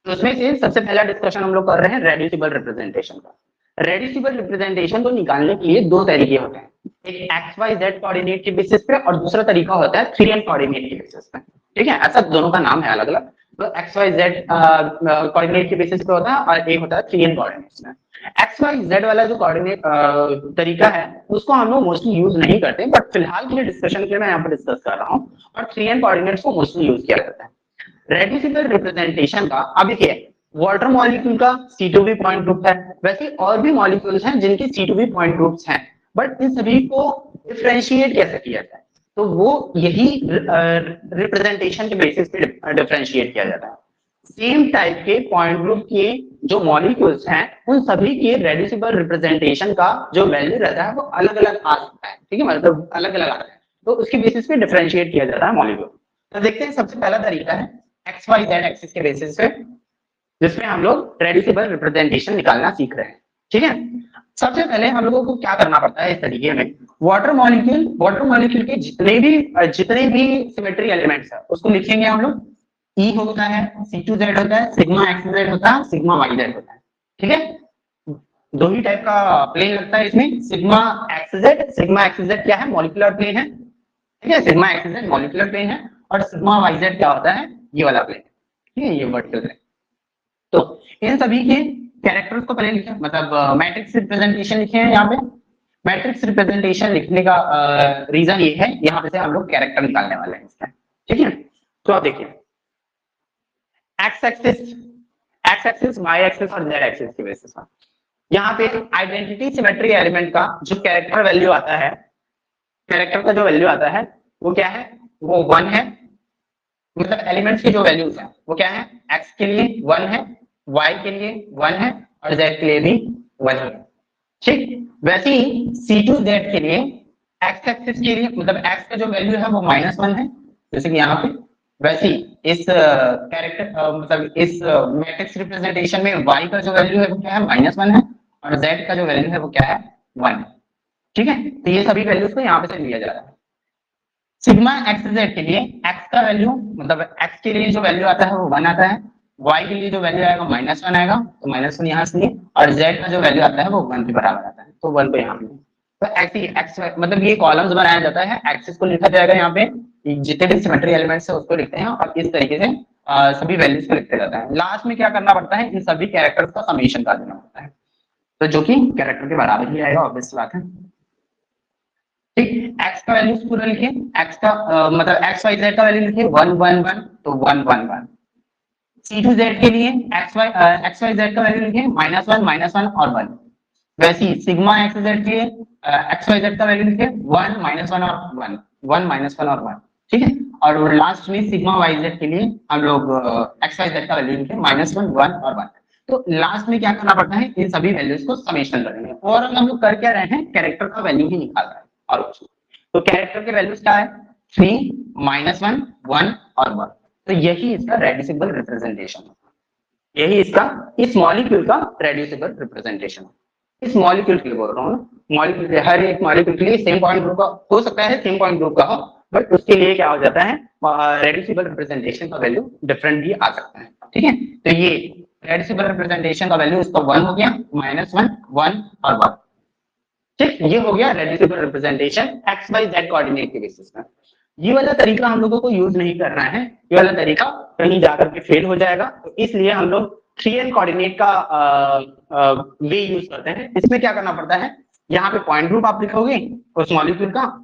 तो उसमें से सबसे पहला डिस्कशन हम लोग कर रहे हैं रेड्यूसिबल रिप्रेजेंटेशन का। रेड्यूसिबल रिप्रेजेंटेशन को निकालने के लिए दो तरीके होते हैं, एक एक्स वाई जेड कोऑर्डिनेट के बेसिस पे और दूसरा तरीका होता है 3n कोऑर्डिनेट के बेसिस पे। ठीक है, ऐसा दोनों का नाम है अलग अलग। तो एक्स वाई जेड कोऑर्डिनेट के बेसिस पे होता है और एक होता है 3n कोऑर्डिनेट्स में। एक्स वाई जेड वाला जो कोऑर्डिनेट तरीका है उसको हम लोग मोस्टली यूज नहीं करते, बट फिलहाल के लिए डिस्कशन के लिए मैं यहाँ पर डिस्कस कर रहा हूँ। और 3n कोऑर्डिनेट्स को मोस्टली यूज किया जाता है रेड्यूसिबल रिप्रेजेंटेशन का। अब देखिए वाटर मॉलिक्यूल का C2V पॉइंट ग्रुप है, वैसे और भी मॉलिक्यूल्स हैं जिनके C2V पॉइंट ग्रुप्स हैं, बट इन सभी को डिफरेंशिएट कैसे किया जाए, तो वो यही रिप्रेजेंटेशन के बेसिस पे डिफरेंशिएट किया जाता है। सेम टाइप के पॉइंट ग्रुप के जो मॉलिक्यूल्स हैं उन सभी के रेड्यूसिबल रिप्रेजेंटेशन का जो वैल्यू रहता है वो अलग अलग आ सकता है। ठीक है, मतलब अलग अलग आता है, तो उसके बेसिस पे डिफरेंशिएट किया जाता है मॉलिक्यूल। तो देखते हैं सबसे पहला तरीका है एक्स वाई जेड एक्सिस के बेसिस पे, जिसमें हम लोग रेड्यूसिबल रिप्रेजेंटेशन निकालना सीख रहे हैं। ठीक है, सबसे पहले हम लोगों को क्या करना पड़ता है इस तरीके में, वाटर मॉलिक्यूल के जितने भी सिमेट्री एलिमेंट्स है उसको लिखेंगे हम लोग। E होता है, C2Z होता है, सिग्मा XZ होता है, सिग्मा YZ होता है। ठीक है, दो ही टाइप का प्लेन लगता है इसमें, सिग्मा XZ क्या है, मॉलिक्यूलर प्लेन है। ठीक है, सिग्मा XZ मॉलिक्यूलर प्लेन है और सिग्मा YZ क्या होता है, ये वाला प्लेन। ठीक है, ये वर्टिकल प्लेन। तो इन सभी के कैरेक्टर्स को पहले लिखें, मतलब मैट्रिक्स रिप्रेजेंटेशन लिखे हैं यहाँ पे। मैट्रिक्स रिप्रेजेंटेशन लिखने का रीजन ये है, यहाँ पे से हम लोग कैरेक्टर निकालने वाले हैं इसका। ठीक है, तो आप देखिए एक्स एक्सिस वाई एक्सिस और जेड एक्सिस के बेसिस पर यहाँ पे आइडेंटिटी सिमेट्री एलिमेंट का जो कैरेक्टर वैल्यू आता है, कैरेक्टर का जो वैल्यू आता है वो क्या है, वो 1 है। मतलब एलिमेंट्स की जो वैल्यूज है वो क्या है, एक्स के लिए 1 है, वाई के लिए 1 है और जेड के लिए भी 1 है। ठीक, वैसे ही C2Z के लिए एक्स एक्सिस के लिए मतलब एक्स का जो वैल्यू है वो -1 है, जैसे कि यहाँ पे वैसे ही इस कैरेक्टर मतलब इस मैट्रिक्स रिप्रेजेंटेशन में y का जो वैल्यू है वो क्या है -1 है, और z का जो वैल्यू है वो क्या है 1 है। ठीक है, तो ये सभी वैल्यूज को यहाँ पे से लिया जा रहा है। सिग्मा एक्स जेड के लिए x का वैल्यू मतलब x के लिए जो वैल्यू आता है वो 1 आता है, y के लिए जो वैल्यू आएगा -1 आएगा, तो -1 यहाँ से लिए, और z का जो वैल्यू आता है वो 1 के बराबर आता है, तो 1 को यहाँ पे। तो एक्स मतलब ये कॉलम्स बनाया जाता है, एक्सिस को लिखा जाएगा यहाँ पे, जितने भी सिमेट्री एलिमेंट्स है उसको लिखते हैं, और इस तरीके से सभी वैल्यूज को लिखते जाता है। लास्ट में क्या करना पड़ता है, इन सभी कैरेक्टर्स का समेशन कर देना पड़ता है, तो जो कि कैरेक्टर के बराबर ही आएगा, ऑब्वियस बात है। ठीक, x का वैल्यू पूरा लिखिए, x का मतलब x y z का वैल्यू लिखिए 1 1 1, तो 1 1 1। c to z के लिए x y z का वैल्यू लिखिए -1 और 1। वैसे ही सिग्मा एक्स जेड के लिए एक्स वाई जेड का वैल्यू लिखिए 1 -1 और 1, 1 -1 और 1। ठीक है, और लास्ट में सिग्मा वाई जेड के लिए हम लोग एक्स वाई जेड का वैल्यू लिखें -1 1 और 1। तो लास्ट में क्या करना पड़ता है, इन सभी वैल्यूज को समेशन करेंगे, और हम लोग कर क्या रहे हैं, कैरेक्टर का वैल्यू ही निकाल रहे हैं और कुछ। तो कैरेक्टर के वैल्यूज क्या है 3 -1 1 और 1। तो यही इसका रेड्यूसिबल रिप्रेजेंटेशन है, यही इसका इस मॉलिक्यूल का रेड्यूसिबल रिप्रेजेंटेशन है। इस मॉलिक्यूल के लिए बोल रहा हूँ ना, मॉलिक्यूल के हर एक मॉलिक्यूल के लिए सेम पॉइंट ग्रुप का हो सकता है, सेम पॉइंट ग्रुप का हो, बट उसके लिए क्या हो जाता है, रेड्यूसिबल रिप्रेजेंटेशन का वैल्यू डिफरेंट भी आ सकता है। ठीक है, तो ये रेड्यूसिबल रिप्रेजेंटेशन का वैल्यू इसका 1 हो गया, -1 1 और 1। ठीक, ये हो गया reducible representation X Y Z coordinate के बेसिस पर। ये वाला तरीका हम लोगों को यूज नहीं करना है, ये वाला तरीका कहीं जाकर के फेल हो जाएगा, तो इसलिए हम लोग 3n कोऑर्डिनेट का वे यूज करते हैं। इसमें क्या करना पड़ता है, यहाँ पे पॉइंट ग्रुप आप लिखोगे उस मॉलिक्यूल का,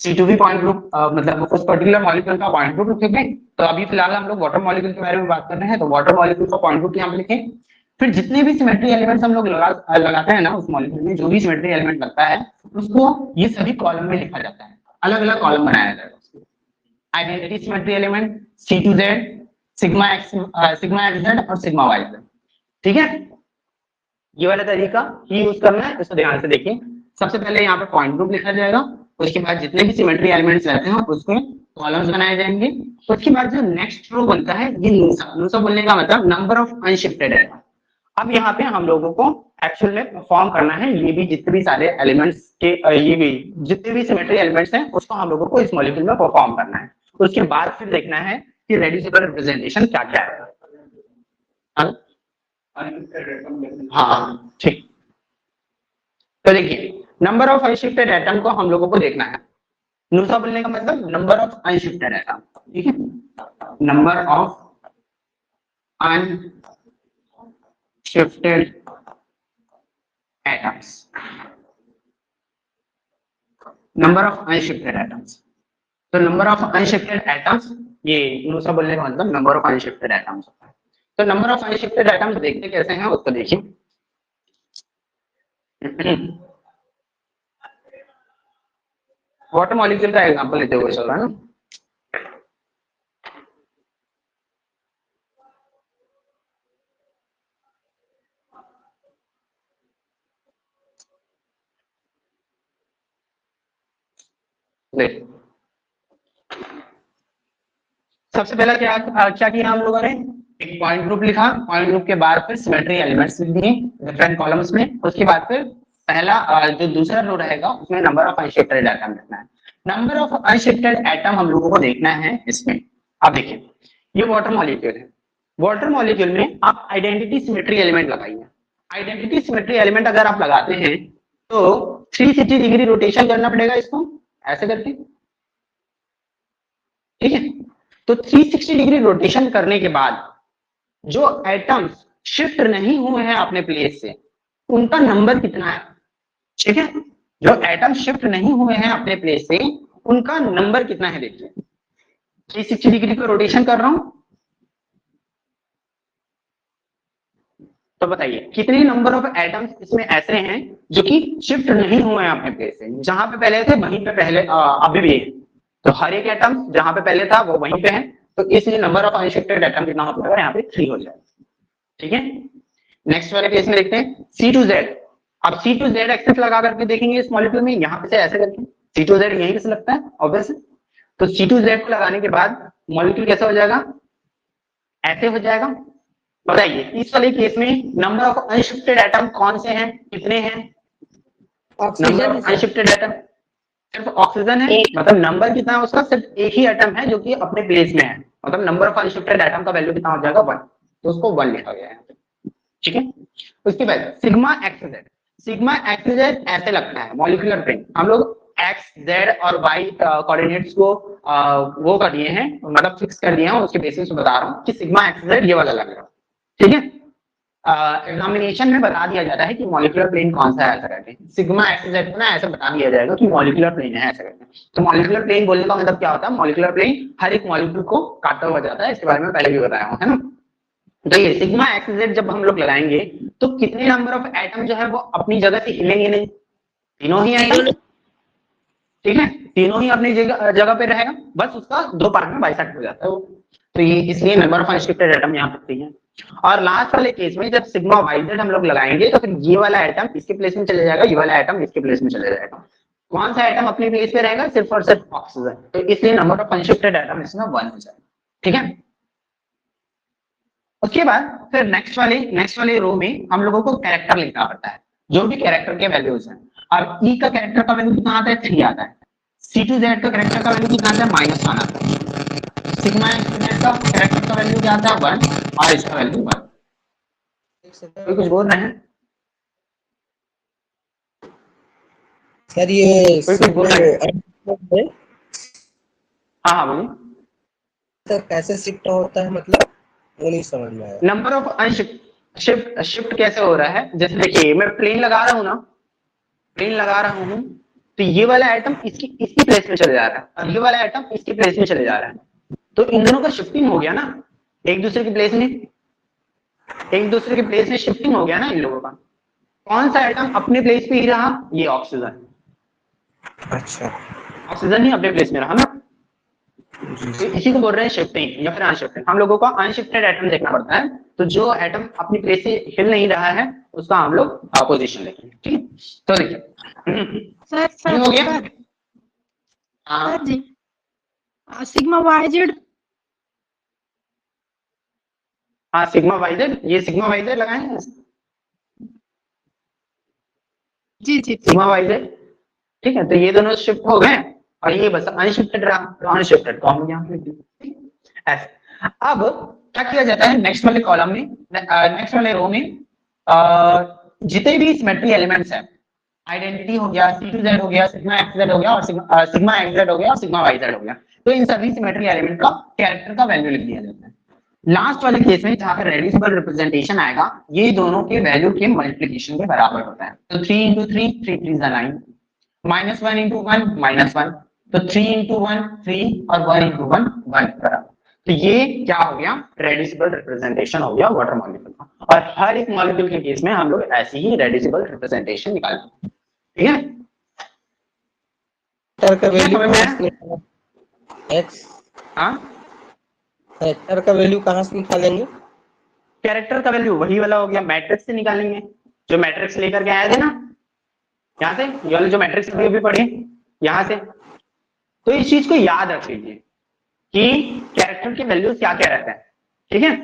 C2V पॉइंट ग्रुप मतलब उस पर्टिकुलर मॉलिक्यूल का पॉइंट ग्रुप लिखोगे। तो अभी फिलहाल हम लोग वाटर मॉलिक्यूल के बारे में बात कर रहे हैं, तो वाटर मॉलिक्यूल का पॉइंट ग्रुप यहाँ पे लिखें। फिर जितने भी सिमेट्री एलिमेंट्स हम लोग लगाते हैं ना उस मॉलिक्यूल में, जो भी सिमेट्री एलिमेंट लगता है उसको ये सभी कॉलम में लिखा जाता है, अलग अलग कॉलम बनाया जाएगा उसको। Identity symmetry element C2Z, sigma XZ और सिग्मा YZ। ठीक है, ये वाला तरीका ही यूज करना है, इसको ध्यान से देखिए। सबसे पहले यहाँ पे पॉइंट ग्रुप लिखा जाएगा, उसके बाद जितने भी सिमेट्री एलिमेंट्स रहते हैं उसके कॉलम्स बनाए जाएंगे। उसके बाद जो नेक्स्ट रो बनता है ये नूसा बोलने का मतलब नंबर ऑफ अनशिफ्टेड है। अब यहाँ पे हम लोगों को एक्चुअल में परफॉर्म करना है ये भी जितने भी सारे एलिमेंट्स के ये भी जितने भी सिमेट्री एलिमेंट्स हैं उसको हम लोगों को इस मॉलिक्यूल में परफॉर्म करना है। उसके बाद फिर देखना है कि रेड्यूसिबल रिप्रेजेंटेशन क्या क्या है। हाँ ठीक, तो देखिए नंबर ऑफ अनशिफ्टेड एटम को हम लोगों को देखना है। नूसा बोलने का मतलब नंबर ऑफ अनशिफ्टेड एटम। ठीक है, number of unshifted atoms, number of unshifted atoms. तो नंबर ऑफ अनशिफ्टेड एटम्स, ये नूसा बोलने का मतलब नंबर ऑफ अनशिफ्टेड एटम्स होता है। तो नंबर ऑफ अनशिफ्टेड एटम्स देखते कैसे हैं उसको देखिए। वाटर मॉलिक्यूल का एग्जांपल लेते हुए चल रहा है ना। देख सबसे पहला क्या किया हम लोगों ने, एक पॉइंट ग्रुप लिखा, पॉइंट ग्रुप के बाद फिर सिमेट्री एलिमेंट्स लिख दिए डिफरेंट कॉलम्स में। उसके बाद फिर पहला जो दूसरा रो रहेगा उसमें नंबर ऑफ अनशिफ्टेड एटम लिखना है। नंबर ऑफ अनशिफ्टेड एटम हम लोगों को देखना है इसमें। अब देखिए ये वाटर मॉलिक्यूल है, वाटर मॉलिक्यूल में आप आइडेंटिटी सिमेट्री एलिमेंट लगाइए। आइडेंटिटी सिमेट्री एलिमेंट अगर आप लगाते हैं तो 360 डिग्री रोटेशन करना पड़ेगा इसको ऐसे करके। ठीक है, तो 360 डिग्री रोटेशन करने के बाद जो एटम्स शिफ्ट नहीं हुए हैं अपने प्लेस से उनका नंबर कितना है। ठीक है, जो एटम शिफ्ट नहीं हुए हैं अपने प्लेस से उनका नंबर कितना है। देखिए 360 डिग्री का रोटेशन कर रहा हूं, तो बताइए कितने नंबर ऑफ एटम्स इसमें ऐसे हैं जो कि शिफ्ट नहीं हुए हैं अपने प्लेस से, जहां पे पहले थे वहीं पे पहले अभी भी है। तो हर एक एटम जहां पे पहले था वो वहीं पे है, तो इसलिए नंबर ऑफ अनशिफ्टेड एटम कितना हो जाएगा, यहाँ पे 3 हो जाएगा। ठीक है, नेक्स्ट वाले केस में देखते हैं C2Z। अब C2Z एक्सेस लगा करके देखेंगे इस मॉलिक्यूल में, यहाँ पे से ऐसे करके C2Z यहीं पे से लगता है ऑब्वियस। तो C2Z को लगाने के बाद मॉलिक्यूल कैसा हो जाएगा, ऐसे हो जाएगा। बताइए इस वाले केस में नंबर ऑफ अनशिफ्टेड एटम कौन से हैं, कितने हैं? Number oxygen of unshifted atom सिर्फ ऑक्सीजन है, मतलब नंबर कितना है उसका, सिर्फ एक ही एटम है जो कि अपने प्लेस में है, मतलब नंबर ऑफ अनशिफ्टेड एटम का वैल्यू कितना हो जाएगा 1, तो उसको 1 लिखा गया है। ठीक है, उसके बाद sigma x Z, sigma x Z ऐसे लगता है मॉलिक्यूलर पेन, हम लोग एक्स जेड और वाई कोऑर्डिनेट्स को वो कर दिए हैं, मतलब फिक्स कर दिए हैं, उसके बेसिस पे बता रहा हूँ कि सिग्मा एक्स जेड ये वाला लग रहा है। ठीक है, एग्जामिनेशन में बता दिया जाता है कि मॉलिक्यूलर प्लेन कौन सा है, ऐसा करके सिग्मा एक्स जेड को ना ऐसे बता दिया जाएगा कि मॉलिक्यूलर प्लेन है ऐसा करके। तो मॉलिक्यूलर प्लेन बोलने का मतलब क्या होता है, मॉलिक्यूलर प्लेन हर एक मॉलिक्यूल को काटता हुआ जाता है, इसके बारे में पहले भी बताया हूँ, है ना। तो ये सिग्मा एक्स जेड जब हम लोग लगाएंगे तो कितने नंबर ऑफ एटम जो है वो अपनी जगह से हिलेंगे नहीं, तीनों ही एटम, ठीक है, तीनों ही अपनी जगह जगह पे रहेगा, बस उसका 2 पार्ट में बाइसेक्ट हो जाता है वो। तो ये इसलिए नंबर ऑफ अनशिफ्टेड एटम यहाँ पे है। और लास्ट वाले केस में जब सिग्मा वाई जेड हम लोग लगाएंगे तो फिर ये वाला एटम इसके प्लेस में चले जाएगा, ये वाला एटम इसके प्लेस में चले जाएगा। कौन सा एटम अपने प्लेस पे रहेगा, सिर्फ और सिर्फ ऑक्सीजन, तो इसलिए नंबर ऑफ अनशिफ्टेड एटम इसमें 1 हो जाएगा। ठीक है, उसके बाद फिर नेक्स्ट वाले रो में हम लोगों को कैरेक्टर लिखना पड़ता है, जो भी कैरेक्टर के वैल्यूज हैं। अब ई का कैरेक्टर का वैल्यू कितना आता है, 3 आता है। C2Z का कैरेक्टर का वैल्यू कितना आता है, -1 आता है। सिग्मा एक्स का कैरेक्टर का वैल्यू क्या आता है, 1, और इसका वैल्यू 1। कोई कुछ बोल रहे हैं सर? ये कोई कुछ बोल रहे हैं? हाँ हाँ बोलिए। तो कैसे शिफ्ट होता है, मतलब वो नहीं समझ में आया। नंबर ऑफ शिफ्ट शिफ्ट कैसे हो रहा है, जैसे देखिए मैं प्लेन लगा रहा हूँ ना, प्लेन लगा रहा हूँ, तो ये वाला आइटम इसकी प्लेस में चले जा रहा है और ये वाला आइटम इसकी प्लेस में चले जा रहा है, तो इन दोनों का शिफ्टिंग हो गया ना, एक दूसरे की प्लेस में, एक दूसरे के प्लेस में शिफ्टिंग हो गया ना इन लोगों का। कौन सा आइटम अपने प्लेस पे ही रहा, ये ऑक्सीजन। अच्छा, ऑक्सीजन ही अपने प्लेस में रहा ना, तो इसी को बोल रहे हैं शिफ्टिंग या फिर अनशिफ्टेड। हम लोगों को अनशिफ्टेड एटम देखना पड़ता है, तो जो एटम अपनी प्लेस से हिल नहीं रहा है उसका हम लोग पोजीशन लेंगे। ठीक, तो देखिए सर ये हो गया। सर हाँ सर जी, सिग्मा वाई जेड। हाँ, सिग्मा वाइजेड, ये सिग्मा वाइजेड लगाए हैं, जी जी सिग्मा वाइजेड। ठीक है, तो ये दोनों शिफ्ट हो गए और ये बस अनशिफ्टेड रहा, तो अनशिफ्टेड को हम यहाँ पे लिख देते हैं ऐसे। अब क्या किया जाता है नेक्स्ट वाले कॉलम में, नेक्स्ट वाले रो में, जितने भी सिमेट्री एलिमेंट्स हैं, आइडेंटिटी हो गया, C2Z हो गया, सिग्मा XZ हो गया, और सिग्मा XZ हो गया और सिग्मा YZ हो गया, तो इन सभी सिमेट्री एलिमेंट का कैरेक्टर का वैल्यू लिख दिया जाता है। लास्ट वाले केस में जहां पर रेड्यूसिबल रिप्रेजेंटेशन आएगा, ये दोनों के वैल्यू के मल्टीप्लिकेशन के बराबर होता है। तो 3 into 3, 3 3 is 9, -1 into 1, -1, तो 3 into 1 3 और 1 into 1 1 बराबर। तो ये क्या हो गया, रेड्यूसिबल रिप्रेजेंटेशन हो गया वाटर मॉलिक्यूल का, और हर एक मॉलिक्यूल के केस में हम लोग ऐसी ही रेड्यूसिबल रिप्रेजेंटेशन निकालेंगे। ठीक है, वेक्टर का वैल्यू समझ में आया? एक्स, हाँ, वेक्टर का वैल्यू कहाँ से निकालेंगे? कैरेक्टर का वैल्यू वही वाला हो गया, मैट्रिक्स से निकालेंगे, जो मैट्रिक्स लेकर के आए थे ना यहाँ से, ये वाले जो मैट्रिक्स भी पढ़े यहाँ से। तो इस चीज को याद रख लीजिए कि कैरेक्टर के वैल्यूज क्या क्या रहते हैं। ठीक है,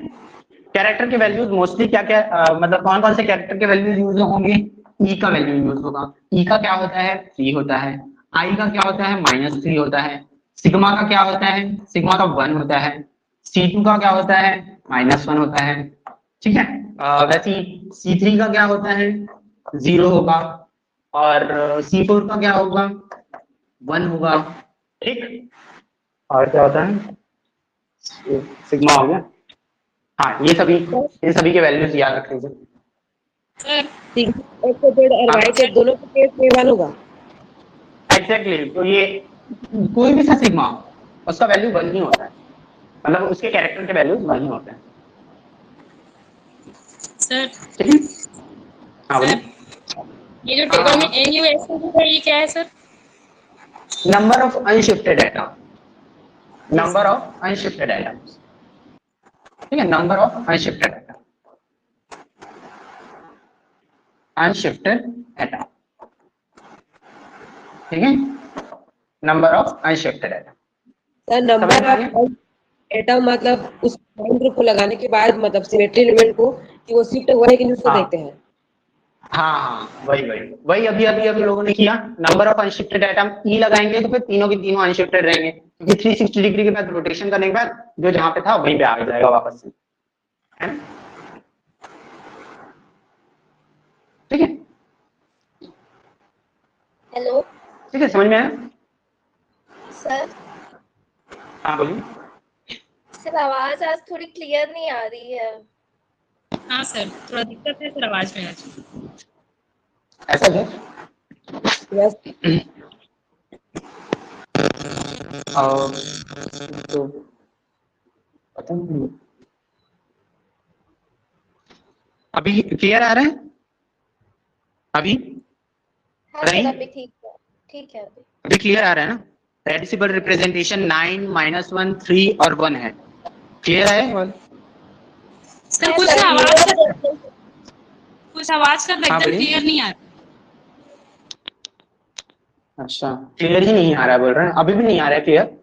कैरेक्टर के वैल्यूज मोस्टली क्या क्या मतलब कौन कौन से कैरेक्टर के वैल्यूज यूज होंगे, ई का वैल्यू यूज होगा। ई का क्या होता है, 3 होता है। आई का क्या होता है, -3 होता है। सिग्मा का क्या होता है, सिग्मा का 1 होता है। C2 का क्या होता है, -1 होता है। ठीक है, वैसे C3 का क्या होता है, 0 होगा, और C4 का क्या होगा, 1 होगा। ठीक, और क्या होता है, सिग्मा हो गया। हाँ, ये सभी, इन सभी के वैल्यूज याद रख लीजिए। सर सिग्मा XZ और YZ दोनों के केस में 1 होगा। एग्जैक्टली, तो ये कोई भी सा सिग्मा उसका वैल्यू 1 ही होता है, मतलब उसके कैरेक्टर के वैल्यूज 1 ही होते हैं। सर ठीक है, हाँ बोलिए। ये जो टेबल में NuSO है ये क्या है sir? Number of unshifted atom, number of unshifted atoms. ठीक है, number of unshifted atom, unshifted atom. ठीक है, number of unshifted atom. Sir समझ में आ गया? एटम मतलब उस बॉन्ड ग्रुप को लगाने के बाद मतलब सिमेट्री एलिमेंट को कि वो शिफ्ट हुआ है कि नहीं उसको हाँ देखते हैं। हाँ, वही वही वही अभी अभी हम लोगों ने किया। नंबर ऑफ अनशिफ्टेड एटम ई लगाएंगे तो फिर तीनों के तीनों अनशिफ्टेड रहेंगे, क्योंकि 360 डिग्री के बाद रोटेशन करने के बाद जो जहां पे था वहीं पे आ जाएगा वापस से, है ना? ठीक है, हेलो ठीक है, समझ में आया? सर। हाँ बोलिए। सर आवाज आज थोड़ी क्लियर नहीं आ रही है। हाँ सर, थोड़ा दिक्कत है सर आवाज में आज। ऐसा है यस और तो पता नहीं, अभी क्लियर आ रहा है अभी? हाँ सर नहीं, अभी ठीक है अभी। अभी क्लियर आ रहा है ना? रेड्यूसिबल रिप्रेजेंटेशन 9 -1 3 और 1 है, क्लियर है? सर हाँ, कुछ सर, आवाज क्लियर का हाँ, एकदम बोलिए। क्लियर नहीं आ रहा। अच्छा, क्लियर ही नहीं आ रहा है बोल रहे हैं, अभी भी नहीं आ रहा है क्लियर?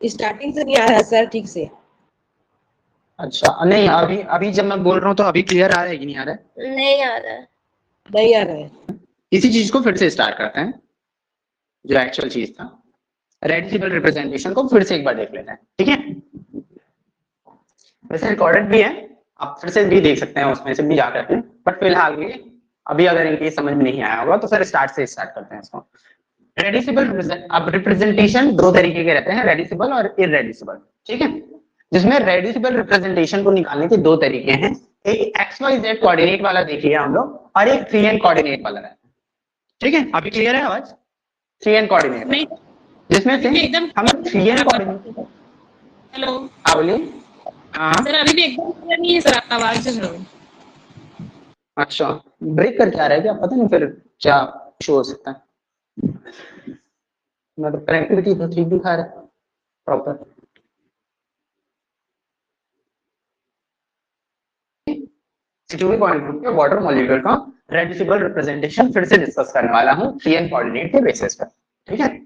स्टार्टिंग से नहीं आ रहा है सर ठीक से। अच्छा, नहीं अभी अभी जब मैं बोल रहा हूँ तो अभी क्लियर आ रहा है कि नहीं आ रहा है? नहीं आ रहा है। नहीं आ रहा है। इसी चीज को फिर से स्टार्ट करते हैं, जो एक्चुअल चीज था। रेड्यूसिबल रिप्रेजेंटेशन को फिर से एक बार देख लेते हैं, ठीक है? वैसे रिकॉर्डेड भी है, आप फिर से भी देख सकते हैं, उसमें से भी जा करके, बट फिलहाल के अभी अगर इनके समझ में नहीं आया होगा तो फिर स्टार्ट से स्टार्ट करते हैं इसको। रेड्यूसिबल, अब रिप्रेजेंटेशन दो तरीके के रहते हैं, रेड्यूसिबल और इररेड्यूसिबल, ठीक है? जिसमें रेड्यूसिबल रिप्रेजेंटेशन को निकालने के दो तरीके हैं, एक XYZ कोऑर्डिनेट वाला देखिए हम लोग, और एक 3n कोऑर्डिनेट वाला रहता है, ठीक है? अभी क्लियर है आवाज? 3n कोऑर्डिनेट, नहीं जिसमें से एकदम हम 3n कोऑर्डिनेट, हेलो हाँ बोलिए। हाँ सर, अभी भी एकदम क्लियर नहीं है सर आपका आवाज जो है। अच्छा, ब्रेक करके आ रहा है क्या? पता नहीं फिर क्या इशू हो सकता है। मतलब कनेक्टिविटी तो ठीक दिखा रहा है प्रॉपर। C2V पॉइंट ग्रुप के वाटर मॉलिक्यूल का रेड्यूसिबल रिप्रेजेंटेशन फिर से डिस्कस करने वाला हूँ 3n कोऑर्डिनेट के बेसिस पर, ठीक है?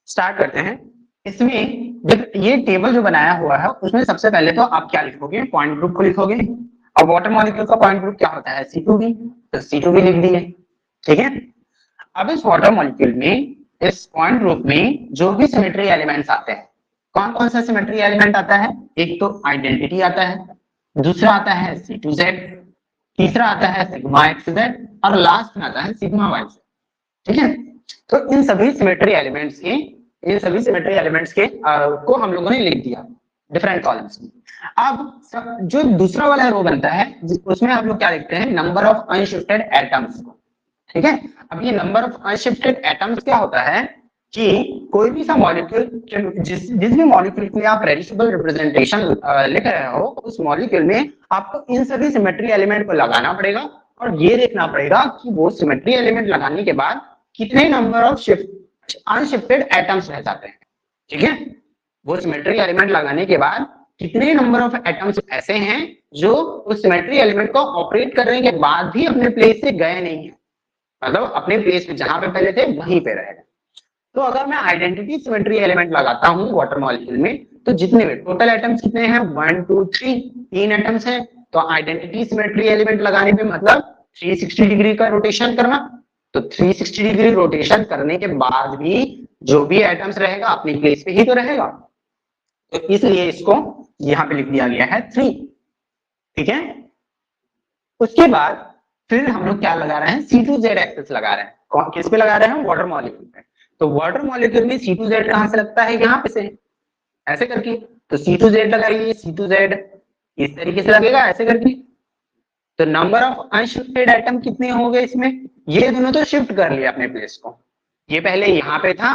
स्टार्ट करते हैं। इसमें जब ये टेबल जो बनाया हुआ है उसमें सबसे पहले तो आप क्या लिखोगे? पॉइंट ग्रुप को लिखोगे, और वाटर मॉलिक्यूल का पॉइंट ग्रुप क्या होता है? C2V, तो C2V लिख दिए, ठीक है? अब इस वाटर मॉलिक्यूल में, इस पॉइंट ग्रुप में जो भी सिमेट्री एलिमेंट्स आते हैं, कौन कौन सा सिमेट्री एलिमेंट आता है? एक तो आइडेंटिटी आता है, दूसरा आता है C2Z, तीसरा आता है सिग्मा XZ, और लास्ट में आता है सिग्मा YZ, ठीक है? तो इन सभी सिमेट्री एलिमेंट्स के को हम लोगों ने लिख दिया डिफरेंट कॉलम्स में। अब जो दूसरा वाला रो बनता है उसमें हम लोग क्या लिखते हैं? नंबर ऑफ अनशिफ्टेड एटम्स, ठीक है? अब ये नंबर ऑफ अनशिफ्टेड एटम्स क्या होता है कि कोई भी सा मॉलिक्यूल, जिस भी मॉलिक्यूल के लिए आप रेड्यूसिबल रिप्रेजेंटेशन लिख रहे हो, उस मॉलिक्यूल में आपको इन सभी सिमेट्री एलिमेंट को लगाना पड़ेगा, और ये देखना पड़ेगा कि वो सिमेट्री एलिमेंट लगाने के बाद कितने नंबर ऑफ अनशिफ्टेड एटम्स रह जाते हैं, ठीक है? वो सिमेट्री एलिमेंट लगाने के बाद कितने नंबर ऑफ एटम्स ऐसे हैं जो उस सिमेट्री एलिमेंट को ऑपरेट करने के बाद भी अपने प्लेस से गए नहीं है, मतलब अपने प्लेस पे जहां पे पहले थे वहीं पे रहेगा। तो अगर मैं आइडेंटिटी सिमेट्री एलिमेंट लगाता हूं वाटर मॉलिक्यूल में, तो जितने भी टोटल एटम्स कितने हैं? 1 2 3, 3 एटम्स हैं। तो आइडेंटिटी सिमेट्री एलिमेंट लगाने पे मतलब 360 डिग्री का रोटेशन करना, तो 360 डिग्री रोटेशन करने के बाद भी जो भी एटम्स रहेगा अपनी प्लेस पे ही तो रहेगा, तो इसलिए इसको यहां पे लिख दिया गया है 3, ठीक है? उसके बाद फिर हम लोग क्या लगा रहे हैं? C2Z एक्सिस लगा रहे हैं। कौन किस पे लगा रहे हैं? वाटर मॉलिक्यूल पे। तो वाटर मॉलिक्यूल में C2Z कहां से लगता है? यहाँ पे से, ऐसे करके। तो C2Z लगाइए, C2Z इस तरीके से लगेगा ऐसे करके। तो नंबर ऑफ अनशिफ्टेड एटम कितने हो गए इसमें? ये दोनों तो शिफ्ट कर लिया अपने प्लेस को, ये पहले यहाँ पे था,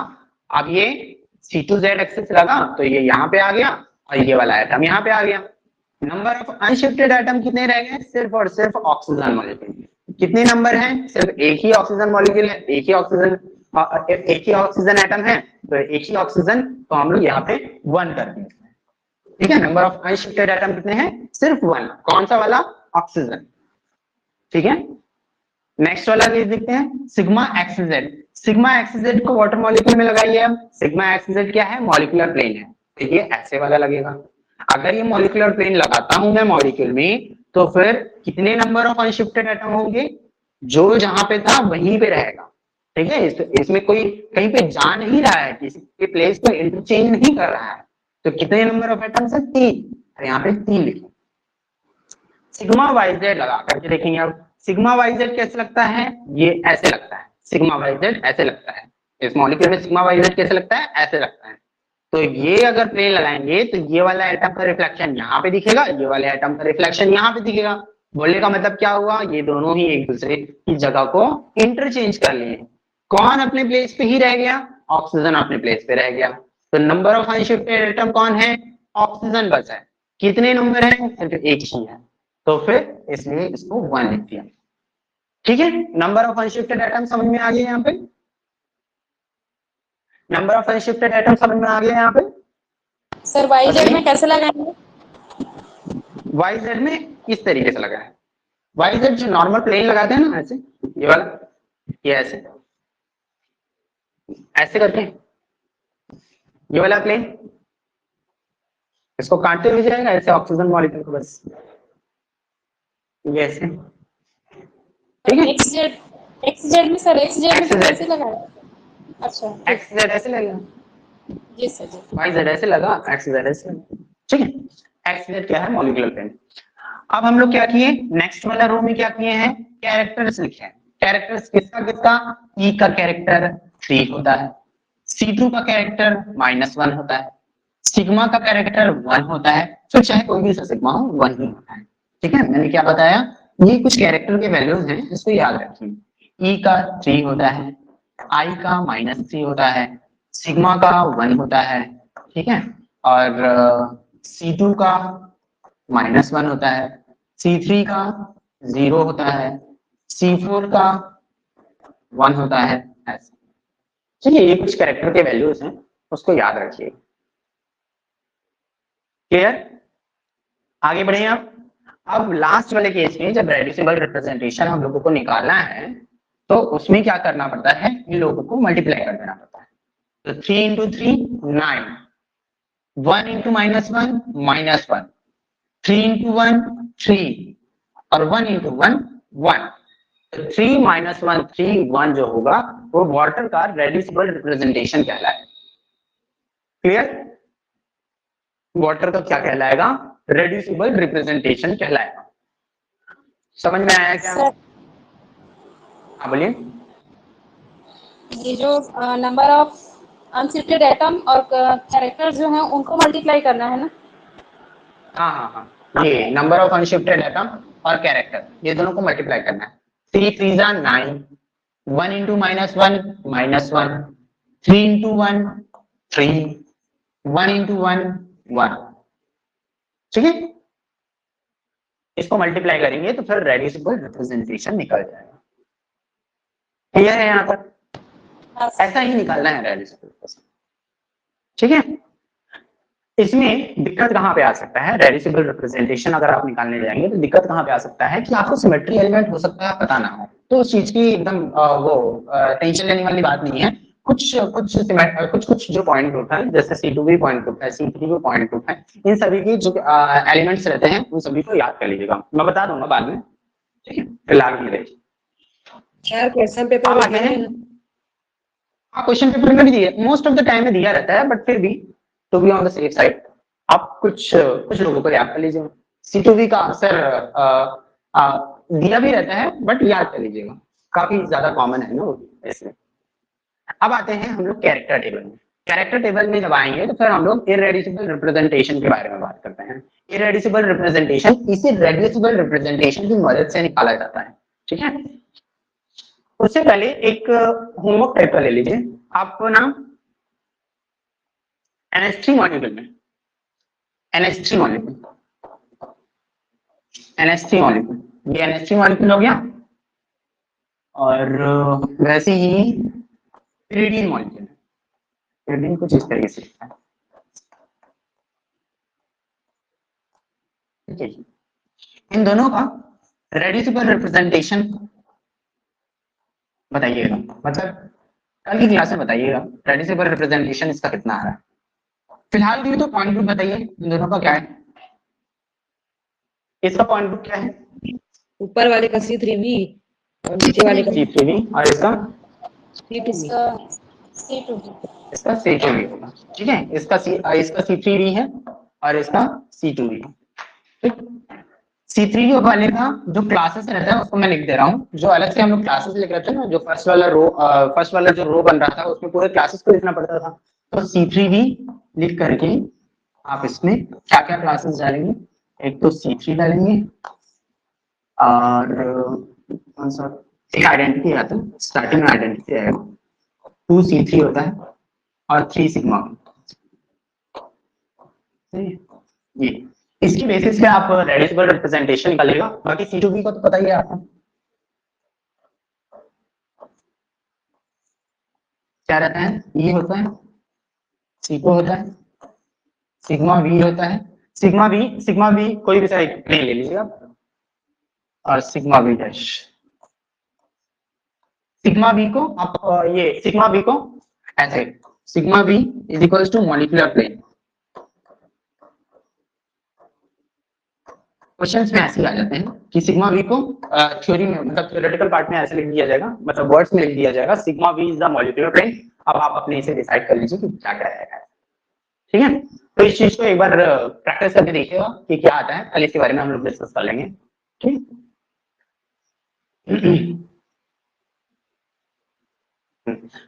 अब ये C2Z एक्सिस लगा तो ये यहाँ पे आ गया, और ये वाला एटम यहाँ पे आ गया। नंबर ऑफ अनशिफ्टेड एटम कितने रह गए? सिर्फ और सिर्फ ऑक्सीजन मॉलिक्यूल। कितने नंबर हैं? सिर्फ एक ही ऑक्सीजन मॉलिक्यूल है, एक ही ऑक्सीजन एटम है, तो एक ही ऑक्सीजन, तो हम लोग यहाँ पे 1 कर देंगे, ठीक है? नंबर ऑफ अनशिफ्टेड एटम कितने हैं? सिर्फ 1। कौन सा वाला? ऑक्सीजन, ठीक है? नेक्स्ट वाला केस देखते हैं, सिग्मा XZ। सिग्मा XZ को वाटर मॉलिक्यूल में लगाइए। अब सिग्मा XZ क्या है? मॉलिक्यूलर प्लेन है, तो ये ऐसे वाला लगेगा। अगर ये मॉलिक्यूलर प्लेन लगाता हूं मैं मॉलिक्यूल में, तो फिर कितने नंबर ऑफ अनशिफ्टेड एटम होंगे? जो जहां पे था वहीं पे रहेगा। ठीक है, इसमें कोई कहीं पे जा नहीं रहा है, किसी के प्लेस को इंटरचेंज नहीं कर रहा है। तो कितने नंबर ऑफ एटम्स है? 3। तो यहाँ पे 3 लिखे। सिग्मा वाई जेड लगा करके देखेंगे। अब सिग्मा वाई जेड कैसे लगता है? ये ऐसे लगता है। सिग्मा वाई जेड ऐसे लगता है। इस मॉलिक्यूल में सिग्मा वाई जेड कैसे लगता है? ऐसे लगता है। तो ये अगर प्लेन लगाएंगे तो ये वाला एटम का रिफ्लेक्शन यहाँ पे दिखेगा, ये वाले एटम का रिफ्लेक्शन यहाँ पे दिखेगा। बोलने का मतलब क्या हुआ? ये दोनों ही एक दूसरे की जगह को इंटरचेंज कर लिए। कौन अपने प्लेस पे ही रह गया? ऑक्सीजन अपने प्लेस पे रह गया। तो नंबर ऑफ अनशिफ्टेड एटम कौन है? ऑक्सीजन बचा है। कितने नंबर है? सिर्फ एक ही है। तो फिर इसलिए इसको 1 लिख दिया। ठीक है, नंबर ऑफ अनशिफ्टेड एटम समझ में आ गया यहाँ पे? नंबर ऑफ अनशिफ्टेड एटम समझ में आ गया यहाँ पे? सर वाई जेड में कैसे लगाएंगे? वाई जेड में इस तरीके से लगा है। वाई जेड जो नॉर्मल प्लेन लगाते हैं ना, ऐसे, ये वाला, ये ऐसे ऐसे करके, ये वाला प्लेन, इसको काटते हुए जाएगा ऐसे ऑक्सीजन मॉलिक्यूल को, बस ये ऐसे। ठीक है, एक्स जेड में सर, एक्स जेड में XZ कैसे लगाएंगे? अच्छा एक्स जेड ऐसे लगेगा, जी सर जी। वाई जेड ऐसे लगा, एक्स जेड ऐसे लगा। ठीक है, एक्स जेड क्या है? Molecular plane. अब हम लोग क्या किए? नेक्स्ट वाला रो में क्या किए हैं? कैरेक्टर्स लिखे हैं। कैरेक्टर्स किसका किसका? ई का कैरेक्टर 3 होता है, C2 का कैरेक्टर -1 होता है, सिग्मा का कैरेक्टर 1 होता है। तो चाहे कोई भी सिग्मा हो, 1 ही होता है। ठीक है, मैंने क्या बताया? ये कुछ कैरेक्टर के वैल्यूज हैं, इसको याद रखिए। ई का 3 होता है, आई का -3 होता है, सिग्मा का 1 होता है। ठीक है, और C2 का -1 होता है, C3 का 0 होता है, C4 का 1 होता है। ऐसे चलिए, ये कुछ कैरेक्टर के वैल्यूज हैं, उसको याद रखिए। क्लियर? आगे बढ़े आप। अब लास्ट वाले केस में जब रेड्यूसिबल रिप्रेजेंटेशन हम लोगों को निकालना है, तो उसमें क्या करना पड़ता है? इन लोगों को मल्टीप्लाई कर देना पड़ता है। तो 3 × 3 9, 1 × -1 -1, 3 × 1 3, और 1 × 1 1। तो 3 - 1 3 1 जो होगा वो वाटर का रेड्यूसिबल रिप्रेजेंटेशन कहलाएगा। क्लियर? वाटर का क्या कहलाएगा? रेड्यूसिबल रिप्रेजेंटेशन कहलाएगा। समझ में आया क्या? सर हाँ बोलिए। ये जो नंबर ऑफ अनशिफ्टेड एटम और कैरेक्टर जो हैं उनको मल्टीप्लाई करना है ना? हाँ हाँ हाँ, ये नंबर ऑफ अनशिफ्टेड एटम और कैरेक्टर, ये दोनों को मल्टीप्लाई करना है। 3 3 9, 1 × -1 -1, 3 × 1 3, 1 × 1 1। ठीक है, इसको मल्टीप्लाई करेंगे तो फिर रेड्यूसिबल रिप्रेजेंटेशन निकल जाएगा। क्लियर है यहाँ पर? ऐसा ही निकालना है रेड्यूसिबल रिप्रेजेंटेशन। ठीक है, इसमें दिक्कत कहाँ पे आ सकता है? रेड्यूसिबल रिप्रेजेंटेशन अगर आप निकालने जाएंगे तो दिक्कत कहाँ पे आ सकता है कि आपको सिमेट्री एलिमेंट हो सकता है पता ना हो, तो उस चीज की एकदम टेंशन लेने वाली बात नहीं है। कुछ कुछ जो पॉइंट ग्रुप है, जैसे C2 भी पॉइंट ग्रुप है, C3 भी पॉइंट ग्रुप है, इन सभी की जो एलिमेंट्स रहते हैं उन सभी को याद कर लीजिएगा, मैं बता दूंगा बाद में। ठीक है, फिलहाल के लिए यार क्वेश्चन पेपर अब में आगे है। हाँ, क्वेश्चन पेपर में भी दिया, मोस्ट ऑफ द टाइम में दिया रहता है, बट फिर भी to be on the safe side आप कुछ लोगों को याद कर लीजिएगा। C2V का आंसर दिया भी रहता है, बट याद कर लीजिएगा, काफी ज्यादा कॉमन है ना वो, इसलिए। अब आते हैं हम लोग कैरेक्टर टेबल में। कैरेक्टर टेबल में जब आएंगे तो फिर हम लोग इररेड्यूसिबल रिप्रेजेंटेशन के बारे में बात करते हैं। इररेड्यूसिबल रिप्रेजेंटेशन इसी रेड्यूसिबल रिप्रेजेंटेशन की मदद से निकाला जाता है। ठीक है, उससे पहले एक होमवर्क टाइप का ले लीजिए आपको ना। NH3 मॉलिक्यूल में NH3 मॉलिक्यूल ये NH3 मॉलिक्यूल हो गया, और वैसे ही pyridine मॉलिक्यूल, pyridine कुछ इस तरीके से है। ठीक है, इन दोनों का रेड्यूसिबल रिप्रेजेंटेशन बताइएगा, मतलब कल की क्लास में बताइएगा रेड्यूसिबल रिप्रेजेंटेशन इसका कितना आ रहा है। फिलहाल के लिए तो पॉइंट ग्रुप बताइए इन दोनों का क्या है। इसका पॉइंट ग्रुप क्या है? ऊपर वाले का C3V और नीचे वाले का C3V और इसका C2V। इसका C2V। इसका C2V होगा। ठीक है, इसका C3V है और इसका C2V है। ठीक, C3V वाले का जो क्लासेस रहता है उसको मैं लिख दे रहा हूँ। जो अलग से हम लोग क्लासेस लिख रहे थे ना, जो फर्स्ट वाला जो रो बन रहा था उसमें पूरे क्लासेस को लिखना पड़ता था। तो C3V लिख करके आप इसमें क्या क्या क्लासेस डालेंगे? एक तो C3 डालेंगे और कौन सा एक आइडेंटिटी आता है, स्टार्टिंग में आइडेंटिटी आएगा, 2 C3 होता है और 3 सिग्मा। ये इसकी बेसिस पे आप रेड्यूसिबल रिप्रेजेंटेशन निकालेगा। बाकी C2V को तो पता ही है आपको क्या रहता है। E होता है, C2 होता है, सिग्मा V होता है। सिग्मा V कोई भी साइड प्लेन ले लीजिएगा और sigma V dash. Sigma V को आप ये सिग्मा V को ऐसे sigma V is equals to molecular plane. Questions में ऐसे आ जाते हैं कि सिग्मा V को थ्योरी में मतलब थ्योरेटिकल पार्ट में ऐसे लिख दिया जाएगा, मतलब वर्ड्स में लिख दिया जाएगा sigma V is the molecular plane. अब आप अपने इसे डिसाइड कर लीजिए कि क्या क्या रहेगा। ठीक है, तो इस चीज को एक बार प्रैक्टिस करके देखिएगा कि क्या आता है, कल इसके बारे में हम लोग डिस्कस कर लेंगे। ठीक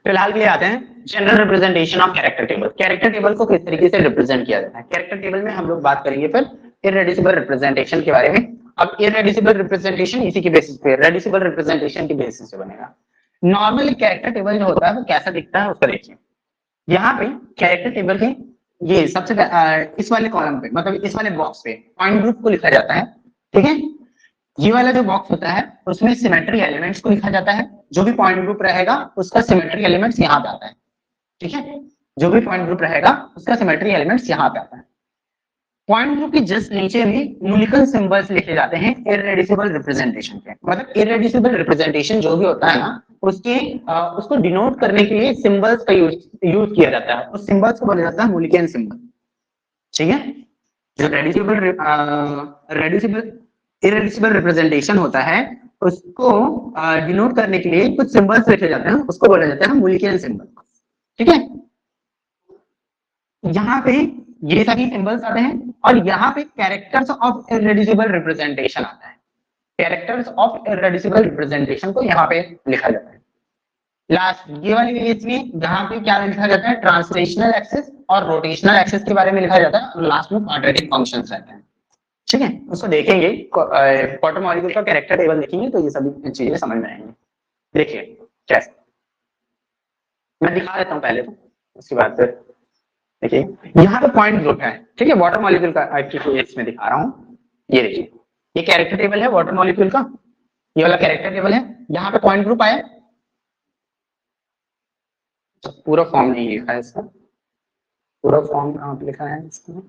फिलहाल के लिए आते हैं general representation of character table. Character table को किस तरीके से रिप्रेजेंट किया जाता है। कैरेक्टर टेबल में हम लोग बात करेंगे फिर इररेड्यूसिबल रिप्रेजेंटेशन के बारे में। अब इररेड्यूसिबल रिप्रेजेंटेशन इसी की बेसिस पे रेड्यूसिबल रिप्रेजेंटेशन की बेसिस पे बनेगा। नॉर्मली कैरेक्टर टेबल जो होता है वो कैसा दिखता है उसको देखिए। यहाँ पे कैरेक्टर टेबल के ये सबसे इस वाले कॉलम पे मतलब इस वाले बॉक्स पे पॉइंट ग्रुप को लिखा जाता है। ठीक है, ये वाला जो बॉक्स होता है उसमें सिमेट्री एलिमेंट्स को लिखा जाता है। जो भी पॉइंट ग्रुप रहेगा उसका सिमेट्री एलिमेंट्स यहाँ पे आता है। ठीक है, जो भी पॉइंट ग्रुप रहेगा उसका सिमेट्री एलिमेंट्स यहाँ पे आता है। पॉइंट ग्रुप के जस्ट नीचे भी न्यूमेरिकल सिंबल्स लिखे जाते हैं इररेड्यूसिबल रिप्रेजेंटेशन के। मतलब इररेड्यूसिबल रिप्रेजेंटेशन जो भी होता है ना उसके उसको डिनोट करने के लिए सिंबल्स का यूज किया जाता है। उस सिंबल्स को बोला जाता है मूलिकन सिंबल। ठीक है, जो इररेड्यूसिबल रिप्रेजेंटेशन होता है उसको डिनोट करने के लिए कुछ सिंबल्स लिखे जाते हैं, उसको बोला जाता है मूलिकन सिंबल। ठीक है, यहाँ पे ये सभी सिंबल्स आते हैं और यहाँ पे कैरेक्टर्स ऑफ इररेड्यूसिबल रिप्रेजेंटेशन आता है। कैरेक्टर्स ऑफ इररेड्यूसिबल रिप्रेजेंटेशन को यहाँ पे लिखा जाता है। लास्ट ये वाली पेज में जहाँ पे क्या लिखा जाता है ट्रांसलेशनल एक्सेस और रोटेशनल एक्सेस के बारे में लिखा जाता है और लास्ट में क्वाड्रेटिक फंक्शंस रहते हैं। ठीक है, उसको देखेंगे क्वार्टर मॉलिक्यूल का कैरेक्टर टेबल देखेंगे तो ये सभी चीजें समझ में आएंगी। देखिए कैसे मैं दिखा देता हूँ पहले तो, उसके बाद फिर देखिए यहाँ पे पॉइंट ग्रुप है। ठीक है, वाटर मॉलिक्यूल का इसमें दिखा रहा हूँ। ये देखिए ये कैरेक्टर टेबल है वाटर मॉलिक्यूल का, ये वाला कैरेक्टर टेबल है। यहाँ पे पॉइंट ग्रुप आया, पूरा फॉर्म नहीं लिखा है इसका, पूरा फॉर्म कहाँ पे लिखा है इसका।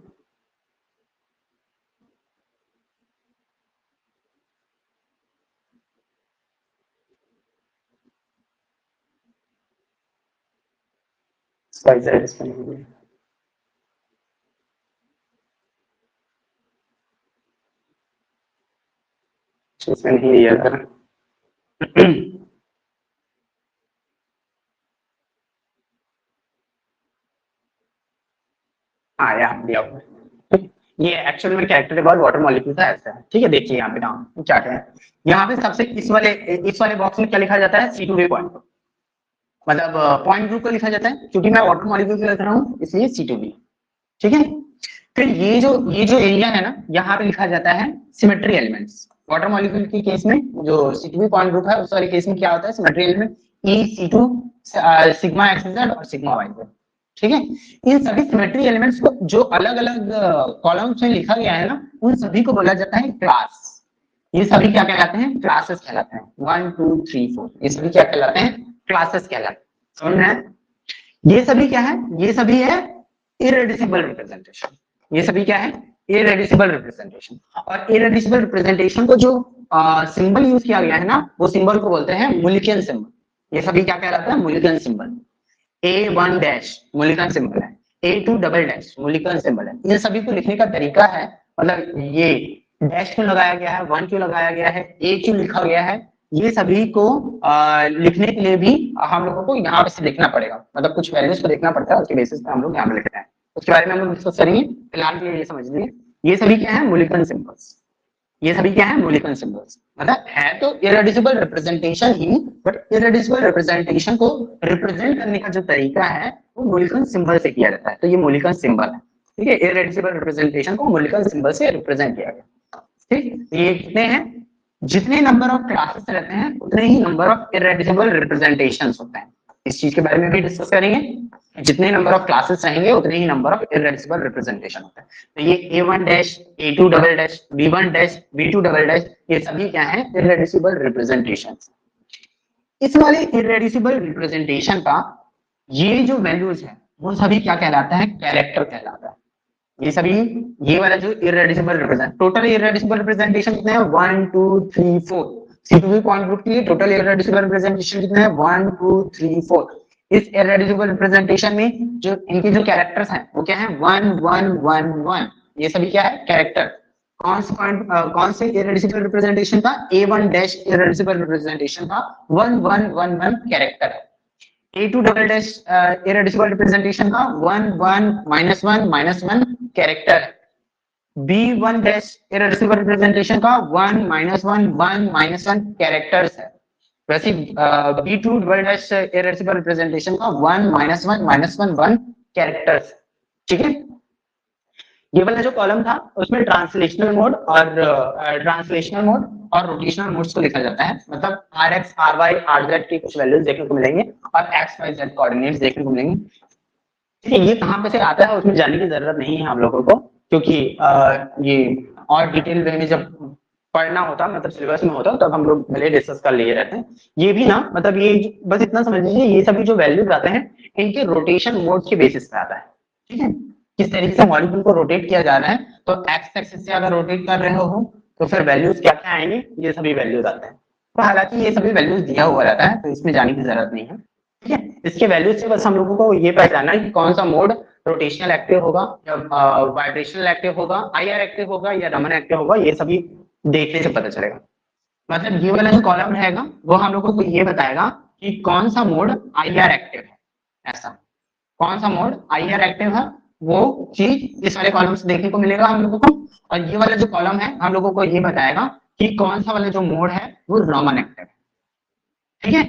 इसमें नहीं लिया था। हाँ यहाँ दिया हुआ है। ये एक्चुअल में कैरेक्टर टेबल वाटर मॉलिक्यूल का ऐसा है। ठीक है, देखिए यहाँ पे नाम क्या है। यहाँ पे सबसे इस वाले बॉक्स में क्या लिखा जाता है C2V पॉइंट, मतलब पॉइंट ग्रुप को लिखा जाता है। क्योंकि मैं वाटर मॉलिक्यूल लिख रहा हूँ इसलिए C2V। ठीक है, फिर ये जो एरिया है ना यहाँ पे लिखा जाता है सिमेट्री एलिमेंट्स। वाटर मॉलिक्यूल के केस में जो C2V पॉइंट ग्रुप है उस वाले केस में क्या होता है symmetry element E, C2, sigma XZ और सिग्मा YZ। ठीक है, इन सभी सिमेट्री एलिमेंट्स को जो अलग अलग कॉलम्स में लिखा गया है ना उन सभी को बोला जाता है क्लास। ये सभी क्या कहलाते हैं क्लासेस कहलाते हैं। 1 2 3 4 ये सभी क्या कहलाते हैं क्लासेस कहलाते हैं। समझ में है? ये सभी क्या है, ये सभी है इररेड्यूसिबल रिप्रेजेंटेशन। ये सभी क्या है इररेड्यूसिबल रिप्रेजेंटेशन। और इररेड्यूसिबल रिप्रेजेंटेशन को जो सिंबल यूज किया गया है ना वो सिंबल को बोलते हैं मूलिकन सिंबल। ये सभी क्या कहलाता है Mulliken symbol. A1 dash Mulliken symbol है, A2 double dash Mulliken symbol है। इन सभी को लिखने का तरीका है, मतलब ये डैश क्यों लगाया गया है, 1 क्यों लगाया गया है, A क्यों लिखा गया है, ये सभी को लिखने के लिए भी हम लोगों को यहाँ पे से देखना पड़ेगा, मतलब कुछ वैल्यूज को देखना पड़ता है, उसके बेसिस पे हम लोग यहाँ पे लिखते हैं। उसके बारे में हम लोग डिस्कस करेंगे। फिलहाल के लिए ये समझ लीजिए, ये सभी क्या है, मूलिकन सिंबल्स। ये सभी क्या है, मूलिकन सिंबल्स। मतलब है तो irreducible representation he, but irreducible representation को रिप्रेजेंट करने का जो तरीका है वो मूलिकन सिंबल से किया जाता है। तो ये मूलिकन सिंबल है, ठीक है। इरेड्यूसिबल रिप्रेजेंटेशन को मूलिकन सिंबल से रिप्रेजेंट किया गया, ठीक। ये कितने हैं, जितने नंबर ऑफ क्लासेस रहते हैं उतने ही नंबर ऑफ इरेड्यूसिबल रिप्रेजेंटेशंस होते हैं। इस चीज के बारे में भी डिस्कस करेंगे। जितने नंबर ऑफ क्लासेस रहेंगे उतने ही नंबर ऑफ इरेड्यूसिबल रिप्रेजेंटेशन होते हैं। तो ये A1 dash, A2 double dash, B1 dash, B2 double dash, ये सभी क्या है, इरेड्यूसिबल रिप्रेजेंटेशंस। इस वाले इरेड्यूसिबल रिप्रेजेंटेशन का ये जो वैल्यूज है वो सभी क्या कहलाता है, कैरेक्टर कहलाता है। ये सभी, ये वाला जो irreducible represent, total irreducible representation कितने हैं, 1 2 3 4। C2V पॉइंट ग्रुप के लिए टोटल इरेड्यूसिबल रिप्रेजेंटेशन कितने हैं, 1 2 3 4। इस इरेड्यूसिबल रिप्रेजेंटेशन में जो इनके जो कैरेक्टर्स हैं वो क्या है, 1 1 1 1। ये सभी क्या है, कैरेक्टर। कौन से इरेड्यूसिबल रिप्रेजेंटेशन का, A1 डैश इरेड्यूसिबल रिप्रेजेंटेशन का 1 1 1 1 कैरेक्टर है। A2 double dash irreducible representation का 1 1 -1 कैरेक्टर है। B1 डैश इरेड्यूसिबल रिप्रेजेंटेशन का 1 -1 1 -1 कैरेक्टर्स है। वैसे B2 double dash irreducible representation का 1 -1 -1 1 कैरेक्टर्स, ठीक है। ये वाला जो कॉलम था उसमें ट्रांसलेशनल मोड और रोटेशनल मोड्स को लिखा जाता है। मतलब RX, RY, RZ की कुछ वैल्यूज देखने को मिलेंगे और XYZ कोऑर्डिनेट्स देखने को मिलेंगे। ठीक है, ये कहाँ पे से आता है उसमें जाने की जरूरत नहीं है हम लोगों को, क्योंकि ये और डिटेल वे में जब पढ़ना होता, मतलब सिलेबस में होता, तब हम लोग भले डिस्कस कर लिए रहते हैं। ये भी ना, मतलब ये बस इतना समझ लीजिए, ये सभी जो वैल्यूज आते हैं इनके रोटेशन मोड के बेसिस पे आता है। ठीक है, किस तरीके से मॉलिक्यूल को रोटेट किया जा रहा है, तो एक्स एक्सिस से अगर रोटेट कर रहे हो तो फिर वैल्यूज क्या क्या आएंगे, ये सभी वैल्यूज आते हैं। तो हालांकि ये सभी वैल्यूज दिया हुआ रहता है तो इसमें जाने की जरूरत नहीं है। ठीक है, इसके वैल्यूज से बस हम लोगों को ये पहचानना है कि कौन सा मोड रोटेशनल एक्टिव होगा या वाइब्रेशनल एक्टिव होगा, IR एक्टिव होगा या रमन एक्टिव होगा, ये सभी देखने से पता चलेगा। मतलब ये वाला जो कॉलम रहेगा वो हम लोगों को ये बताएगा कि कौन सा मोड IR एक्टिव है। ऐसा कौन सा मोड IR एक्टिव है वो चीज इस वाले कॉलम से देखने को मिलेगा हम लोगों को। और ये वाला जो कॉलम है हम लोगों को ये बताएगा कि कौन सा वाला जो मोड है वो रमन एक्टिव है। ठीक है,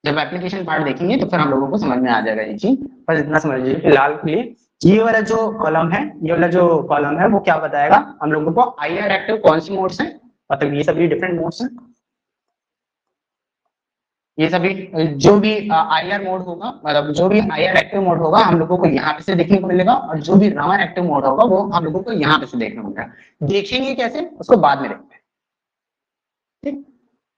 जब एप्लीकेशन पार्ट देखेंगे तो फिर हम लोगों को समझ में आ जाएगा ये चीज। बस इतना समझ लीजिए फिलहाल के लिए। ये वाला जो कॉलम है, ये वाला जो कॉलम है वो क्या बताएगा हम लोगों को, IR एक्टिव कौन सी मोड्स हैं, मतलब ये सभी डिफरेंट मोड्स हैं। ये सभी जो भी IR मोड होगा, मतलब जो भी IR एक्टिव मोड होगा हम लोगों को यहाँ पे से देखने को मिलेगा, और जो भी रमन एक्टिव मोड होगा वो हम लोगों को यहाँ पे से देखने को मिलेगा। देखेंगे कैसे उसको बाद में देखते हैं। ठीक,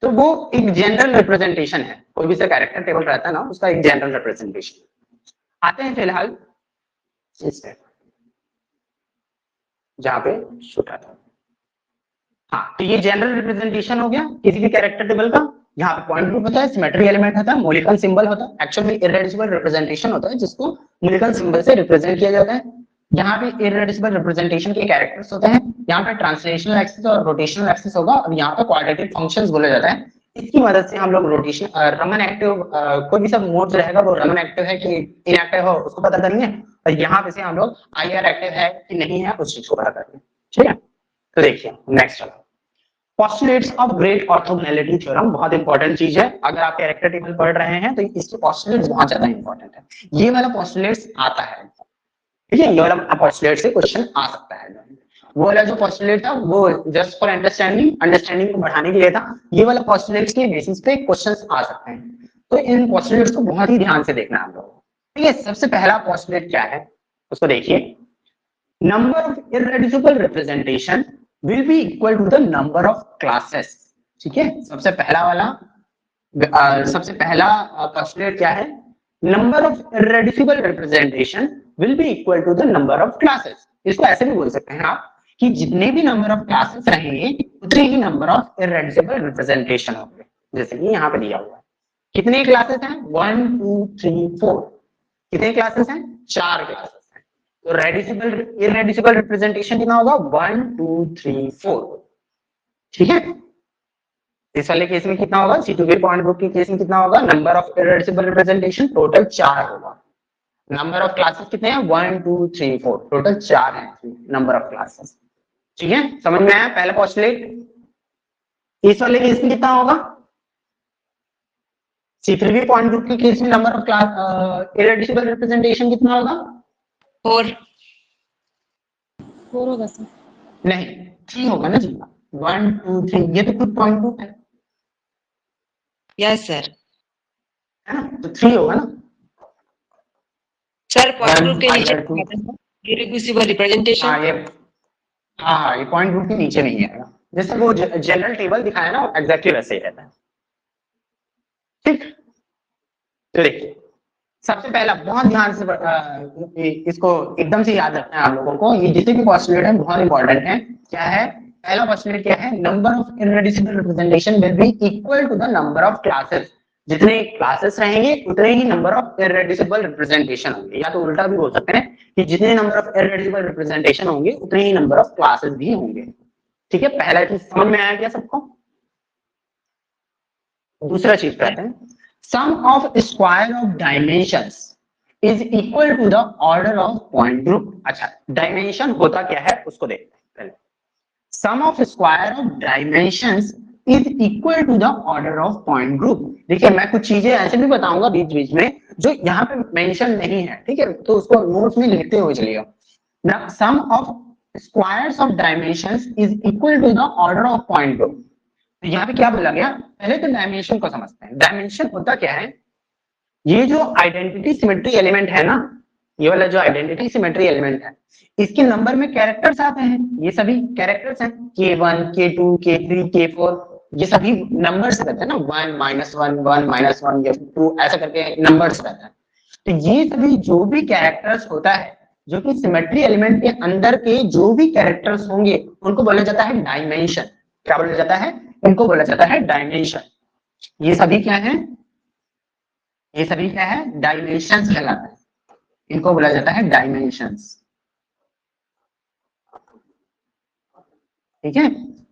तो वो एक जनरल रिप्रेजेंटेशन है, कोई भी सा कैरेक्टर टेबल रहता है ना, उसका एक जनरल रिप्रेजेंटेशन। आते हैं फिलहाल इस पे जहाँ पे छूटा था। हाँ, तो ये जनरल रिप्रेजेंटेशन हो गया किसी भी कैरेक्टर टेबल का। यहाँ पे पॉइंट ग्रुप होता है, सिमेट्री एलिमेंट होता है, मूलिकन सिंबल होता है, एक्चुअल में इरेड्यूसिबल रिप्रेजेंटेशन होता है जिसको मूलिकन सिंबल से रिप्रेजेंट किया जाता है। यहाँ पे इरेड्यूसिबल रिप्रेजेंटेशन के कैरेक्टर्स होते हैं, यहाँ पे ट्रांसलेशनल एक्सिस और रोटेशनल एक्सिस होगा, और यहाँ पे क्वाड्रेटिक फंक्शंस बोला जाता है। इसकी मदद से हम लोग रोटेशन रमन एक्टिव कोई भी सब मोड रहेगा वो रमन एक्टिव है कि इनएक्टिव है उसको पता करेंगे, और यहाँ पे से हम लोग IR एक्टिव है कि नहीं है उस चीज को पता करेंगे। ठीक है, तो देखिए नेक्स्ट वाला postulates of great orthogonality theorem, बहुत इंपॉर्टेंट चीज है। अगर आप कैरेक्टर टेबल पढ़ रहे हैं तो इसके पोस्टुलेट्स बहुत ज्यादा इंपॉर्टेंट है। ये वाला पोस्टुलेट्स आता है, ठीक है, ये वाला पोस्टुलेट से क्वेश्चन आ सकता है। वो वाला जो पोस्टुलेट था वो जस्ट फॉर अंडरस्टैंडिंग को बढ़ाने के लिए था। ये वाला पोस्टुलेट्स के बेसिस पे क्वेश्चंस आ सकते हैं, तो इन पोस्टुलेट्स को बहुत ही ध्यान से देखना है हम लोग। ठीक है, सबसे पहला पोस्टुलेट क्या है उसको देखिए, number of irreducible representation will be equal to the number of classes। ठीक है, सबसे पहला पोस्टुलेट क्या है, number of irreducible representation will be equal to the number of classes। इसको ऐसे भी बोल सकते हैं आप कि जितने भी नंबर ऑफ क्लासेस रहेंगे उतने ही नंबर ऑफ इरेड्यूसिबल रिप्रेजेंटेशन होंगे। जैसे कि यहाँ पे दिया हुआ है, कितने क्लासेस हैं, 1 2 3 4। कितने क्लासेस हैं, 4 क्लासेस हैं। तो रेड्यूसिबल इररेड्यूसिबल रिप्रेजेंटेशन कितना होगा 1 2 3 4। ठीक है, इस वाले केस में कितना होगा, C2V पॉइंट ग्रुप के केस में कितना होगा, number of irreducible representation total 4 होगा। नंबर ऑफ क्लासेस कितने हैं 1 2 3 4, टोटल 4 है नंबर ऑफ क्लासेस। ठीक है, समझ में आया पहला पोस्टुलेट। इस वाले केस में कितना होगा, C3V पॉइंट ग्रुप के केस में नंबर ऑफ क्लास इररेड्यूसिबल रिप्रेजेंटेशन कितना होगा 4 होगा सर। नहीं 3 होगा ना जी, 1 2 3, ये तो खुद पॉइंट ग्रुप है यस सर। है ना, तो 3 होगा ना सर पॉइंट ग्रुप के One, नीचे two. इररेड्यूसिबल रिप्रेजेंटेशन। हाँ ये पॉइंट ग्रुप के नीचे नहीं आएगा, जैसे वो जनरल टेबल दिखाया ना एग्जैक्टली वैसे ही रहता है। ठीक, तो देखिए सबसे पहला बहुत ध्यान से इसको एकदम से याद रखना है आप लोगों को, ये जितने भी पोस्टुलेट है बहुत इंपॉर्टेंट है। क्या है पहला पोस्टुलेट, क्या है, number of irreducible representation will be equal to the number of classes. जितने क्लासेस रहेंगे उतने ही नंबर ऑफ इररेड्यूसिबल रिप्रेजेंटेशन होंगे, या तो उल्टा भी हो सकते हैं कि जितने नंबर ऑफ इररेड्यूसिबल रिप्रेजेंटेशन होंगे उतने ही नंबर ऑफ क्लासेस भी होंगे। ठीक है, पहला चीज समझ में आया क्या सबको। दूसरा चीज कहते हैं sum of square of dimensions is equal to the order of point group. अच्छा, डायमेंशन होता क्या है उसको देखते हैं पहले। Sum of square of dimensions is equal to the order of point group. देखिए मैं कुछ चीजें ऐसे भी बताऊंगा बीच बीच में जो यहाँ पे मेंशन नहीं है, ठीक है, तो उसको नोट्स में लिखते हुए चलिएगा ना। Sum of squares of dimensions is equal to the order of point group. तो यहाँ पे क्या बोला गया, पहले तो डायमेंशन को समझते हैं। डायमेंशन होता क्या है, ये जो आइडेंटिटी सिमेट्री एलिमेंट है ना, ये वाला जो आइडेंटिटी सिमेट्री एलिमेंट है, इसके नंबर में कैरेक्टर्स आते हैं, ये सभी कैरेक्टर्स हैं, K1 K2 K3 K4, ये सभी नंबर्स रहते हैं ना, 1 -1 1 -1 या 2 ऐसा करके नंबर्स रहते हैं। तो ये सभी जो भी कैरेक्टर्स होता है, जो कि सिमेट्री एलिमेंट के अंदर के जो भी कैरेक्टर्स होंगे उनको बोला जाता है डायमेंशन। क्या बोला जाता है, इनको बोला जाता है डायमेंशन। ये सभी क्या है, ये सभी क्या है, डायमेंशंस कहलाता है, इनको बोला जाता है डायमेंशंस। ठीक है,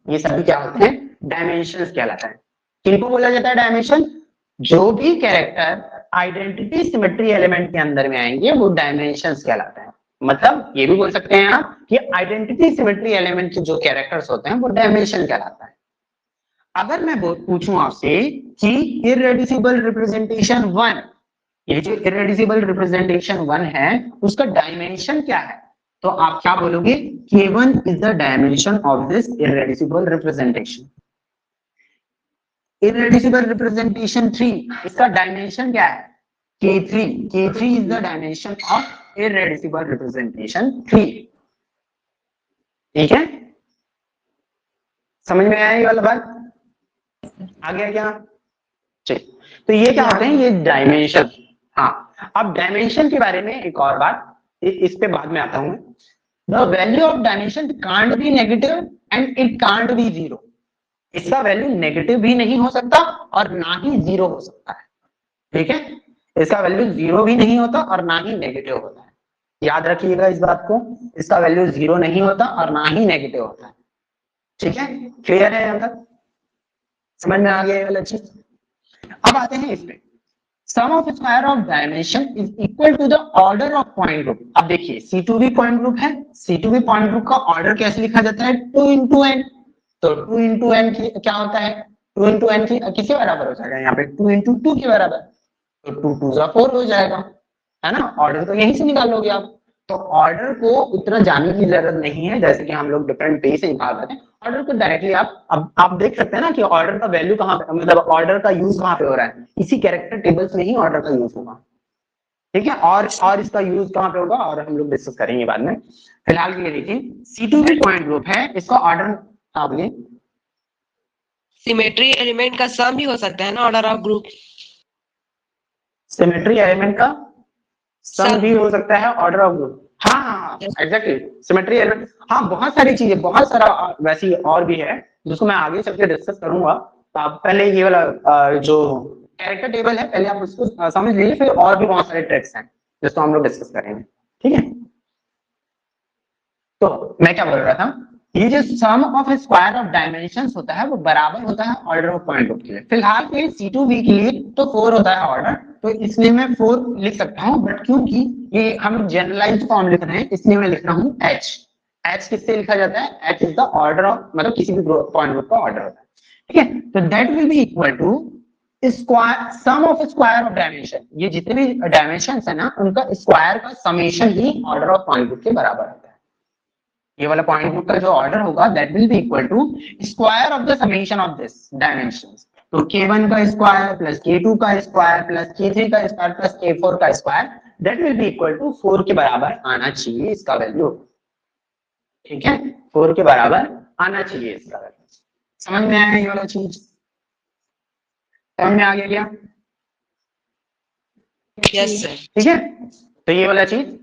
ये सभी क्या होते हैं, डायमेंशंस कहलाता है। किनको बोला जाता है डायमेंशन, जो भी कैरेक्टर आइडेंटिटी सिमेट्री एलिमेंट के अंदर में आएंगे वो डायमेंशंस कहलाता है। मतलब ये भी बोल सकते हैं आप कि आइडेंटिटी सिमेट्री एलिमेंट के जो कैरेक्टर्स होते हैं वो डायमेंशन कहलाता है। अगर मैं पूछूं आपसे कि इररेड्यूसिबल रिप्रेजेंटेशन 1, ये जो इररेड्यूसिबल रिप्रेजेंटेशन 1 है उसका डायमेंशन क्या है, तो आप क्या बोलोगे, K1 is the dimension of this irreducible representation. Irreducible representation 3, इसका डायमेंशन क्या है, K3 is the dimension of irreducible representation 3। ठीक है, समझ में आया ये वाला बात, आ गया क्या, चलिए। तो ये क्या होते हैं, ये डायमेंशन। हाँ, अब डायमेंशन के बारे में एक और बात, इस पे बाद में आता हूं। The value of dimension can't be negative and it can't be zero. इसका वैल्यू नेगेटिव भी नहीं हो सकता और ना ही जीरो हो सकता है। ठीक है, इसका वैल्यू जीरो भी नहीं होता और ना ही नेगेटिव होता है। याद रखिएगा इस बात को, इसका वैल्यू जीरो नहीं होता और ना ही नेगेटिव होता है। ठीक है, क्लियर है यहां तक, समझ में आ गया ये वाला चीज। अब आते हैं इस पे, sum of square of dimension is equal to the order of point group. अब देखिए C2V पॉइंट ग्रुप है, C2V पॉइंट ग्रुप का ऑर्डर कैसे लिखा जाता है, 2 into n। तो 2 into n क्या होता है, 2 into n किसके बराबर हो जाएगा, यहाँ पे 2 into 2 के बराबर, तो 2 2 4 हो जाएगा, है ना। ऑर्डर तो यहीं से निकालोगे आप, तो ऑर्डर को उतना जानने की जरूरत नहीं है, जैसे कि हम लोग डिफरेंट वे से निकाल रहे हैं। ऑर्डर को डायरेक्टली आप देख सकते हैं ना कि ऑर्डर का वैल्यू कहाँ पे, मतलब ऑर्डर का यूज कहाँ पे हो रहा है, इसी कैरेक्टर टेबल्स में ही ऑर्डर का यूज होगा। ठीक है, और इसका यूज कहाँ पे होगा और हम लोग डिस्कस करेंगे बाद में। फिलहाल ये देखिए C2V पॉइंट ग्रुप है, इसका ऑर्डर आप बोलिए, सिमेट्री एलिमेंट का सम भी हो सकता है ना, order of group. Symmetry element का सम भी हो सकता है, ऑर्डर ऑफ ग्रुप। हाँ एग्जैक्टली, सिमेट्री एलिमेंट, हाँ बहुत सारी चीजें, बहुत सारा वैसी और भी है जिसको मैं आगे चल के डिस्कस करूंगा। तो आप पहले ये वाला जो कैरेक्टर टेबल है पहले आप उसको समझ लीजिए, फिर और भी बहुत सारे ट्रिक्स हैं जिसको हम लोग डिस्कस करेंगे। ठीक है, तो मैं क्या बोल रहा था, ये जो सम ऑफ स्क्वायर ऑफ डायमेंशंस होता है वो बराबर होता है ऑर्डर ऑफ पॉइंट ग्रुप के लिए। फिलहाल के C2V के लिए तो 4 होता है ऑर्डर, तो इसलिए मैं 4 लिख सकता हूँ, बट क्योंकि ये हम जनरलाइज्ड फॉर्म लिख रहे हैं इसलिए मैं लिख रहा हूँ H। H किससे लिखा जाता है? H is the order of, मतलब किसी भी पॉइंट ग्रुप का ऑर्डर होता है, ठीक है। तो that will be equal to square sum of square of dimension, ये जितने भी डायमेंशंस है ना उनका स्क्वायर का समेशन ही ऑर्डर ऑफ पॉइंट ग्रुप के बराबर होता है। ये वाला पॉइंट ग्रुप का जो ऑर्डर होगा that will be equal to square of the summation of this dimensions. तो K1 का स्क्वायर प्लस K2 का स्क्वायर प्लस K3 का स्क्वायर प्लस K4 का square, that will be equal to 4 के बराबर आना चाहिए इसका वैल्यू, ठीक है। 4 के बराबर आना चाहिए इसका वैल्यू। समझ में आया ये वाला चीज? समझ में आ गया क्या? Yes sir. ठीक है, तो ये वाला चीज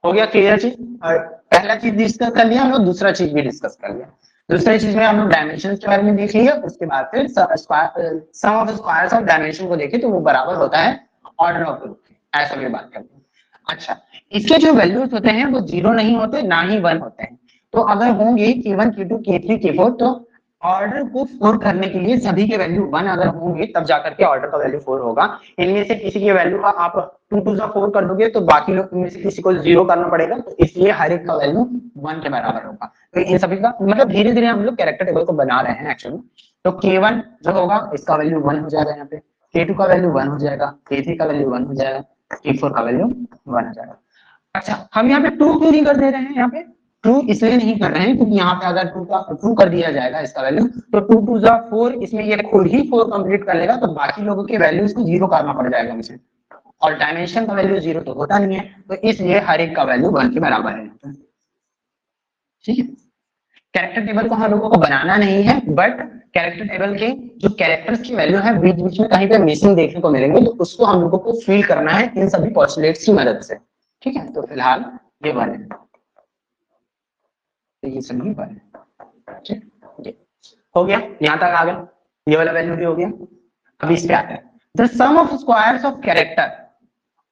हो गया क्लियर चीज। और पहला चीज डिस्कस कर लिया हम लोग, दूसरा चीज भी डिस्कस कर लिया। दूसरी चीज में हम लोग डायमेंशन के बारे में देख लिया, उसके बाद फिर सम ऑफ स्क्वायर्स ऑफ डायमेंशन को देखे तो वो बराबर होता है ऑर्डर ऑफ ग्रुप के, ऐसा भी बात करते हैं। अच्छा, इसके जो वैल्यूज होते हैं वो 0 नहीं होते ना ही 1 होते हैं। तो अगर होंगे K1 K2 K3 K4 तो ऑर्डर को 4 करने के लिए सभी के वैल्यू 1 अगर होंगे तब जाकर के ऑर्डर का वैल्यू 4 होगा। इनमें से किसी के वैल्यू का आप 2 2 4 कर दोगे तो बाकी लोग में से किसी को 0 करना पड़ेगा, तो इसलिए हर एक का वैल्यू 1 के बराबर होगा। तो इन सभी का मतलब धीरे धीरे हम लोग कैरेक्टर टेबल को बना रहे हैं एक्चुअली। तो K1 जो होगा इसका वैल्यू 1 हो जाएगा, यहाँ पे K2 का वैल्यू 1 हो जाएगा, K3 का वैल्यू 1 हो जाएगा, K4 का वैल्यू 1 हो जाएगा। अच्छा, हम यहाँ पे 2 क्यों नहीं कर दे रहे हैं? यहाँ पे 2 इसलिए नहीं कर रहे हैं क्योंकि यहाँ पे अगर 2 कर दिया जाएगा इसका वैल्यू तो 2 2 जा 4, इसमें ये खुद ही 4 कंप्लीट कर लेगा, तो बाकी लोगों के वैल्यूज को 0 करना पड़ जाएगा मुझे, और डायमेंशन का वैल्यू 0 तो होता नहीं है, तो इसलिए हर एक का वैल्यू 1 के बराबर है। ठीक है, कैरेक्टर टेबल को हम लोगों को बनाना नहीं है, बट कैरेक्टर टेबल के जो कैरेक्टर्स की वैल्यू है बीच बीच में कहीं पे मिसिंग देखने को मिलेंगे, तो उसको हम लोगों को फिल करना है इन सभी पोस्टुलेट्स की मदद से। ठीक है, तो फिलहाल ये वाले तो ये सभी वाले ठीक ये हो गया, यहाँ तक आ गया, ये वाला वैल्यू भी हो गया। अब इस पे आते हैं, the sum of squares of character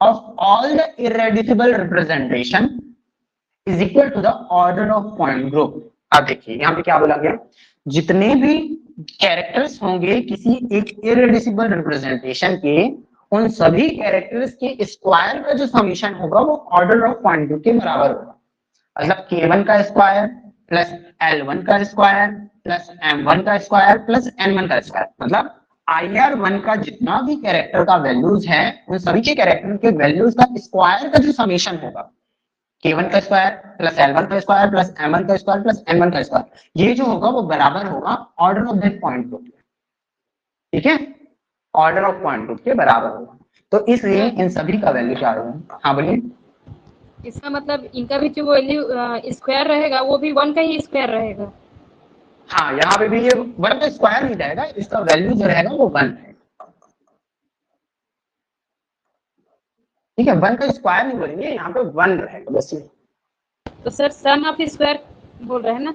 of all the irreducible representation is equal to the order of point group. अब देखिए यहाँ पे क्या बोला गया, जितने भी कैरेक्टर्स होंगे किसी एक इरेड्यूसिबल रिप्रेजेंटेशन के, उन सभी कैरेक्टर्स के स्क्वायर का जो समीशन होगा वो ऑर्डर ऑफ पॉइंट ग्रुप के बराबर होगा। मतलब K1 का स्क्वायर प्लस L1 का स्क्वायर प्लस M1 का स्क्वायर प्लस N1 का स्क्वायर, मतलब IR1 का जितना भी कैरेक्टर का वैल्यूज है उन सभी के कैरेक्टर के वैल्यूज का स्क्वायर का जो समीशन होगा, K1 का स्क्वायर प्लस L1 का स्क्वायर प्लस M1 का स्क्वायर प्लस N1 का स्क्वायर, ये जो होगा वो बराबर होगा order of that point group. ठीक है, ऑर्डर ऑफ पॉइंट ग्रुप के बराबर होगा, तो इसलिए इन सभी का वैल्यू क्या होगा? हाँ बोलिए। इसका मतलब इनका भी जो वैल्यू स्क्वायर रहेगा वो भी 1 का ही स्क्वायर रहेगा। हाँ, यहाँ पे भी ये 1 का स्क्वायर नहीं रहेगा, इसका वैल्यू जो रहेगा वो 1 है। ठीक है, 1 का स्क्वायर नहीं बोलेंगे, यहाँ पे 1 रहेगा बस। तो सर सम ऑफ स्क्वायर बोल रहे हैं ना?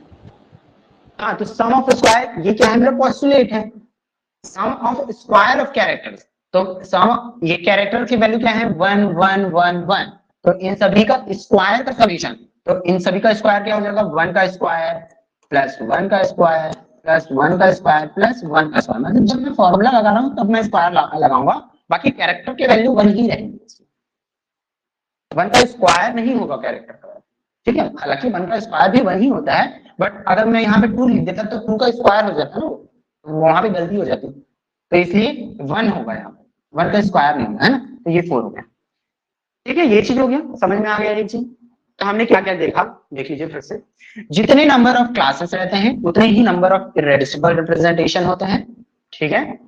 हाँ, तो सम ऑफ स्क्वायर ये क्या है? मेरा पोस्टुलेट है, सम ऑफ स्क्वायर ऑफ कैरेक्टर्स। तो सम, ये कैरेक्टर की वैल्यू क्या है? 1 1 1 1, तो इन सभी का स्क्वायर का समीशन, तो इन सभी का स्क्वायर क्या हो जाएगा? 1 का स्क्वायर प्लस 1 का स्क्वायर प्लस 1 का स्क्वायर प्लस 1 का स्क्वायर। मतलब जब मैं फॉर्मूला लगा रहा हूँ तब मैं स्क्वायर लगाऊंगा, बाकी कैरेक्टर के वैल्यू 1 ही रहेंगे, 1 का स्क्वायर नहीं होगा कैरेक्टर का। ठीक है, हालांकि 1 का स्क्वायर भी 1 ही होता है, बट अगर मैं यहाँ पे 2 लिख देता तो 2 का स्क्वायर हो जाता ना, वहां पे गलती हो जाती, तो इसलिए 1 होगा यहाँ पे, 1 का स्क्वायर नहीं होगा, है ना, तो ये 4 हो गया। ठीक है, ये चीज हो गया, समझ में आ गया ये चीज। तो हमने क्या क्या देखा, देख लीजिए फिर से। जितने नंबर ऑफ क्लासेस रहते हैं उतने ही नंबर ऑफ इरेड्यूसिबल रिप्रेजेंटेशन होते हैं। ठीक है,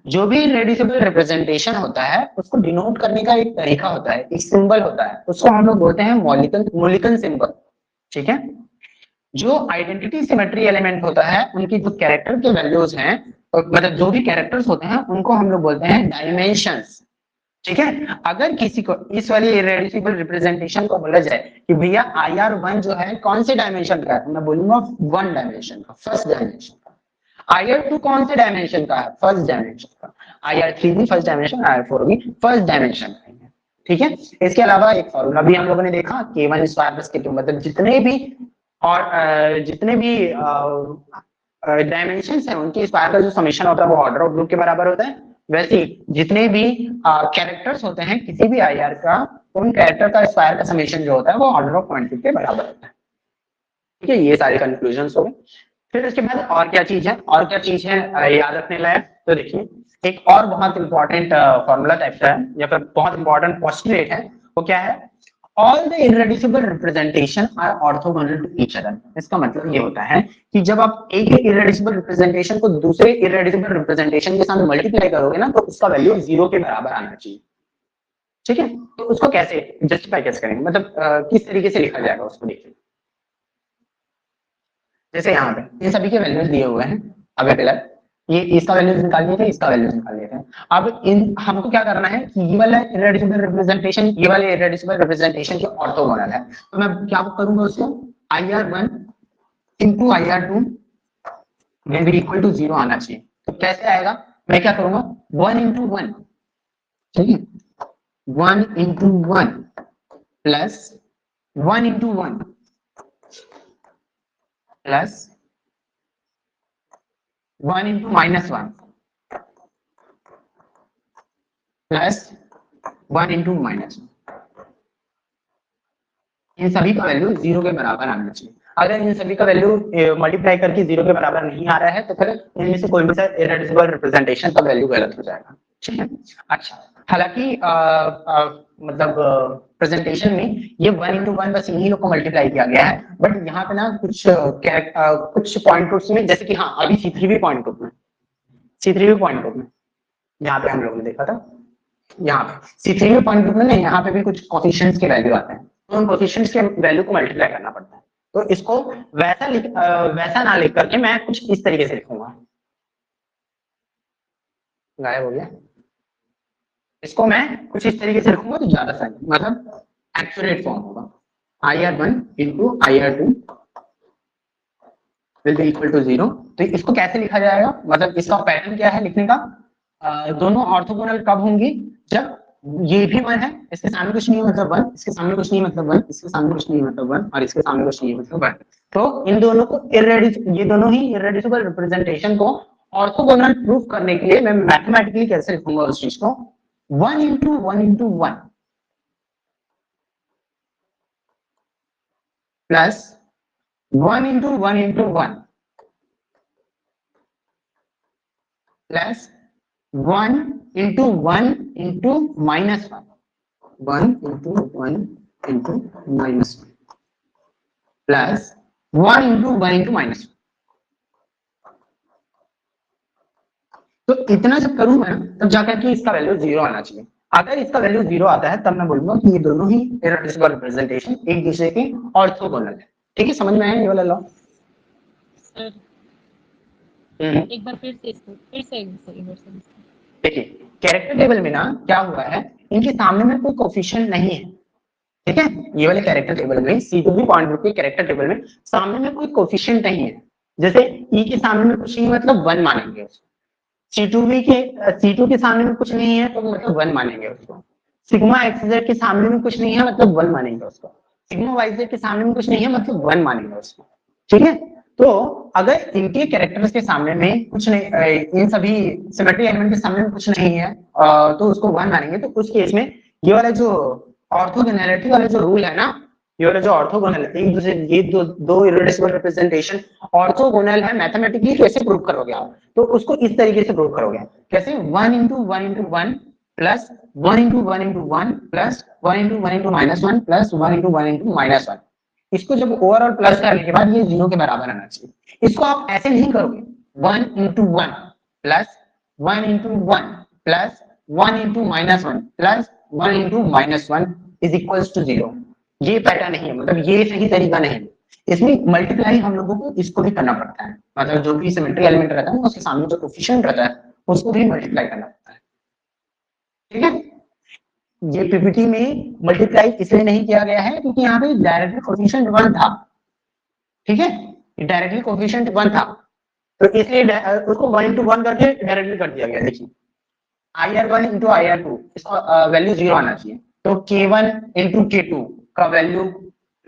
जो भी इरेड्यूसिबल रिप्रेजेंटेशन होता है उसको डिनोट करने का एक तरीका होता है, एक सिंबल होता है, उसको हम लोग बोलते हैं मॉलिकन सिंबल। ठीक है, जो आइडेंटिटी सिमेट्री एलिमेंट होता है उनकी जो कैरेक्टर के वैल्यूज हैं, मतलब जो भी कैरेक्टर्स होते हैं उनको हम लोग बोलते हैं डायमेंशंस। ठीक है, अगर किसी को इस वाली इरेड्यूसिबल रिप्रेजेंटेशन को बोला जाए कि भैया IR1 जो है कौन से डायमेंशन का है, मैं बोलूंगा 1 डायमेंशन का, फर्स्ट डायमेंशन का। IR2 कौन से डायमेंशन का है? फर्स्ट डायमेंशन का। IR3 भी फर्स्ट डायमेंशन, IR4 भी फर्स्ट डायमेंशन का है। ठीक है, इसके अलावा एक फॉर्मूला भी हम लोगों ने देखा, K1 स्क्वायर प्लस K2, मतलब जितने भी और जितने भी डायमेंशन है उनके स्क्वायर का जो समेशन होता है वो ऑर्डर ऑफ ग्रुप के बराबर होता है। वैसे ही जितने भी कैरेक्टर्स होते हैं किसी भी आईआर का, उन कैरेक्टर का स्क्वायर का समेशन जो होता है वो ऑर्डर ऑफ क्वांटिटी के बराबर होता है। ठीक है, ये सारे कंक्लूजन हो गए। फिर उसके बाद और क्या चीज है, और क्या चीज है याद रखने लायक, तो देखिए एक और बहुत इंपॉर्टेंट फॉर्मूला टाइप का है या फिर बहुत इंपॉर्टेंट पोस्टुलेट है, वो क्या है, all the irreducible representation are orthogonal to each other. इसका मतलब ये होता है कि जब आप एक इररेड्यूसिबल रिप्रेजेंटेशन को दूसरे इररेड्यूसिबल रिप्रेजेंटेशन के साथ मल्टीप्लाई करोगे ना, तो उसका वैल्यू 0 के बराबर आना चाहिए। ठीक है, तो उसको कैसे जस्टिफाई कैसे करेंगे, मतलब किस तरीके से लिखा जाएगा उसको देखिए। जैसे यहाँ पे इन सभी के वैल्यूज दिए हुए हैं, अबे फिलहाल ये इसका वैल्यूज निकाल लिए थे, इसका वैल्यूज निकाल लिए थे। अब इन हमको क्या करना है कि ये वाला इररेड्यूसिबल रिप्रेजेंटेशन, ये वाले इररेड्यूसिबल रिप्रेजेंटेशन के ऑर्थोगोनल है, तो मैं क्या करूंगा उसको IR1 into IR2 will be equal to 0 आना चाहिए। तो कैसे आएगा, मैं क्या करूंगा 1 into 1, ठीक है, 1 into 1 plus 1 into 1 plus 1 into -1 plus 1 into -1, इन सभी का वैल्यू 0 के बराबर आना चाहिए। अगर इन सभी का वैल्यू मल्टीप्लाई करके 0 के बराबर नहीं आ रहा है तो फिर इनमें से कोई भी सा इररेड्यूसिबल रिप्रेजेंटेशन का वैल्यू गलत हो जाएगा। ठीक है, अच्छा, हालांकि मतलब प्रेजेंटेशन में ये 1 into 1 बस इन्हीं लोग को मल्टीप्लाई किया गया है, बट यहाँ पे ना कुछ पॉइंट ग्रुप्स में, जैसे कि हाँ अभी C3 पॉइंट ग्रुप में, C3 पॉइंट ग्रुप में यहाँ पे हम लोगों ने देखा था, यहाँ पे C3 पॉइंट ग्रुप में ना यहाँ पे भी कुछ कोफिशिएंट्स के वैल्यू आते हैं, तो उन कोफिशिएंट्स के वैल्यू को मल्टीप्लाई करना पड़ता है। तो इसको वैसा ना लिख करके मैं कुछ इस तरीके से लिखूंगा, गायब हो गया, इसको मैं कुछ इस तरीके से लिखूंगा तो ज्यादा सही, मतलब एक्यूरेट फॉर्म होगा, IR1 into IR2 will be equal to 0। तो इसको कैसे लिखा जाएगा, मतलब इसका पैटर्न क्या है लिखने का, दोनों ऑर्थोगोनल कब होंगी, जब ये भी 1 है, इसके सामने कुछ नहीं है मतलब 1, इसके सामने कुछ नहीं मतलब 1, इसके सामने कुछ नहीं मतलब 1, और इसके सामने कुछ नहीं मतलब 1। तो इन दोनों को ये दोनों ही इररेड्यूसिबल रिप्रेजेंटेशन को ऑर्थोगोनल प्रूफ करने के लिए मैं मैथमेटिकली कैसे लिखूंगा उस चीज को, 1 into 1 into 1 plus 1 into 1 into 1 plus 1 into 1 into -1, 1 into 1 into -1 plus 1 into 1 into -1। तो इतना जब करूंगा ना तब जाकर के इसका वैल्यू 0 आना चाहिए। अगर इसका वैल्यू 0 आता है तब मैं बोलूंगा कि ये दोनों ही इररेड्यूसिबल रिप्रेजेंटेशन एक दूसरे के ऑर्थोगोनल है। ठीक है, समझ में आया ये वाला लॉ? सर एक बार फिर से देखिए कैरेक्टर टेबल में ना क्या हुआ है, इनके सामने में कोई कोफिशिएंट नहीं है। ठीक है, ये वाले कैरेक्टर टेबल में C2 पॉइंट ग्रुप के कैरेक्टर टेबल में सामने में कोई कोफिशिएंट नहीं है। जैसे E के सामने में कुछ नहीं मतलब 1 मानेंगे उसको, C2 के सामने में कुछ नहीं है तो मतलब 1 मानेंगे उसको, सिग्मा XZ के सामने में कुछ नहीं है मतलब 1 मानेंगे उसको, सिग्मा YZ के सामने में कुछ नहीं है मतलब 1 मानेंगे उसको। ठीक है, तो अगर इनके कैरेक्टर्स के सामने में कुछ नहीं, इन सभी सिमेट्री एलिमेंट के सामने में कुछ नहीं है तो उसको 1 मानेंगे। तो उस केस में ये वाला जो ऑर्थोगोनैलिटी वाला जो रूल है ना, ये वाला जो ऑर्थोगोनल है, एक दूसरे ये दो इररेड्यूसिबल रिप्रेजेंटेशन ऑर्थोगोनल है, मैथमेटिकली कैसे प्रूव करोगे आप, तो उसको इस तरीके से प्रूव करोगे, कैसे 1 into 1 into 1 plus 1 into 1 into 1 plus 1 into 1 into -1 plus 1 into 1 into -1। इसको जब ओवरऑल प्लस करने के बाद ये 0 के बराबर आना चाहिए। इसको आप ऐसे नहीं करोगे 1 into 1 plus 1 into 1 plus 1 into -1 plus 1 into -1 is equals to 0। ये पैटर्न नहीं है, मतलब ये सही तरीका नहीं है। इसमें मल्टीप्लाई हम लोगों को इसको भी करना पड़ता है, मतलब जो भी सिमेट्री एलिमेंट रहता है उसके सामने जो कोफिशिएंट रहता है उसको भी मल्टीप्लाई करना पड़ता है। ठीक है, ये पीपीटी में मल्टीप्लाई इसलिए नहीं किया गया है क्योंकि यहाँ पे डायरेक्टली कोफिशिएंट 1 था। ठीक है, डायरेक्टली कोफिशिएंट 1 था तो इसलिए उसको 1 into 1 करके डायरेक्टली कर दिया गया। देखिए IR1 into IR2 इसका वैल्यू 0 आना चाहिए, तो K1 into K2 का वैल्यू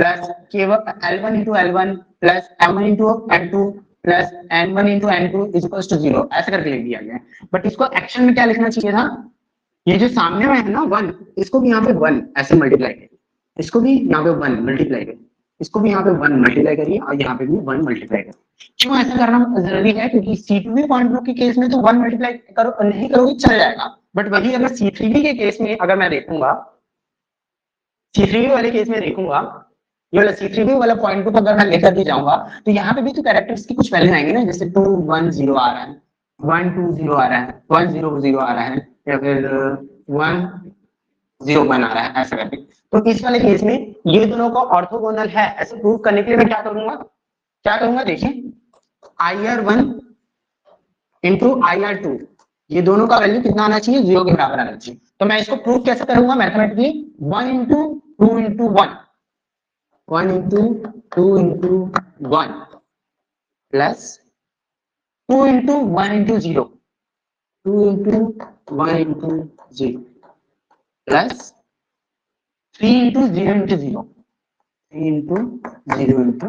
प्लस केवल L1 into L1 plus M1 into M2 plus N1 into N2 is equal to 0, ऐसे करके लिख दिया गया है। बट इसको एक्शन में क्या लिखना चाहिए था, ये जो सामने में है ना 1, इसको भी यहाँ पे 1 ऐसे मल्टीप्लाई करिए, इसको भी यहाँ पे 1 मल्टीप्लाई करिए, इसको भी यहाँ पे 1 मल्टीप्लाई करिए और यहाँ पे भी 1 मल्टीप्लाई करिए। क्यों ऐसा करना जरूरी है, क्योंकि C2V पॉइंट ग्रुप के केस में तो 1 मल्टीप्लाई करो नहीं करोगे चल जाएगा, बट वही अगर C3V के केस में अगर मैं देखूंगा, C3V वाले केस में देखूंगा, ये वाला C3V वाला पॉइंट ग्रुप अगर मैं लेकर के जाऊंगा तो यहाँ पे भी तो कैरेक्टर्स की कुछ वैल्यू आएंगे ना, जैसे 2 1 0 आ रहा है, 1 2 0 आ रहा है, 1 0 0 आ रहा है, या फिर 1 0 1 आ रहा है, ऐसा करके। तो इस वाले केस में ये दोनों का ऑर्थोगोनल है, ऐसे प्रूव करने के लिए मैं क्या करूंगा देखिए, IR1 इंटू IR2 ये दोनों का वैल्यू कितना आना चाहिए, 0 के बराबर आना चाहिए। तो मैं इसको प्रूव कैसे करूंगा mathematically, 1 into 2 into 1, 1 into 2 into 1 plus 2 into 1 into 0, 2 into 1 into 0 plus 3 into 0 into 0, 3 into 0 into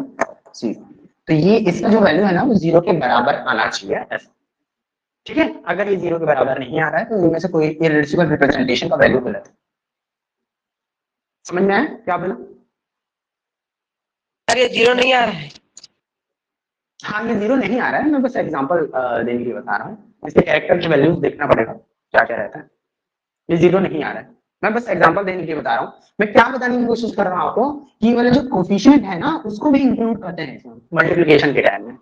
0। तो ये इसका जो वैल्यू है ना वो 0 के बराबर आना चाहिए ऐसा, ठीक है। अगर ये 0 के बराबर नहीं आ रहा है तो इनमें से कोई इररेड्यूसिबल रिप्रेजेंटेशन का वैल्यू गलत है। समझ में आया क्या बोला? अरे 0 नहीं आ रहा है। हाँ ये 0 नहीं आ रहा है, मैं बस एग्जांपल देने के लिए बता रहा हूँ, इसके कैरेक्टर के वैल्यूज देखना पड़ेगा क्या क्या रहता है। ये 0 नहीं आ रहा है, मैं बस एग्जांपल देने के लिए बता रहा हूँ। मैं क्या बताने की कोशिश कर रहा हूँ आपको कि ये वाला जो कोफिशिएंट है ना उसको भी इंक्लूड करते हैं इसमें मल्टीप्लिकेशन के टाइम में।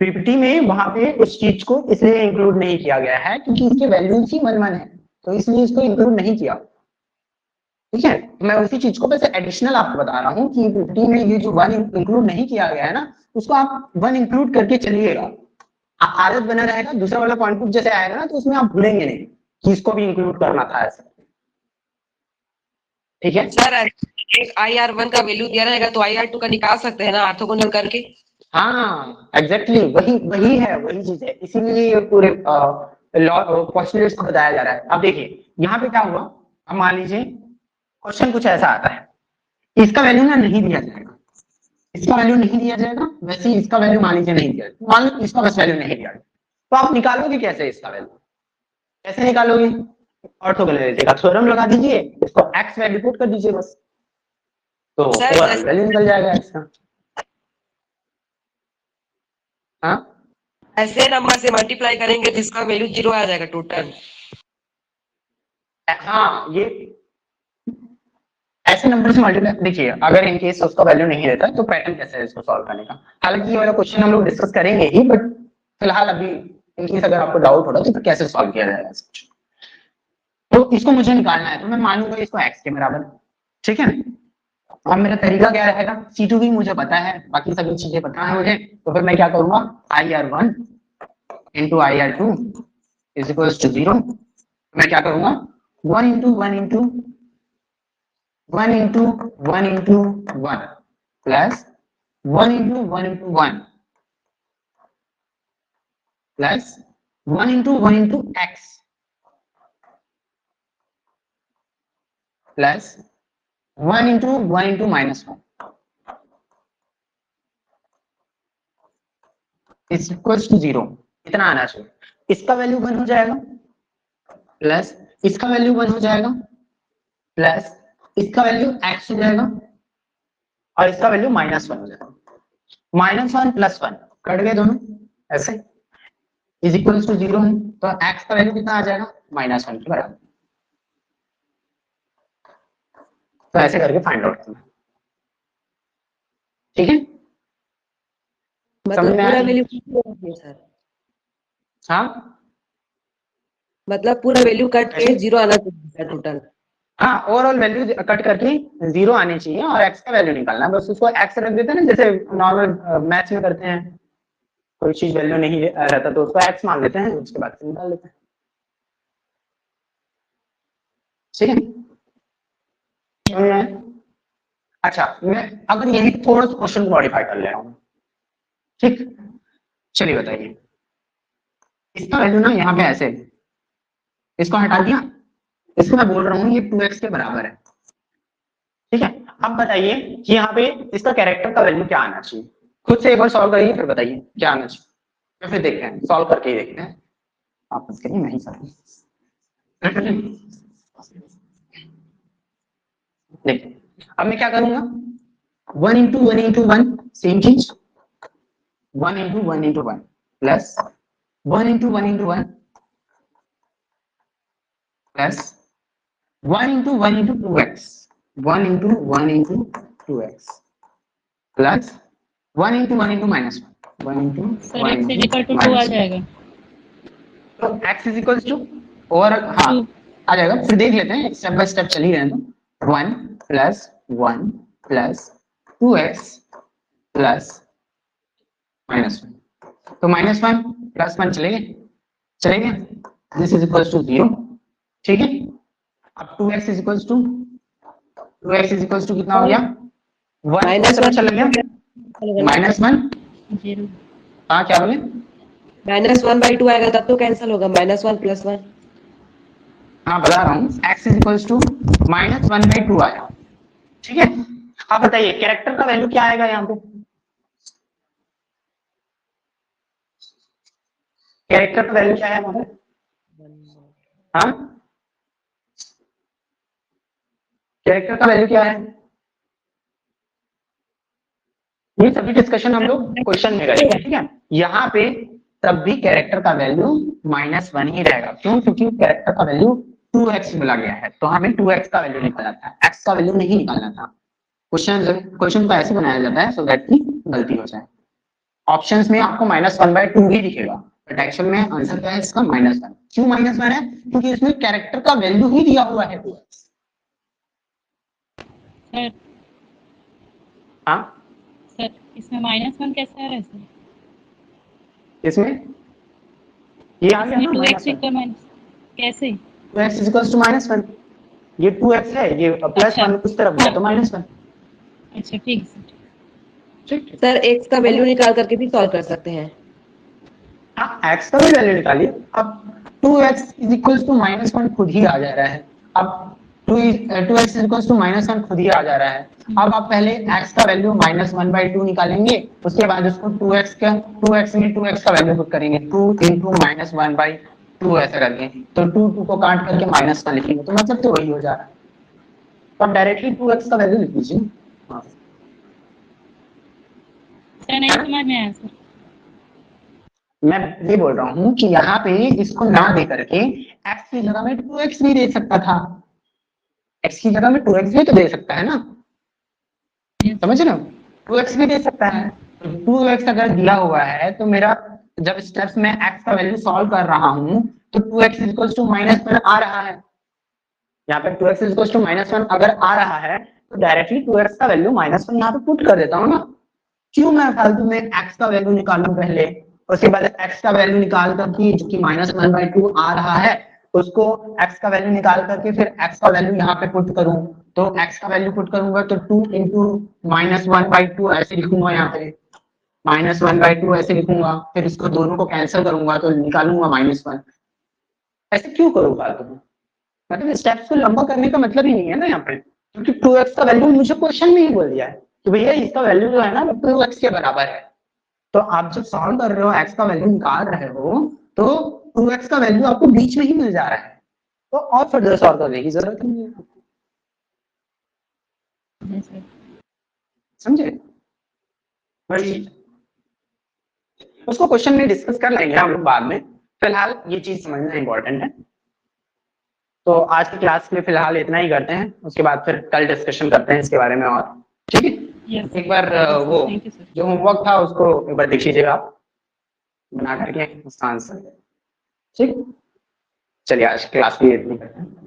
पीपीटी में वहां पे उस चीज को इसलिए इंक्लूड नहीं किया गया है क्योंकि इसके वैल्यूज ही 1 1 है, तो इसलिए इसको इंक्लूड नहीं किया, ठीक है। मैं उसी चीज को बस एडिशनल आपको बता रहा हूँ कि पीपीटी में ये जो 1 इंक्लूड नहीं किया गया है ना उसको आप 1 इंक्लूड करके चलिएगा, आदत बना रहेगा। दूसरा वाला पॉइंट ग्रुप जैसे आएगा ना तो उसमें आप भूलेंगे नहीं कि इसको भी इंक्लूड करना था ऐसा, ठीक है सर एक IR1 का वैल्यू दिया रहेगा तो IR2 का निकाल सकते हैं ना ऑर्थोगोनल करके। हाँ एग्जैक्टली वही है, वही चीज है, इसीलिए ये पूरे पोस्टुलेट्स को बताया जा रहा है। अब देखिए यहाँ पे क्या हुआ, अब मान लीजिए क्वेश्चन कुछ ऐसा आता है, इसका वैल्यू ना नहीं दिया जाएगा, इसका वैल्यू नहीं दिया जाएगा, वैसे ही इसका वैल्यू मान लीजिए नहीं दिया जाएगा, मान लो इसका बस वैल्यू नहीं दिया जाएगा, तो आप निकालोगे कैसे इसका वैल्यू, कैसे निकालोगे, ऑर्थोगोनैलिटी का थ्योरम लगा दीजिए, इसको x वैल्यू पुट कर दीजिए बस, तो वैल्यू निकल जाएगा x का। हाँ ऐसे नंबर से मल्टीप्लाई करेंगे तो इसका वैल्यू 0 आ जाएगा टोटल। हाँ ये ऐसे नंबर से मल्टीप्लाई, देखिए अगर इन केस उसका वैल्यू नहीं रहता तो पैटर्न कैसे है इसको सॉल्व करने का, हालांकि ये वाला क्वेश्चन हम लोग डिस्कस करेंगे ही, बट फिलहाल अभी इन केस अगर आपको डाउट हो रहा है तो कैसे सॉल्व किया जाएगा, तो इसको मुझे निकालना है तो मैं मानूंगा इसको x के बराबर, ठीक है। अब मेरा तरीका क्या रहेगा, C2V मुझे पता है, बाकी सभी चीजें पता है मुझे, तो फिर मैं क्या करूंगा, IR1 into IR2 is equal to 0, मैं क्या करूंगा 1 into 1 into 1 into 1 into 1 plus 1 into 1 into 1 plus 1 into 1 into x plus 1 into 1 into -1 is equal to 0, इतना आना चाहिए। इसका वैल्यू 1 हो जाएगा प्लस इसका वैल्यू 1 हो जाएगा प्लस इसका वैल्यू x हो जाएगा और इसका वैल्यू -1 हो जाएगा, -1 प्लस 1 कट गए दोनों ऐसे, इज इक्वल टू 0 है, तो x का वैल्यू कितना आ जाएगा -1 के बराबर। तो ऐसे करके फाइंड आउट करना, ठीक है। मतलब पूरा वैल्यू सर, हाँ मतलब पूरा वैल्यू कट के 0 आना चाहिए टोटल। हाँ ओवरऑल वैल्यू कट करके 0 आनी चाहिए और x का वैल्यू निकालना है, बस उसको x रख देते हैं ना, जैसे नॉर्मल मैथ्स में करते हैं, कोई चीज वैल्यू नहीं रहता तो उसको x मान लेते हैं, उसके बाद निकाल लेते हैं, ठीक है। अच्छा मैं अगर यही थोड़ा सा क्वेश्चन को मॉडिफाई कर ले रहा हूँ, ठीक, चलिए बताइए, इसका वैल्यू ना यहाँ पे ऐसे, इसको हटा दिया, इसको मैं बोल रहा हूँ ये 2x के बराबर है, ठीक है, अब बताइए कि यहाँ पे इसका कैरेक्टर का वैल्यू क्या आना चाहिए, खुद से एक बार सॉल्व करिए फिर बताइए क्या आना चाहिए, तो फिर देखते हैं, सॉल्व करके ही देखते हैं। आपस करिए, मैं ही सॉल्व देखिए अब मैं क्या करूंगा, 1 इंटू 1 इंटू 1 सेम चीज, 1 into 1 into 1 plus 1 into 1 into 1 plus 1 into 1 into 2x, 1 into 1 into 2x plus 1 into 1 into minus 1 into sir 1 x into equal to 2 आ minus 1। जाएगा। तो x is equals to और हाँ 2 आ जाएगा, फिर देख लेते हैं स्टेप बाय स्टेप चल ही रहे हैं, तो 1 plus 1 plus 2x plus minus 1, तो minus 1 plus 1 चलेगा, this is equals to 0, ठीक है। अब 2x is equals to 2x is equals to कितना हो गया, 1 माइनस सब चल गया, माइनस 1, 0 हाँ क्या बोले, -1/2 आएगा तब तो कैंसिल होगा, -1 + 1। हाँ बता रहा हूँ, x is equals to -1/2 आया, ठीक है। आप बताइए कैरेक्टर का वैल्यू क्या आएगा यहाँ पे, कैरेक्टर का वैल्यू क्या है यहाँ पे, हाँ कैरेक्टर का वैल्यू क्या है, ये सभी डिस्कशन हम लोग क्वेश्चन में करेंगे, ठीक है। यहाँ पे तब भी कैरेक्टर का वैल्यू -1 ही रहेगा, क्यों, क्योंकि कैरेक्टर का वैल्यू 2x बोला गया है, तो हमें 2x का वैल्यू निकालना था, x का वैल्यू नहीं निकालना था। क्वेश्चन को ऐसे बनाया जाता है सो दैट की गलती हो जाए। ऑप्शंस में आपको -1/2 ही दिखेगा, बट एक्चुअल में आंसर क्या है इसका -1। क्यों -1 है, क्योंकि इसमें कैरेक्टर का वैल्यू ही दिया हुआ है 2x। सर हाँ सर इसमें -1 कैसे आ रहा है सर? इसमें ये आ गया इसमें ना 2x -1, इक्वल माइनस कैसे? 2x is equals to -1, ये 2x है, ये अच्छा। +1 उस तरफ गया तो -1, अच्छा ठीक है सर। ठीक है। सर x का वैल्यू निकाल करके भी सॉल्व कर सकते हैं। हाँ x का भी वैल्यू निकालिए, अब 2x is equals to -1 खुद ही आ जा रहा है, अब 2x is equals to -1 खुद ही आ जा रहा है। अब आप पहले x का वैल्यू -1/2 निकालेंगे, उसके बाद उसको 2x में 2x का वैल्यू पुट करेंगे, 2 into -1/2 ऐसा करके, तो 2 को काट करके -1 लिखेंगे, तो मतलब तो वही हो जा रहा है, तो आप डायरेक्टली 2x का वैल्यू लिख लीजिए। हाँ सर नहीं समझ में आया सर। मैं ये बोल रहा हूँ कि यहाँ पे इसको ना दे करके x की जगह में 2x भी दे सकता था, x की जगह में 2x भी तो दे सकता है ना, समझ रहे हो, 2x भी दे सकता है, तो 2x अगर दिया हुआ है तो मेरा जब स्टेप्स में x का वैल्यू सॉल्व कर रहा हूँ तो 2x इक्वल्स टू -1 आ रहा है, यहाँ पे 2x इक्वल्स टू -1 अगर आ रहा है तो डायरेक्टली 2x का वैल्यू -1 यहाँ पे पुट कर देता हूँ ना, क्यों मैं फालतू में x का वैल्यू निकालूं पहले, उसके बाद x का वैल्यू निकाल करके जो कि -1/2 आ रहा है उसको x का वैल्यू निकाल करके फिर x का वैल्यू यहाँ पे पुट करूं, तो x का वैल्यू पुट करूंगा तो 2 into -1/2 ऐसे लिखूंगा, यहाँ पे -1/2 ऐसे लिखूंगा, फिर इसको दोनों को कैंसिल करूंगा तो निकालूंगा -1, ऐसे क्यों करूँ फालतू में, मतलब स्टेप्स को लंबा करने का मतलब ही नहीं है ना यहाँ पे, क्योंकि 2x का वैल्यू मुझे क्वेश्चन में ही बोल दिया है कि भैया इसका वैल्यू जो है ना 2x के बराबर है, तो आप जब सॉल्व कर रहे हो x का वैल्यू निकाल रहे हो तो 2x का वैल्यू आपको बीच में ही मिल जा रहा है, तो और फर्दर सॉल्व करने की जरूरत नहीं है, जी सर। समझे, उसको क्वेश्चन में डिस्कस कर लेंगे हम लोग बाद में, फिलहाल ये चीज समझना इंपॉर्टेंट है। तो आज की क्लास में फिलहाल इतना ही करते हैं, उसके बाद फिर कल डिस्कशन करते हैं इसके बारे में और, ठीक है। यस एक बार वो थैंक यू सर। जो होमवर्क था उसको एक बार देख लीजिएगा आप बना करके उसका आंसर, ठीक। चलिए आज क्लास भी इतनी करते हैं।